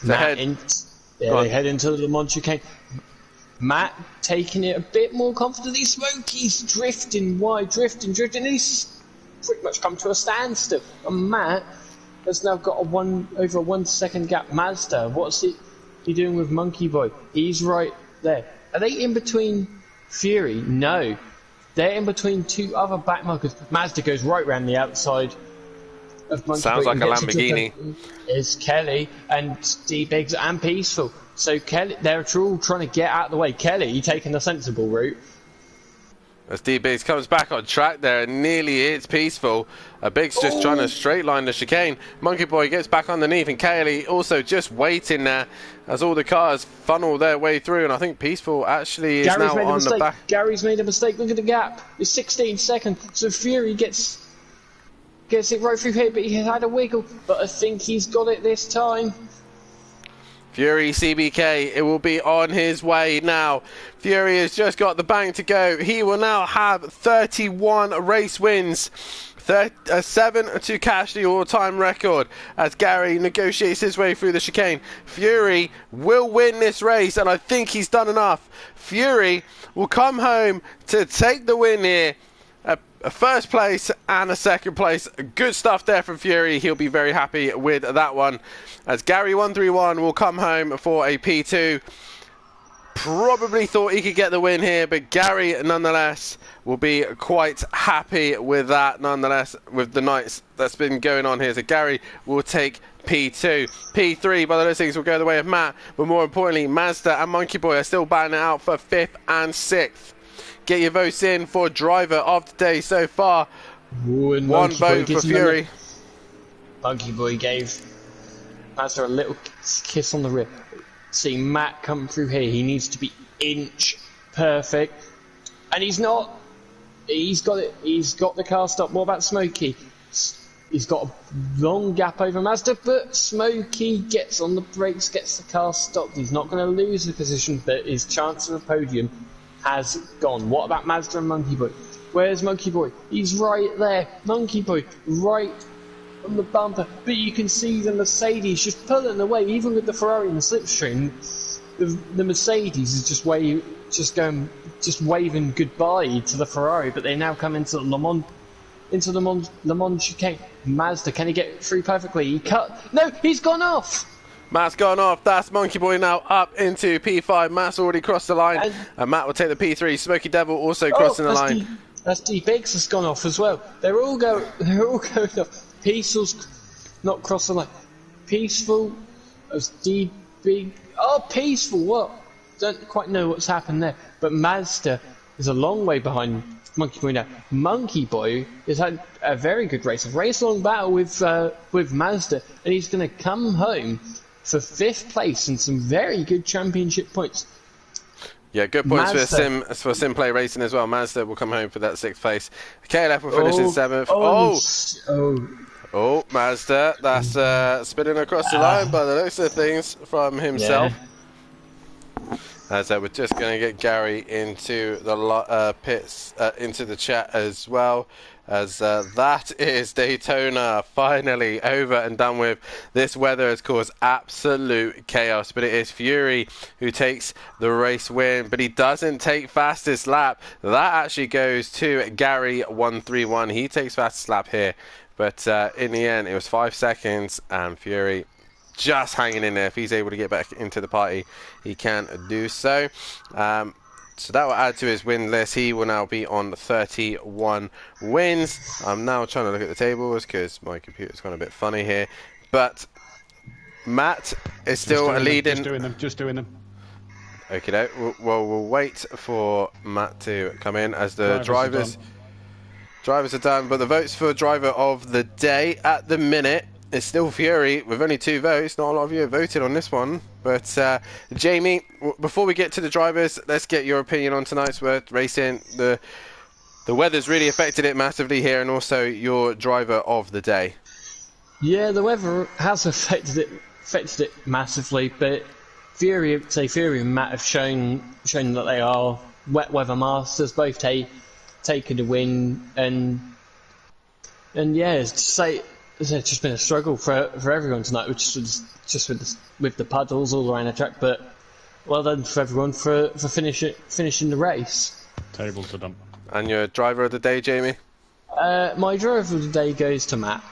They head into the Le Mans chicane. Matt taking it a bit more confidently. Smokey's drifting wide, drifting. He's pretty much come to a standstill. And Matt has now got over a 1 second gap. Mazda, what's he doing with Monkey Boy? He's right there. Are they in between Fury? No. They're in between two other backmarkers. Mazda goes right round the outside of Monkey Boy. Sounds like a Lamborghini. Is Kelly and D-Biggs and Peaceful. So Kelly, they're all trying to get out of the way. Kelly taking the sensible route. As D-Biggs comes back on track there and nearly hits Peaceful. Biggs just trying to straight line the chicane. Monkey Boy gets back underneath and Kelly also just waiting there as all the cars funnel their way through, and I think Peaceful actually is now on the back. Gary's made a mistake. Look at the gap. It's 16 seconds. So Fury gets it right through here, but he had a wiggle. But I think he's got it this time. Fury CBK, it will be on his way now. Fury has just got the bank to go. He will now have 31 race wins. 7 to cash the all-time record as Gary negotiates his way through the chicane. Fury will win this race, and I think he's done enough. Fury will come home to take the win here. a first place and a second place. Good stuff there from Fury. He'll be very happy with that one. As Gary131 will come home for a P2. Probably thought he could get the win here, but Gary nonetheless will be quite happy with that nonetheless, with the nights that's been going on here. So Gary will take P2. P3, by the looks of things, will go the way of Matt, but more importantly, Mazda and Monkey Boy are still battling it out for 5th and 6th. Get your votes in for driver of the day so far. Ooh, and One Monkey Boy vote for gives him Fury. Monkey Boy gave Mazda a little kiss on the rib. See Matt come through here. He needs to be inch perfect, and he's not. He's got it. He's got the car stop. What about Smokey? He's got a long gap over Mazda, but Smokey gets on the brakes, gets the car stopped. He's not going to lose the position, but his chance of a podium has gone. What about Mazda and Monkey Boy? Where's Monkey Boy? He's right there. Monkey Boy right on the bumper, but you can see the Mercedes just pulling away. Even with the Ferrari and the slipstream, the Mercedes is just waving goodbye to the Ferrari. But they now come into the Le Mans chicane. Mazda, can he get through perfectly? He cut. No, he's gone off. Matt's gone off. That's Monkey Boy now up into P5. Matt's already crossed the line, and Matt will take the P3. Smoky Devil also crossing the line. That's D-Biggs has gone off as well. They're all going off. Peaceful's not crossed the line. Peaceful as D-Big. Oh, Peaceful, what? Don't quite know what's happened there. But Mazda is a long way behind Monkey Boy now. Monkey Boy has had a very good race. A race-long battle with Mazda, and he's going to come home for 5th place and some very good championship points. Yeah, good points for Simplay Racing as well. Mazda will come home for that 6th place. KLF will finish in 7th. Oh, Mazda, that's spinning across the line by the looks of things from himself. Yeah. As we're just going to get Gary into the pits, into the chat as well. As that is Daytona finally over and done with. This weather has caused absolute chaos, but it is Fury who takes the race win, but he doesn't take fastest lap. That actually goes to Gary131. He takes fastest lap here, but in the end it was 5 seconds, and Fury just hanging in there. If he's able to get back into the party, he can do so. So that will add to his win list. He will now be on 31 wins. I'm now trying to look at the tables because my computer's gone a bit funny here. But Matt is still leading. Just doing them. Okay, well, we'll wait for Matt to come in as the drivers are done. But the votes for driver of the day at the minute is still Fury with only 2 votes. Not a lot of you have voted on this one. But Jamie, before we get to the drivers, let's get your opinion on tonight's racing. The weather's really affected it massively here, and also your driver of the day. Yeah, the weather has affected it massively, but Fury and Matt have shown that they are wet weather masters, both taking the win, and yeah, it's just been a struggle for everyone tonight, which was just with the puddles all around the track. But well done for everyone for finishing the race. Tables are done. And your driver of the day, Jamie? My driver of the day goes to Matt.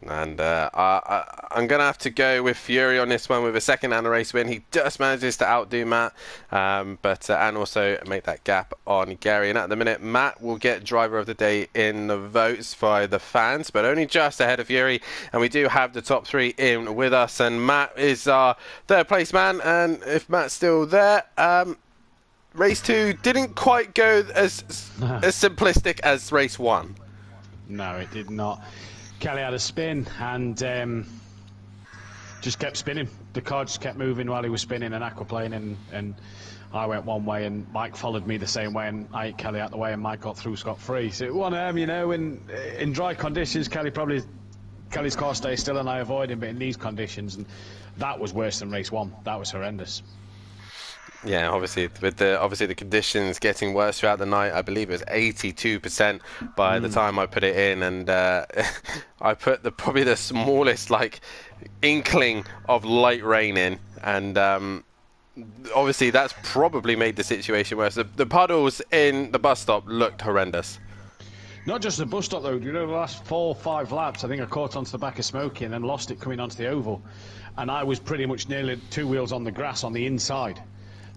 And I'm going to have to go with Fury on this one with a second and a race win. He just manages to outdo Matt, and also make that gap on Gary. And at the minute, Matt will get driver of the day in the votes by the fans, but only just ahead of Fury. And we do have the top 3 in with us. And Matt is our 3rd place man. And if Matt's still there, race 2 didn't quite go as simplistic as race 1. No, it did not. Kelly had a spin and just kept spinning. The car just kept moving while he was spinning and aquaplaning, and I went one way and Mike followed me the same way, and I hit Kelly out the way and Mike got through scot-free. So one of them, you know, in dry conditions, Kelly's car stays still and I avoid him, but in these conditions, and that was worse than race 1. That was horrendous. Yeah, obviously with the conditions getting worse throughout the night. I believe it was 82% by the time I put it in, and I put probably the smallest inkling of light rain in, and obviously that's probably made the situation worse. The puddles in the bus stop looked horrendous. Not just the bus stop though. You know, the last 4 or 5 laps, I think I caught onto the back of Smokey and then lost it coming onto the oval, and I was pretty much nearly 2 wheels on the grass on the inside.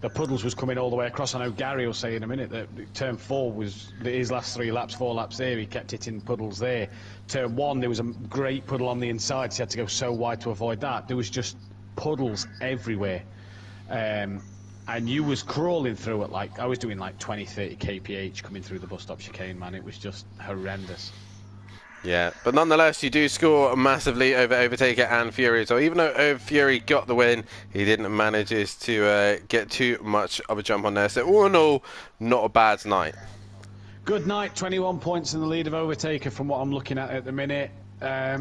The puddles was coming all the way across. I know Gary will say in a minute that turn 4 was his last 3 laps, 4 laps there. He kept hitting puddles there. Turn 1, there was a great puddle on the inside, so he had to go so wide to avoid that. There was just puddles everywhere. And you was crawling through it like, I was doing like 20, 30 kph coming through the bus stop chicane, man. It was just horrendous. Yeah, but nonetheless, you do score massively over Overtaker and Fury. So even though Fury got the win, he didn't manage to get too much of a jump on there. So all in all, not a bad night. Good night, 21 points in the lead of Overtaker from what I'm looking at the minute. I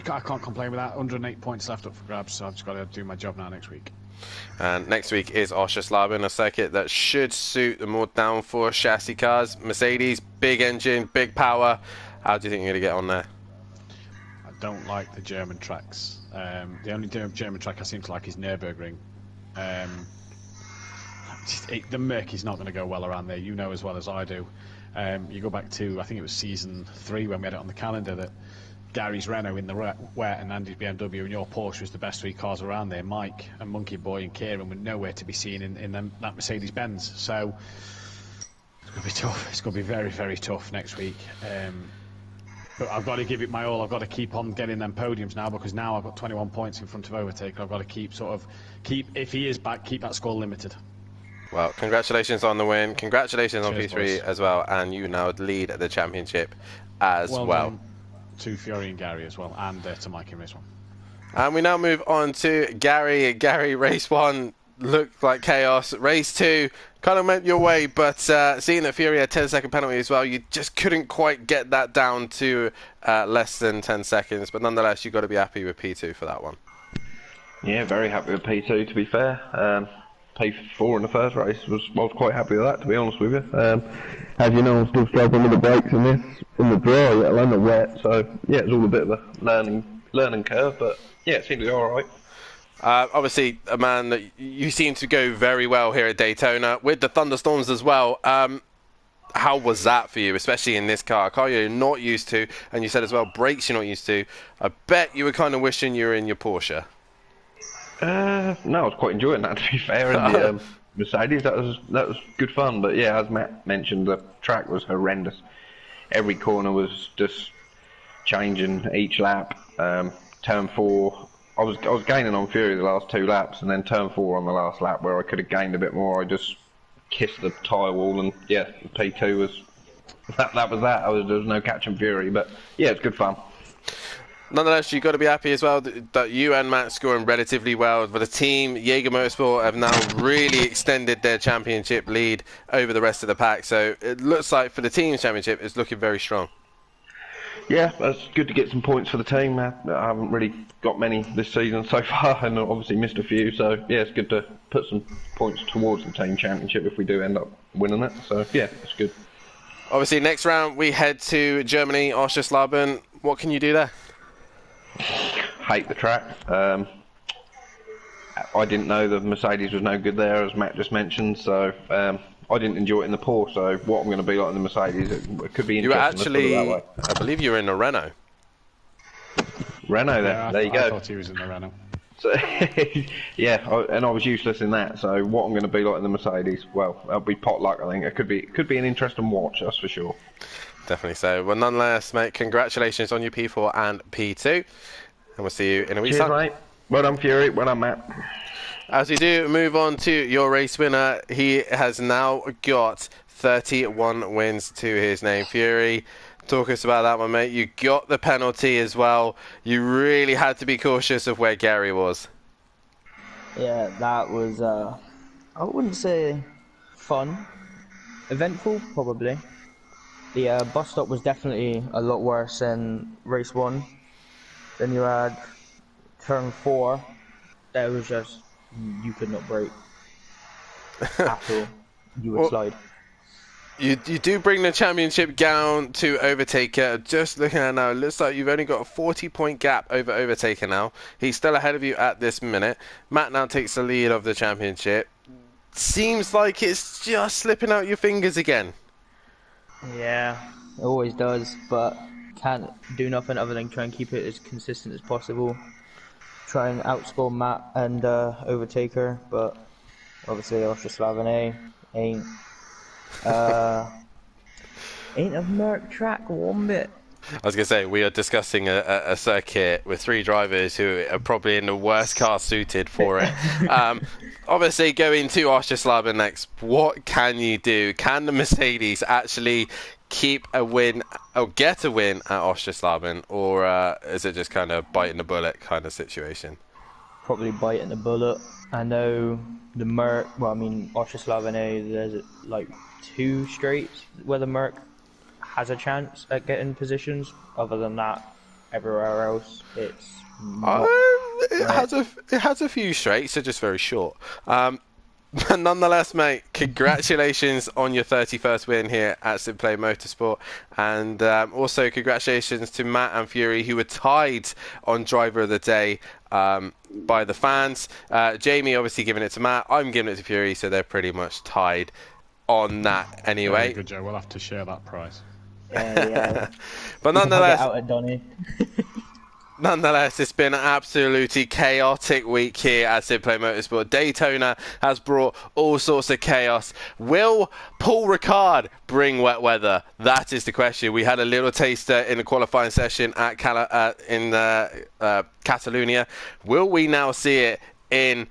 can't complain with that. 108 points left up for grabs, so I've just got to do my job now next week. And next week is Oschersleben, a circuit that should suit the more downforce chassis cars. Mercedes, big engine, big power. How do you think you're going to get on there? I don't like the German tracks. The only German track I seem to like is Nürburgring. The Merc is not going to go well around there, you know as well as I do. You go back to, I think it was season 3 when we had it on the calendar, that Gary's Renault in the wet and Andy's BMW and your Porsche was the best 3 cars around there. Mike and Monkey Boy and Kieran were nowhere to be seen in that Mercedes-Benz. So it's going to be tough. It's going to be very, very tough next week. But I've got to give it my all. I've got to keep on getting them podiums now, because now I've got 21 points in front of Overtaker. I've got to keep, if he is back, keep that score limited. Well, congratulations on the win. Congratulations on Cheers, P3 boys. as well. And you now lead the championship as well. To Fury and Gary as well, and to Mike in race 1. And we now move on to Gary. Gary, race 1 looked like chaos. Race 2 kind of went your way, but seeing that Fury had 10-second penalty as well, you just couldn't quite get that down to less than 10 seconds. But nonetheless, you've got to be happy with P2 for that one. Yeah, very happy with P2, to be fair. P4 in the first race, I was quite happy with that, to be honest with you. As you know, I'm still struggling with the brakes in the dry, let alone the wet, so yeah, it's all a bit of a learning curve, but yeah, it seemed to be alright. Obviously, a man that you seem to go very well here at Daytona, with the thunderstorms as well. How was that for you, especially in this car? A car you're not used to, and you said as well, brakes you're not used to. I bet you were kind of wishing you were in your Porsche. No, I was quite enjoying that, to be fair, in the Mercedes. That was good fun, but yeah, as Matt mentioned, the track was horrendous. Every corner was just changing each lap. Turn 4, I was gaining on Fury the last 2 laps, and then turn 4 on the last lap where I could have gained a bit more. I just kissed the tyre wall, and yeah, P2 was that was that. There was no catching Fury, but yeah, it's good fun. Nonetheless, you've got to be happy as well that you and Matt scoring relatively well. For the team, Jaeger Motorsport have now really extended their championship lead over the rest of the pack. So it looks like for the team's championship, it's looking very strong. Yeah, it's good to get some points for the team. I haven't really got many this season so far, and obviously missed a few. So yeah, it's good to put some points towards the team championship if we do end up winning it. So yeah, it's good. Obviously, next round we head to Germany, Oschersleben. What can you do there? Hate the track. I didn't know the Mercedes was no good there, as Matt just mentioned, so I didn't enjoy it in the Porsche, so what I'm going to be like in the Mercedes, it could be interesting. You were actually, let's put it that way. I believe you were in a Renault. Renault, Yeah, there you go. I thought he was in the Renault. So, yeah, and I was useless in that, so what I'm going to be like in the Mercedes, well, that'll be potluck, I think. It could be an interesting watch, that's for sure. Definitely so. Well, nonetheless, mate, congratulations on your P4 and P2. And we'll see you in a week's Cheers, time. mate. Well done, Fury. Well done, Matt. As we do move on to your race winner, he has now got 31 wins to his name. Fury, talk us about that one, mate. You got the penalty as well. You really had to be cautious of where Gary was. Yeah, that was, I wouldn't say fun. Eventful, probably. The bus stop was definitely a lot worse than race 1. Then you had turn 4. That was just, you could not brake at all. You would slide. You do bring the championship down to Overtaker. Just looking at it now, it looks like you've only got a 40-point gap over Overtaker now. He's still ahead of you at this minute. Matt now takes the lead of the championship. Seems like it's just slipping out your fingers again. Yeah, it always does, but can't do nothing other than try and keep it as consistent as possible. Try and outscore Matt and overtake her, but obviously Ostroslaven ain't a Merc track one bit. I was going to say, we are discussing a circuit with 3 drivers who are probably in the worst car suited for it. Obviously, going to Ostroslaven next, what can you do? Can the Mercedes actually keep a win or get a win at Ostroslaven, or is it just kind of biting the bullet kind of situation? Probably biting the bullet. I know the Merc, well, I mean, Ostroslaven, there's like 2 straights where the Merc has a chance at getting positions. Other than that, everywhere else, it's not it has a few straights, they're just very short. But nonetheless, mate, congratulations on your 31st win here at Simplay Motorsport, and also congratulations to Matt and Fury, who were tied on Driver of the Day by the fans. Jamie obviously giving it to Matt, I'm giving it to Fury, so they're pretty much tied on that anyway. Very good, Joe. We'll have to share that prize. Yeah. But nonetheless, out at Donny. Nonetheless, it's been an absolutely chaotic week here at Simplay Motorsport. Daytona has brought all sorts of chaos. Will Paul Ricard bring wet weather? That is the question. We had a little taster in the qualifying session at Catalonia. Will we now see it in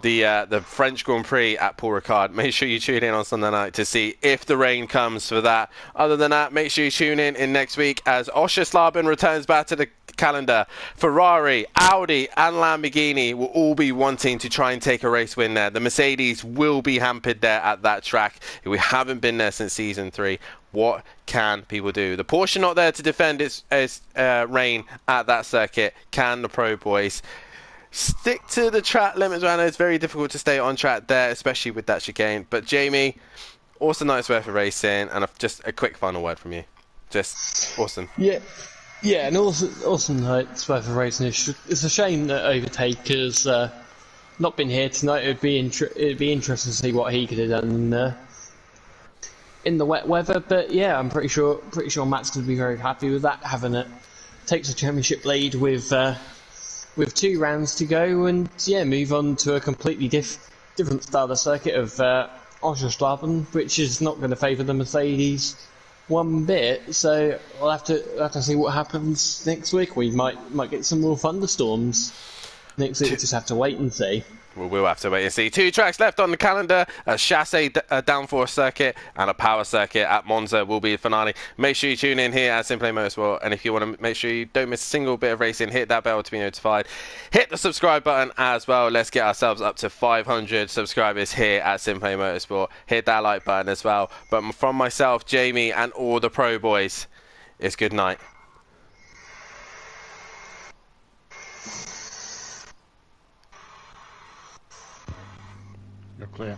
the French Grand Prix at Paul Ricard? Make sure you tune in on Sunday night to see if the rain comes for that. Other than that, make sure you tune in next week as Ostroslaven returns back to the calendar. Ferrari, Audi and Lamborghini will all be wanting to try and take a race win there. The Mercedes will be hampered there at that track. We haven't been there since season 3. What can people do? The Porsche not there to defend its reign at that circuit. Can the Pro Boys stick to the track limits? I know it's very difficult to stay on track there, especially with that chicane. But Jamie, awesome night's worth of racing, and just a quick final word from you. Just awesome. Yeah, an awesome night's worth of racing. It's a shame that Overtaker's not been here tonight. It'd be interesting to see what he could have done in the wet weather. But yeah, I'm pretty sure Matt's going to be very happy with that, having it takes a championship lead with 2 rounds to go, and yeah, move on to a completely different style of circuit of Ostroslaven, which is not going to favour the Mercedes one bit. So we'll have to see what happens next week. We might get some more thunderstorms next week. We'll just have to wait and see. We'll have to wait and see. 2 tracks left on the calendar: a chassis downforce circuit and a power circuit at Monza will be the finale. Make sure you tune in here at Simplay Motorsport, and if you want to make sure you don't miss a single bit of racing, hit that bell to be notified. Hit the subscribe button as well. Let's get ourselves up to 500 subscribers here at Simplay Motorsport. Hit that like button as well. But from myself, Jamie, and all the Pro Boys, it's good night. You're clear.